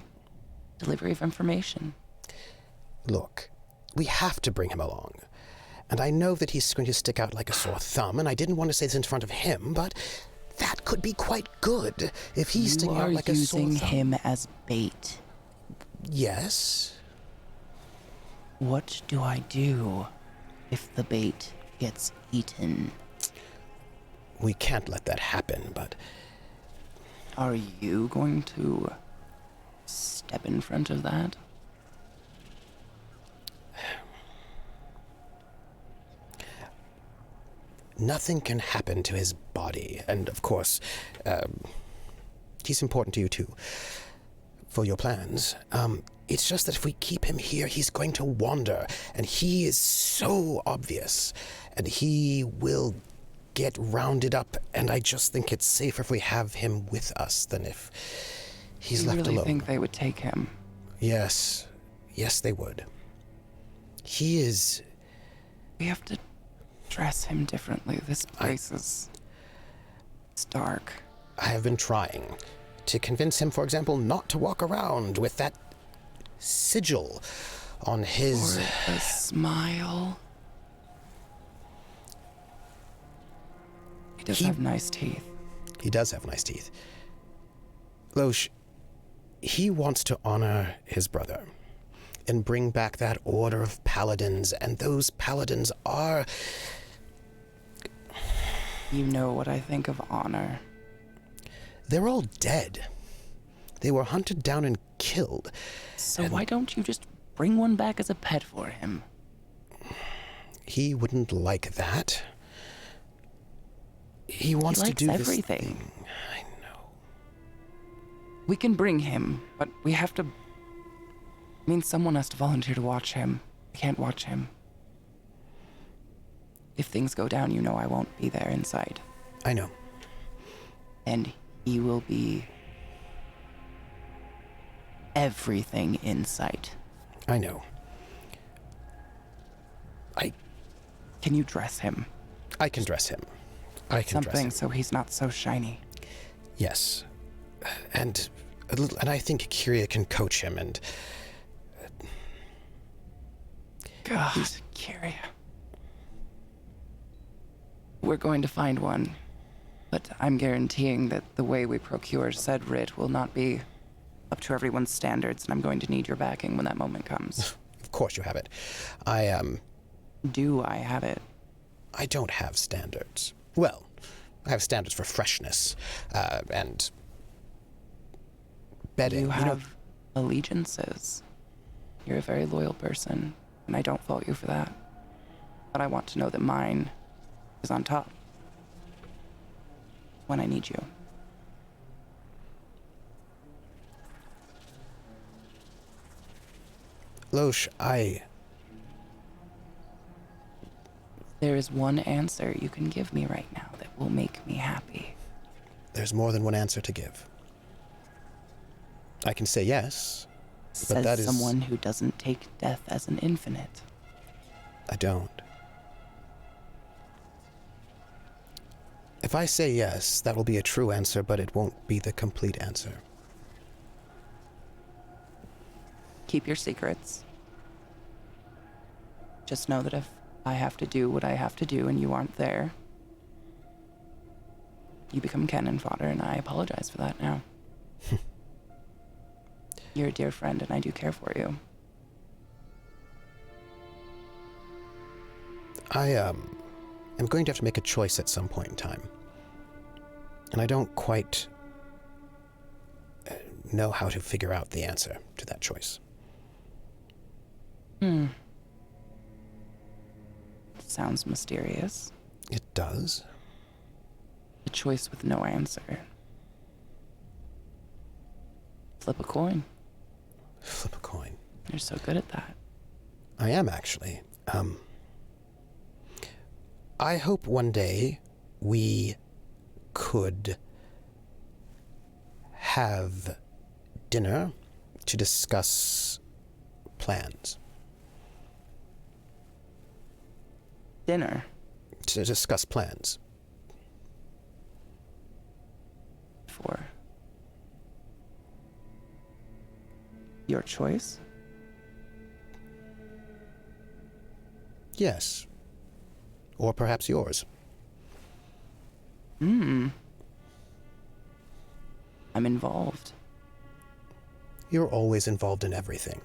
delivery of information? Look, we have to bring him along. And I know that he's going to stick out like a sore thumb, and I didn't want to say this in front of him, but that could be quite good if he's sticking out like a sore thumb. You are using him as bait. Yes. What do I do if the bait gets eaten? We can't let that happen, but... Are you going to step in front of that? Nothing can happen to his body, and of course, he's important to you too, for your plans. It's just that if we keep him here, he's going to wander, and he is so obvious, and he will get rounded up, and I just think it's safer if we have him with us than if he's left alone. You really think they would take him? Yes. Yes, they would. He is... We have to dress him differently. This place is... It's dark. I have been trying to convince him, for example, not to walk around with that sigil on his... Or a smile. He does have nice teeth. He does have nice teeth. Loesch, he wants to honor his brother and bring back that order of paladins, and those paladins are... You know what I think of honor. They're all dead. They were hunted down and killed. So why don't you just bring one back as a pet for him? He wouldn't like that. He wants to do everything. This thing. I know. We can bring him, but we have to... I mean, someone has to volunteer to watch him. I can't watch him. If things go down, you know I won't be there inside. I know. And he will be... everything in sight. I know. Can you dress him? I can dress him. I can dress Something him. so he's not so shiny. Yes. And I think Kyria can coach him, and... God, Kyria. We're going to find one, but I'm guaranteeing that the way we procure said writ will not be up to everyone's standards, and I'm going to need your backing when that moment comes. Of course you have it. Do I have it? I don't have standards. Well, I have standards for freshness, and bedding. You have allegiances. You're a very loyal person, and I don't fault you for that. But I want to know that mine is on top when I need you. Loesch, There is one answer you can give me right now that will make me happy. There's more than one answer to give. I can say yes, but that is... someone who doesn't take death as an infinite. I don't. If I say yes, that will be a true answer, but it won't be the complete answer. Keep your secrets. Just know that if I have to do what I have to do and you aren't there, you become cannon fodder, and I apologize for that now. You're a dear friend, and I do care for you. I am going to have to make a choice at some point in time. And I don't quite know how to figure out the answer to that choice. Sounds mysterious. It does. A choice with no answer. Flip a coin. Flip a coin. You're so good at that. I am, actually. I hope one day we could have dinner to discuss plans. Dinner? To discuss plans. For your choice? Yes. Or perhaps yours. I'm involved. You're always involved in everything.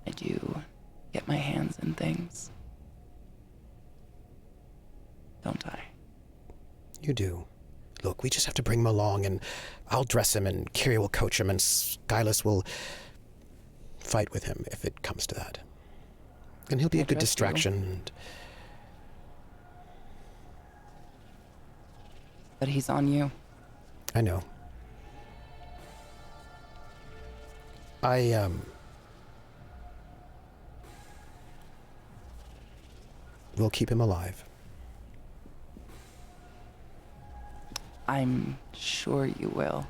I do get my hands in things. Don't I? You do. Look, we just have to bring him along, and I'll dress him, and Kiri will coach him, and Skylus will fight with him if it comes to that. And he'll be a good distraction. And... But he's on you. I know. We'll keep him alive. I'm sure you will.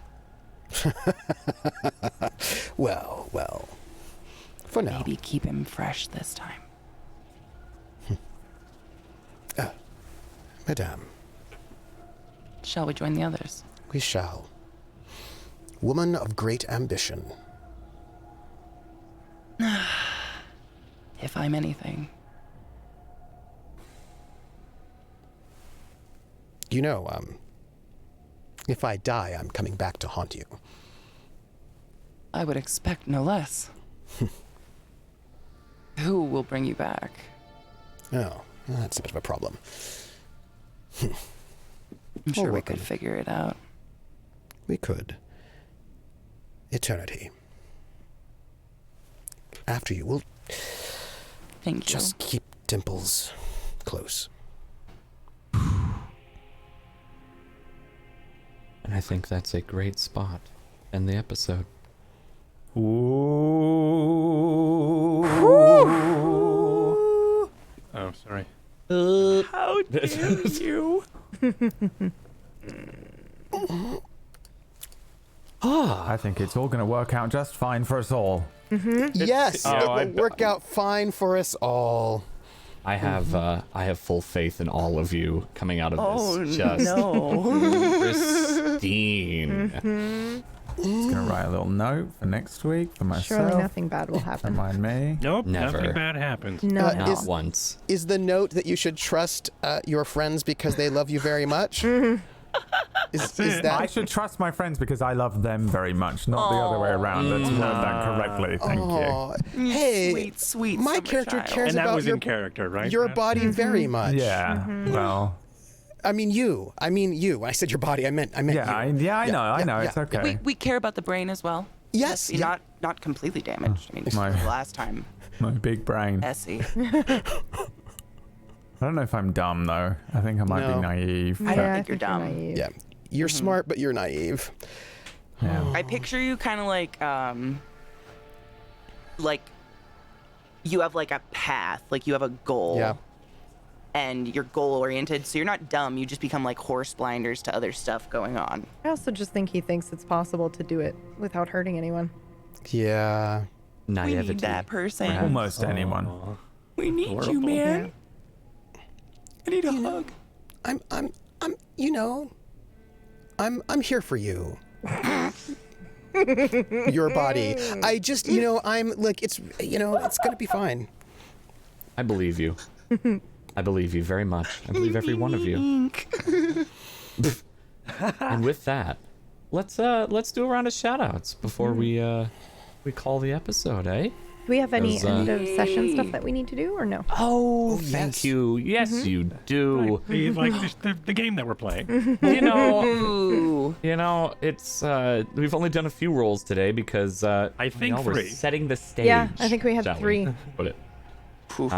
Well. For now. Maybe keep him fresh this time. Madame. Shall we join the others? We shall. Woman of great ambition. If I'm anything. You know, if I die, I'm coming back to haunt you. I would expect no less. Who will bring you back? Oh, that's a bit of a problem. I'm sure we could figure it out. We could. Eternity. After you, we'll Thank you. Just keep Dimples close. And I think that's a great spot to end the episode. Ooh. Oh, sorry. How dare you? I think it's all going to work out just fine for us all. Yes, it will work out fine for us all. I have full faith in all of you coming out of this. Just pristine. Just gonna write a little note for next week for myself. Surely nothing bad will happen. Remind me. Nope, Never. nothing bad happens. No. Not once. Is the note that you should trust your friends because they love you very much? Is that... I should trust my friends because I love them very much, not the other way around. Let's word that correctly. Thank you. Hey, sweet my character cares And that about was in character, right? your body very much. Yeah. Well. I mean you. When I said your body, I meant Yeah. you. I know. It's okay. We care about the brain as well. Yes. Not completely damaged. I mean, My- the last time. My big brain. Essie. I don't know if I'm dumb though. I think I might be naive. I don't Yeah, think you're dumb. naive. Yeah. You're smart, but you're naive. Yeah. I picture you kind of like you have like a path, like you have a goal. Yeah. And you're goal oriented, so you're not dumb. You just become like horse blinders to other stuff going on. I also just think he thinks it's possible to do it without hurting anyone. Yeah. We need that person. Almost anyone. We need you, man. I need a hug. I'm here for you. Your body. I just, I'm like, it's gonna be fine. I believe you. I believe you very much. I believe every one of you. And with that, let's do a round of shout-outs before we call the episode, eh? Do we have any end of session stuff that we need to do or no? Oh, thank you. Yes, you do. Like the game that we're playing. You know, it's we've only done a few rolls today because I think we're 3. setting the stage. Yeah, I think we had shall 3. Put it. 4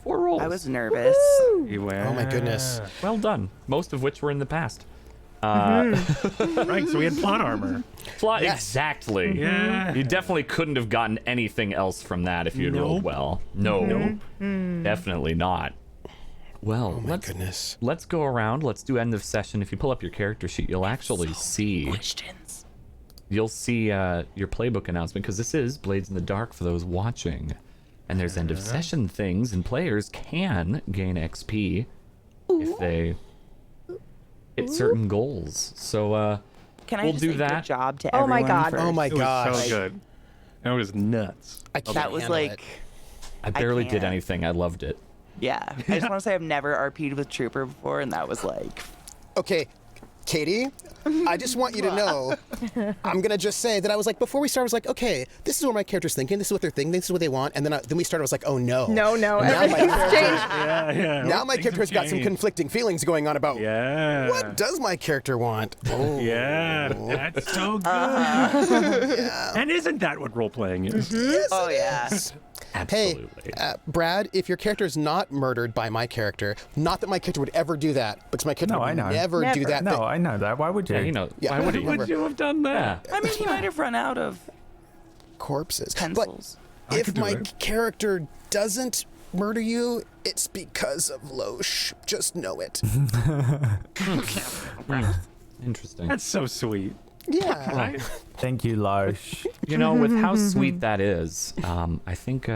rolls. rolls. I was nervous. Oh my goodness. Well done. Most of which were in the past. Right, so we had plot armor. Exactly. Yeah. You definitely couldn't have gotten anything else from that if you had rolled well. No. Definitely not. Well, let's go around. Let's do end of session. If you pull up your character sheet, you'll actually see questions. You'll see your playbook announcement, because this is Blades in the Dark for those watching. And there's end of session things, and players can gain XP if they hit certain goals. So Can I we'll just do say that. good job to Oh my everyone God. for- Oh my It was gosh. so good. That was nuts. I can't That was handle like, it. I barely did can't. anything. I loved it. yeah. I just want to say I've never RP'd with Trooper before, and that was like, Okay, Katie, I just want you to know, I'm going to just say that I was like, before we started, I was like, okay, this is what my character's thinking, this is what they're thinking, this is what they want, and then we started, I was like, oh no. No, And now my everything's character- changed. Now my character's got some conflicting feelings going on about what does my character want? Oh. Yeah, that's so good. And isn't that what role playing is? Yes, oh it yeah. is. Absolutely. Hey, Brad, if your character is not murdered by my character, not that my character would ever do that, because my character would never do that. No, I know that. Why would you? Yeah, you know, Yeah, why would never. Would you have done that? I mean, he might have run out of Corpses. pencils. But if could do my it. character doesn't murder you, it's because of Loesch. Just know it. Interesting. That's so sweet. Yeah. Thank you, Loesch. You know, with how sweet that is, I think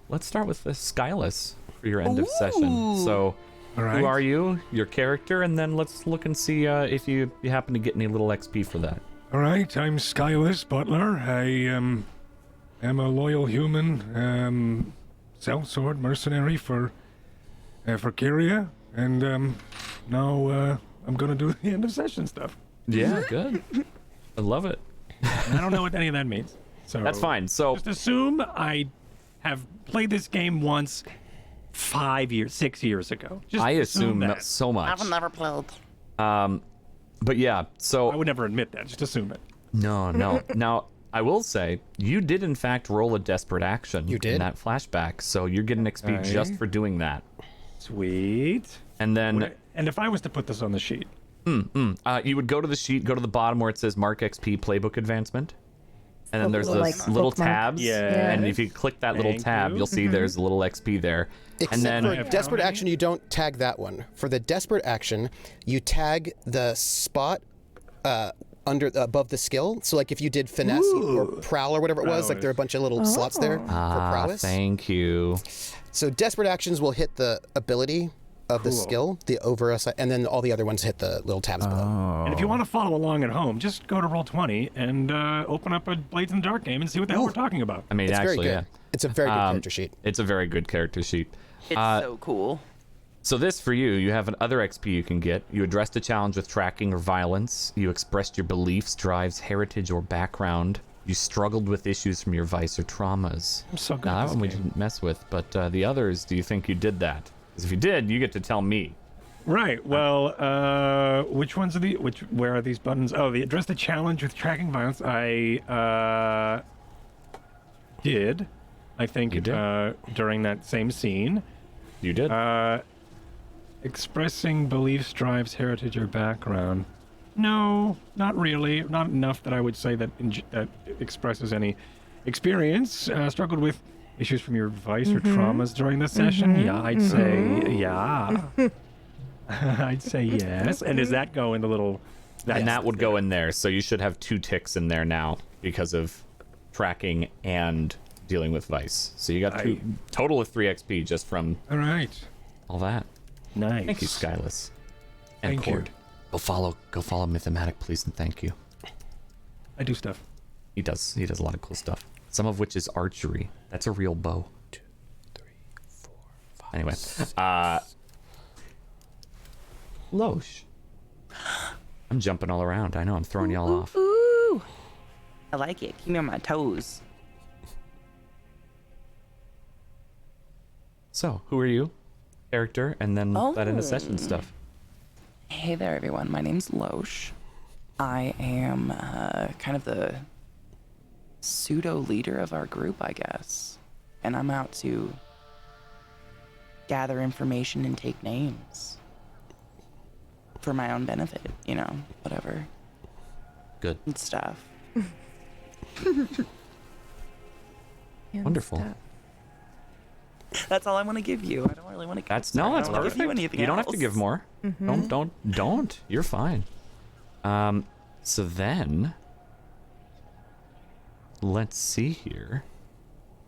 let's start with the Skyless for your end of session. So, All right. who are you, your character, and then let's look and see if you happen to get any little XP for that. All right, I'm Skyless Butler. I am a loyal human, sellsword mercenary for Kyria, and now I'm gonna do the end of session stuff. Yeah, good. I love it. I don't know what any of that means. So That's fine. So just assume I have played this game once 6 years ago. Just I assume that. so much. I've never played. But yeah, so I would never admit that. Just assume it. No. Now, I will say, you did in fact roll a desperate action in that flashback, so you're getting XP just for doing that. Sweet. And then... And if I was to put this on the sheet? You would go to the sheet, go to the bottom where it says Mark XP Playbook Advancement. And then there's those little tabs. Yeah. And if you click that little tab, you'll see there's a little XP there. Except and then for desperate action, you don't tag that one. For the desperate action, you tag the spot above the skill. So like if you did finesse or prowl or whatever it was, like there are a bunch of little slots there for prowess. Thank you. So desperate actions will hit the ability of the skill, the and then all the other ones hit the little tabs below. And if you want to follow along at home, just go to Roll20 and open up a Blades in the Dark game and see what the hell we're talking about. I mean, It's very actually, good. yeah. It's a very good character sheet. It's a very good character sheet. It's so cool. So this for you have an other XP you can get. You addressed a challenge with tracking or violence. You expressed your beliefs, drives, heritage, or background. You struggled with issues from your vice or traumas. I'm so good Now, at that this one we game. didn't mess with, but the others, do you think you did that? Because if you did, you get to tell me. Right. Well, which ones are where are these buttons? Oh, the address the challenge with tracking violence. I did. I think You did? During that same scene. You did. Expressing beliefs, drives, heritage, or background. No, not really. Not enough that I would say that that expresses any experience. Struggled with issues from your vice or traumas during the session. Yeah, I'd say yeah. I'd say yes. And does that go in the little... And that would go in there, so you should have 2 ticks in there now because of tracking and dealing with vice. So you got total of 3 XP just from All right. all that. Nice. Thank you, Skyless. And Thank you. Cord. Go follow Mythomatic, please, and thank you. I do stuff. He does a lot of cool stuff. Some of which is archery. That's a real bow. 2, 3, 4, 5. Anyway, Loesch. I'm jumping all around. I know I'm throwing y'all off. Ooh. I like it. Keep me on my toes. So, who are you? Character, and then that into session stuff. Hey there, everyone. My name's Loesch. I am kind of the pseudo leader of our group, I guess. And I'm out to gather information and take names for my own benefit, you know, whatever. Good. And stuff. Wonderful. That's all I want to give you. I don't really want to. That's perfect. Give you anything You don't have else. to give more. Don't. You're fine. So then, let's see here.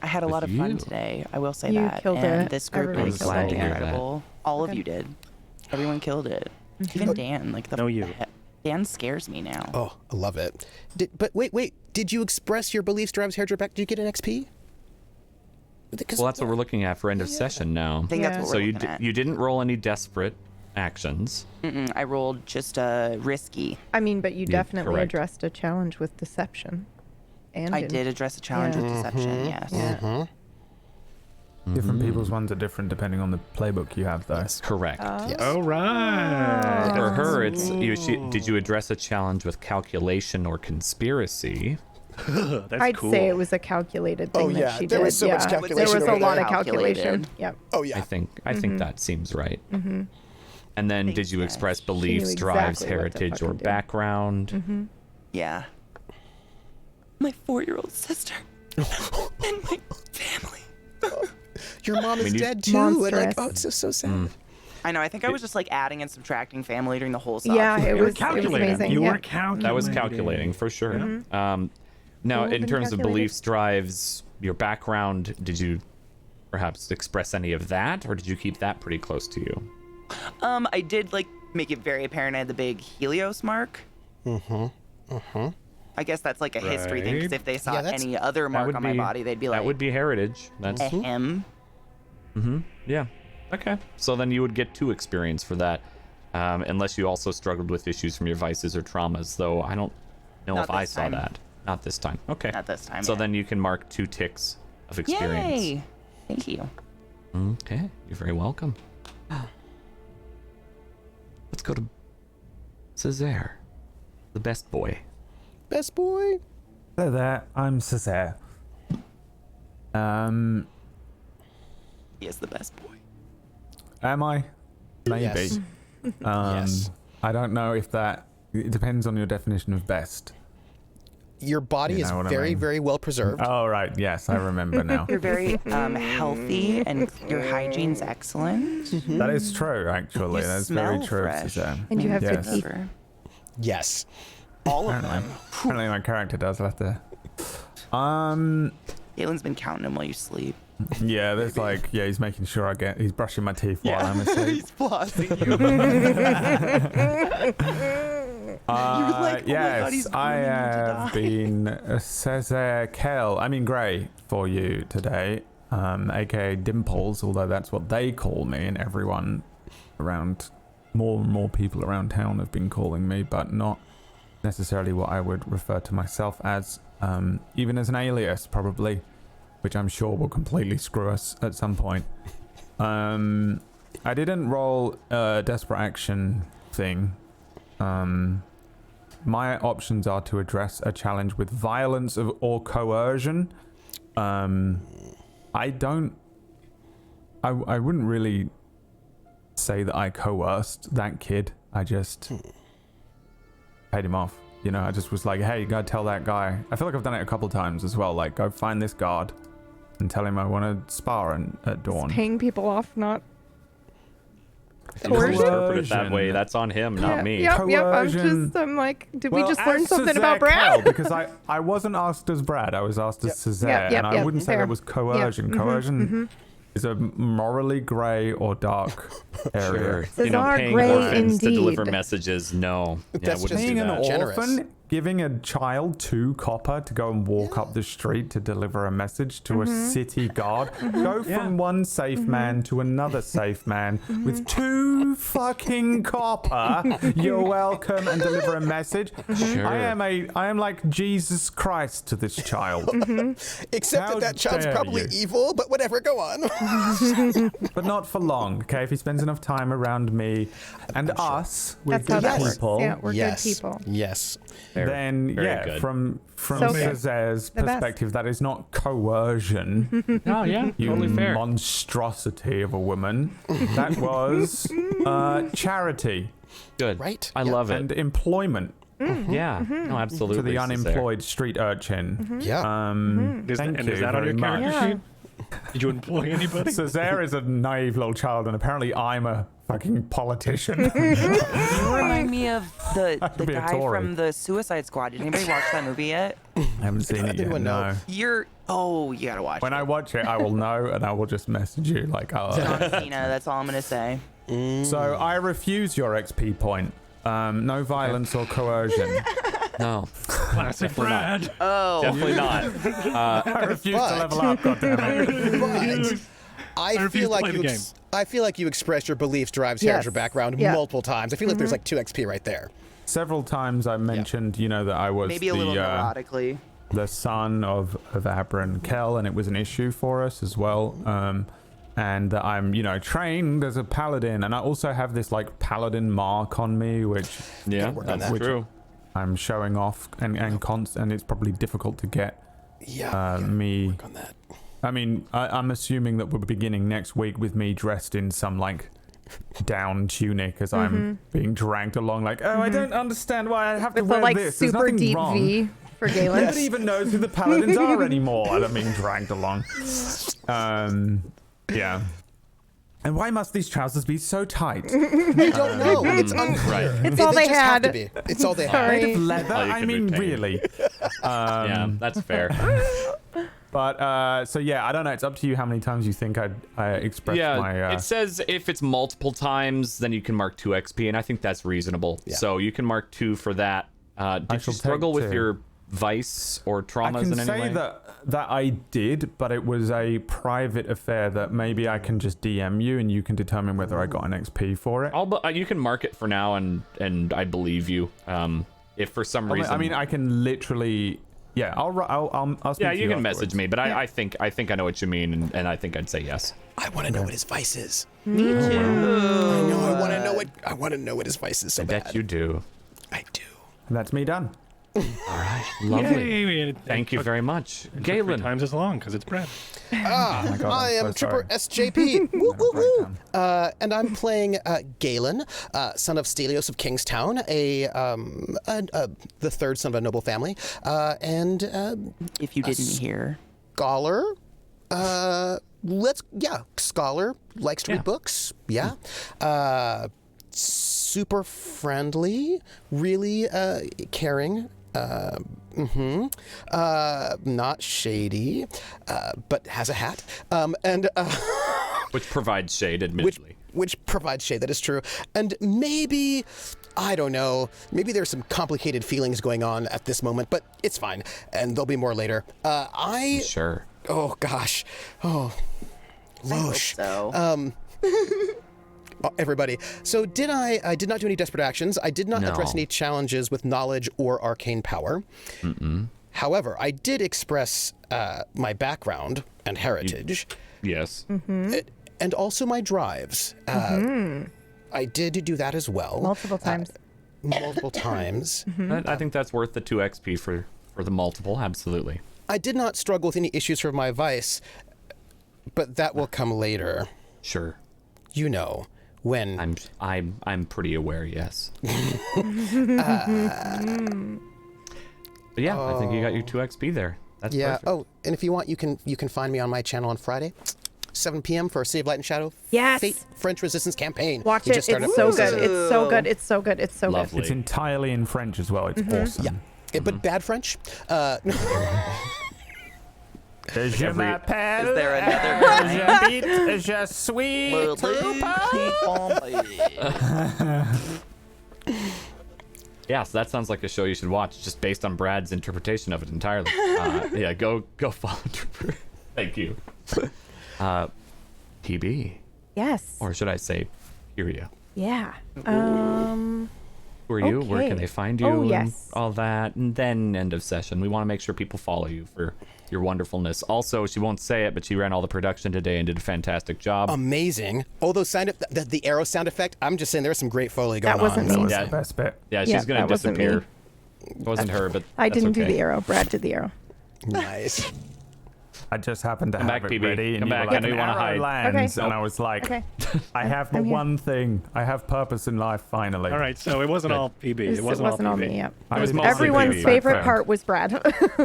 I had a lot of fun today. I will say You that. killed and it. this group Everybody was killed so it. incredible. All of you did. Everyone killed it. Even Dan. Like the. No, you. Dan scares me now. Oh, I love it. But wait. Did you express your beliefs drives Heritage back? Did you get an XP? Well, that's what we're looking at for end of session now. I think that's what so we're looking at. you didn't roll any desperate actions. I rolled just risky. I mean, but you definitely correct. addressed a challenge with deception. And I did address a challenge with deception, yes. Different people's ones are different depending on the playbook you have, though. That's correct. Yes. All right. For her, it's did you address a challenge with calculation or conspiracy? That's I'd cool. say it was a calculated thing that she did. There was so much calculation. There was a over lot there. of calculation. Yep. Oh yeah. I think that seems right. And then did you express beliefs, knew drives, exactly what to heritage, or fucking do. background? Yeah. My 4-year-old sister. And my family. Your mom is you- dead too, and like, Monstrous. oh, it's just so sad. I know. I think I was just like adding and subtracting family during the whole song. Yeah, it was calculating. amazing. You yeah. were calculating. That was calculating for sure. Now, Cool, in been terms of calculated. beliefs, drives, your background, did you perhaps express any of that, or did you keep that pretty close to you? I did like make it very apparent I had the big Helios mark. I guess that's like a history thing, because if they saw any other mark on my body, they'd be like, that would be heritage. That's him. Yeah. Okay. So then you would get 2 experience for that, unless you also struggled with issues from your vices or traumas. Though I don't know Not if I this saw time. that. Not this time. Okay. Not this time. So yeah. then you can mark 2 ticks of experience. Yay! Thank you. Okay. You're very welcome. Let's go to Cesare, the best boy. Best boy. Hello there, I'm Cesare. He is the best boy. Am I? Maybe. Yes. Yes. I don't know if that. It depends on your definition of best. Your body You is know what I very, mean. very well preserved. Oh right, yes, I remember now. You're very healthy, and your hygiene's excellent. That is true, actually. You That's very smell true, fresh. Cesare. And you have good Yes. teeth. Yes. All of Apparently, them. apparently my character does. I'll have to. Galen's been counting them while you sleep. Yeah, there's like, yeah, he's making sure he's brushing my teeth while I'm asleep. He's flossing you. Yes, I have been Cesare Grey for you today, aka Dimples, although that's what they call me, and everyone around, more and more people around town have been calling me, but not necessarily what I would refer to myself as, even as an alias, probably, which I'm sure will completely screw us at some point. I didn't roll a desperate action thing. My options are to address a challenge with violence or coercion. I wouldn't really say that I coerced that kid. I just paid him off. You know, I just was like, hey, go tell that guy. I feel like I've done it a couple times as well. Like, go find this guard and tell him I want to spar at dawn. Paying people off, not If you interpret it that way, that's on him, not me. Yep. Coercion. I'm like, did we Well, just learn as something Cesare about Brad? Kell, because I wasn't asked as Brad, I was asked as Cesare, and I wouldn't say fair. that was coercion. Yep, Coercion is a morally grey or dark area. Sure. You know, Cesare paying Grey orphans to indeed. deliver messages, no. That's wouldn't just do Being an that. orphan, giving a child 2 copper to go and walk up the street to deliver a message to a city guard. Go from one safe man to another safe man with 2 fucking copper. You're welcome, and deliver a message. Sure. I am like Jesus Christ to this child. Except How that child's dare probably you. evil, but whatever, go on. But not for long, okay? If he spends enough time around me and us, we're That's how good that works. people. Yeah, we're yes. good people. Yes. then very good. from So good. Cesaire's The best. perspective, that is not coercion. Oh yeah, You totally fair. monstrosity of a woman. That was charity. Good. Right? I love it. And employment Yeah. No, absolutely. to the Cesare. unemployed street urchin. Yeah. Thank you is that on very your character much. sheet? Did you employ anybody? Cesaire is a naive little child, and apparently I'm a fucking politician. You remind me of the be a guy Tory. from the Suicide Squad. Did anybody watch that movie yet? I haven't seen it yet, anyone know? no. You gotta watch When I watch it, I will know, and I will just message you like, John Cena, that's all I'm gonna say. So I refuse your XP point. No violence or coercion. No. Classic Brad. Oh. Definitely not. I refuse to level up, goddammit. But I refuse feel to like play the game. I feel like you expressed your beliefs, drives, Yes. heritage, or background Yeah. multiple times. I feel like there's like 2 XP right there. Several times I mentioned, that I was Maybe a little neurotically. the son of Abra and Kel, and it was an issue for us as well. And that I'm, trained as a paladin, and I also have this like paladin mark on me, which Yeah, work on that's that. true. I'm showing off, and it's probably difficult to get me. Work on that. I mean, I'm assuming that we're beginning next week with me dressed in some like down tunic as I'm being dragged along. Like, I don't understand why I have to With the wear like this. There's super nothing deep wrong. V for Galen. Nobody even knows who the paladins are anymore. And I'm being dragged along. Yeah. And why must these trousers be so tight? I don't know. It's unclear. Right. It's all they just have had. to be. It's all they had. Sorry. Made of leather? All you I could mean, retain. really. Yeah, that's fair. But so yeah, I don't know. It's up to you how many times you think I expressed Yeah, my. it says if it's multiple times, then you can mark 2 XP, and I think that's reasonable. Yeah. So you can mark 2 for that. Did you shall struggle take with 2. your vice or I traumas can in any say way? that I did, but it was a private affair that maybe I can just DM you and you can determine whether I got an XP for it. You can mark it for now, and I believe you. If for some reason, I mean, I can literally. Yeah, I'll speak yeah, to you can afterwards. message me, but I think I know what you mean, and I think I'd say yes. I want to know what his vice is. Me too. I know. I want to know what his vice is so I bad. bet you do. I do. And that's me done. All right, lovely. Yay, Thank you very much, It took 3 Galen. times as long because it's Brad. my God, I I'm am so Tripper sorry. SJP. Woo, woo, woo. And I'm playing Galen, son of Helios of Kingstown, the 3rd son of a noble family, and If you didn't hear. scholar. Scholar, likes to read books. Yeah. Super friendly, really caring. Not shady, but has a hat. Which provides shade, admittedly. Which provides shade, that is true. And maybe, I don't know, maybe there's some complicated feelings going on at this moment, but it's fine. And there'll be more later. Sure. Oh, gosh. Oh, Loesch. So. Everybody. So I did not do any desperate actions. I did not address any challenges with knowledge or arcane power. However, I did express my background and heritage. Yes. And also my drives. I did do that as well. Multiple times. Multiple times. I think that's worth the 2 XP for the multiple, absolutely. I did not struggle with any issues for my vice, but that will come later. Sure. You know, when I'm pretty aware, yes. But yeah, I think you got your 2 XP there. That's perfect. Oh, and if you want, you can find me on my channel on Friday, 7 p.m. for City of Light and Shadow. Yes. Fate French Resistance campaign. Watch We it. just It's started so up- good. It's so good. It's so good. It's so Lovely. It's entirely in French as well. It's awesome. Yeah, but bad French. Je m'appelle. Is there another guy? J'habite, je suis Yeah, so that sounds like a show you should watch, just based on Brad's interpretation of it entirely. Yeah, go follow Trooper. Thank you. TB. Yes. Or should I say, Kyria? Yeah. Who are you? Where Okay. can they find you? Oh, and yes. all that. And then end of session. We want to make sure people follow you for your wonderfulness. Also, she won't say it, but she ran all the production today and did a fantastic job. Amazing. All those the arrow sound effect. I'm just saying, there was some great foley going That wasn't on. me. Yeah. The best bit. Yeah, she's Yeah, going that to wasn't me. disappear It wasn't her, but I that's didn't do okay. the arrow. Brad did the arrow. Nice. I just happened to Come have back, it PB. ready, and Come you back. were like, I know you an wanna arrow hide. lands, Okay. and I was like, Okay. I have the I'm here. one thing. I have purpose in life, finally. All right, so it wasn't all PB. It wasn't all me, yep. I was Everyone's mostly favorite PB. part was Brad.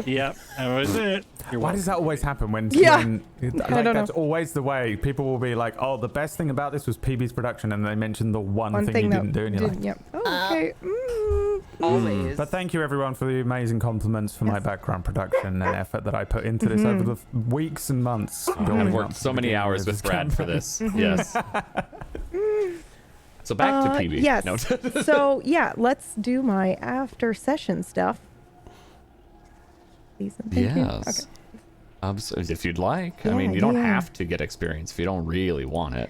Yep, that was it. Why does that always happen when? Yeah. when like, I don't that's know. always the way. People will be like, "Oh, the best thing about this was PB's production," and they mention the one thing you that didn't do, and you're like, didn't- Yep. Oh, okay. Always. But thank you everyone for the amazing compliments for my background production and effort that I put into this over the weeks and months. I've building worked up to so the many beginning hours of with this Brad for campaign. this. Yes. So back to PB. Yes. No. So yeah, let's do my after session stuff. Please and thank you. Yes. Okay. So if you'd like. I Yeah, mean, you don't yeah. have to get experience if you don't really want it.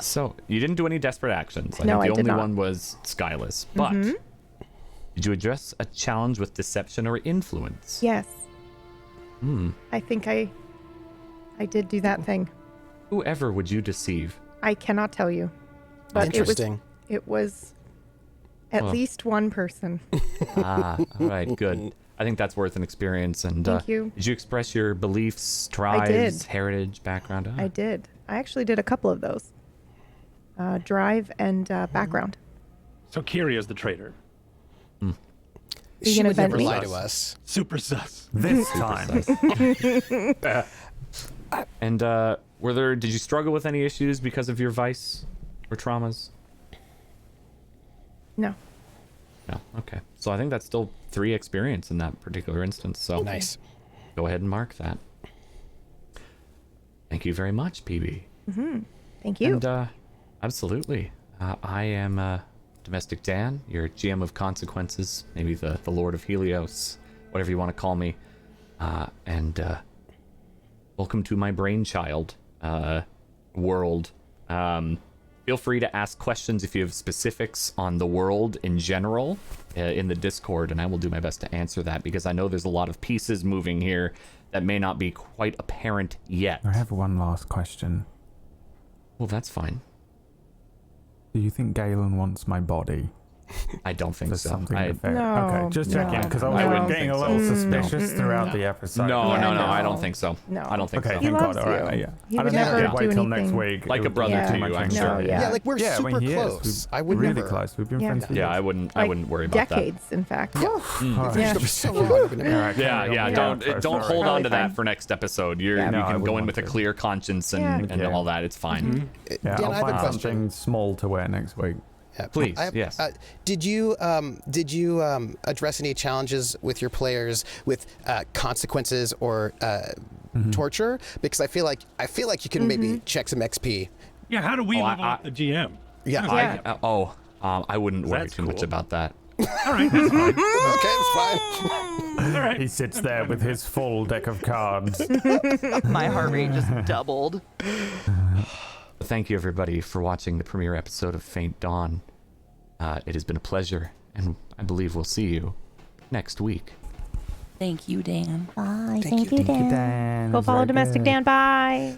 So you didn't do any desperate actions. I No, think I the did only not. one was Skyless. But Mhm. did you address a challenge with deception or influence? Yes. Hmm. I think I did do that thing. Whoever would you deceive? I cannot tell you. But Interesting. It was at Well. least one person. All right, good. I think that's worth an experience. And Thank you. Did you express your beliefs, I tribes, did. heritage, background? Ah. I did. I actually did a couple of those. Drive and background. So Kiria's the traitor. You She gonna would vent never me? lie to us. Super sus. This time. And did you struggle with any issues because of your vice or traumas? No. No. Okay. So I think that's still 3 experience in that particular instance. So Nice. Go ahead and mark that. Thank you very much, PB. Thank you. And absolutely. I am Domestic Dan, your GM of Consequences, maybe the Lord of Helios, whatever you want to call me. And welcome to my brainchild world. Feel free to ask questions if you have specifics on the world in general in the Discord, and I will do my best to answer that because I know there's a lot of pieces moving here that may not be quite apparent yet. I have one last question. Well, that's fine. Do you think Galen wants my body? I don't think For so. something I, nefarious? No, Okay, just checking, because I was I wouldn't getting think a little so. suspicious throughout the episode. no, Yeah, no, I no. don't think so. No. I don't think Okay, so. He thank loves God. All right, you. yeah. He I would don't know. never I'd wait do till next anything. week. Like It a would be brother too to much you, I'm info. sure. Yeah. Yeah, like we're Yeah, super when he is, close. I would really never. close. We've been friends for Yeah, years. I wouldn't worry about Decades, in fact. Yeah. Yeah. So long. I would never- that. Yeah. Don't Sorry. hold on to Probably that fine. for next episode. You Yeah. No, I can go wouldn't in with a want to. clear conscience and, Yeah. and Yeah. all that. It's fine. Yeah, Dan, I'll I have a find question. something small to wear next week. Yeah, Please, yes. Did you address any challenges with your players with consequences or torture? Because I feel like you can maybe check some XP. Yeah, how do we Oh, level I- up the GM? Yeah. I wouldn't worry That's too much cool. about that. All right, that's fine. Okay, it's fine. All right. He sits there with his full deck of cards. My heart rate just doubled. Thank you, everybody, for watching the premiere episode of Feint Dawn. It has been a pleasure, and I believe we'll see you next week. Thank you, Dan. Bye. Thank you. Dan. Dan. Go It's follow very Domestic good. Dan. Bye.